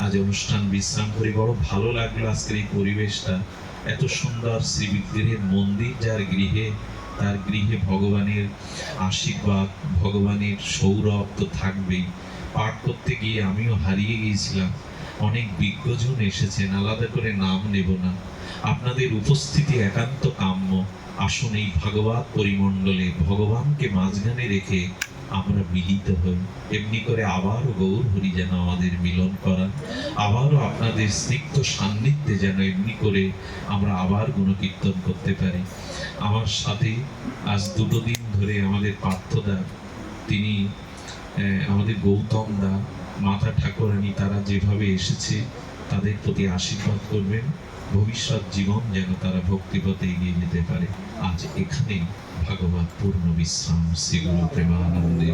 আজ অনুষ্ঠান বিশ্রাম করি। বড় ভালো লাগলো আজকের এই পরিবেশটা। এত সুন্দর শ্রী বিগ্রহের মন্দির, যার গৃহে, তার গৃহে ভগবানের আশীর্বাদ, ভগবানের সৌরভ তো থাকবেই। পাঠ করতে গিয়ে আমিও হারিয়ে গিয়েছিলাম। অনেক বিজ্ঞজন এসেছেন, আলাদা করে নাম নেব না। আপনাদের উপস্থিতি একান্ত কাম্য। আসুন এই ভাগবত পরিমণ্ডলে ভগবানকে মাঝখানে রেখে আমরা মিলিত হই। এমনি করে আবারও গৌর হরি যেন আমাদের মিলন করান, আবারও আপনাদের স্নিগ্ধ সান্নিধ্যে যেন এমনি করে আমরা আবার গুণকীর্তন করতে পারি। আমার সাথে আজ দুটো দিন ধরে আমাদের পার্থদা, তিনি আমাদের গৌতম দা, মাতা ঠাকুরানী, তারা যেভাবে এসেছে তাদের প্রতি আশীর্বাদ করবেন। ভবিষ্যৎ জীবন যেন তারা ভক্তিপথে এগিয়ে যেতে পারে। আজ এখানেই ভাগবত পূর্ণ বিশ্রাম। শ্রী গুরু প্রেমানন্দে।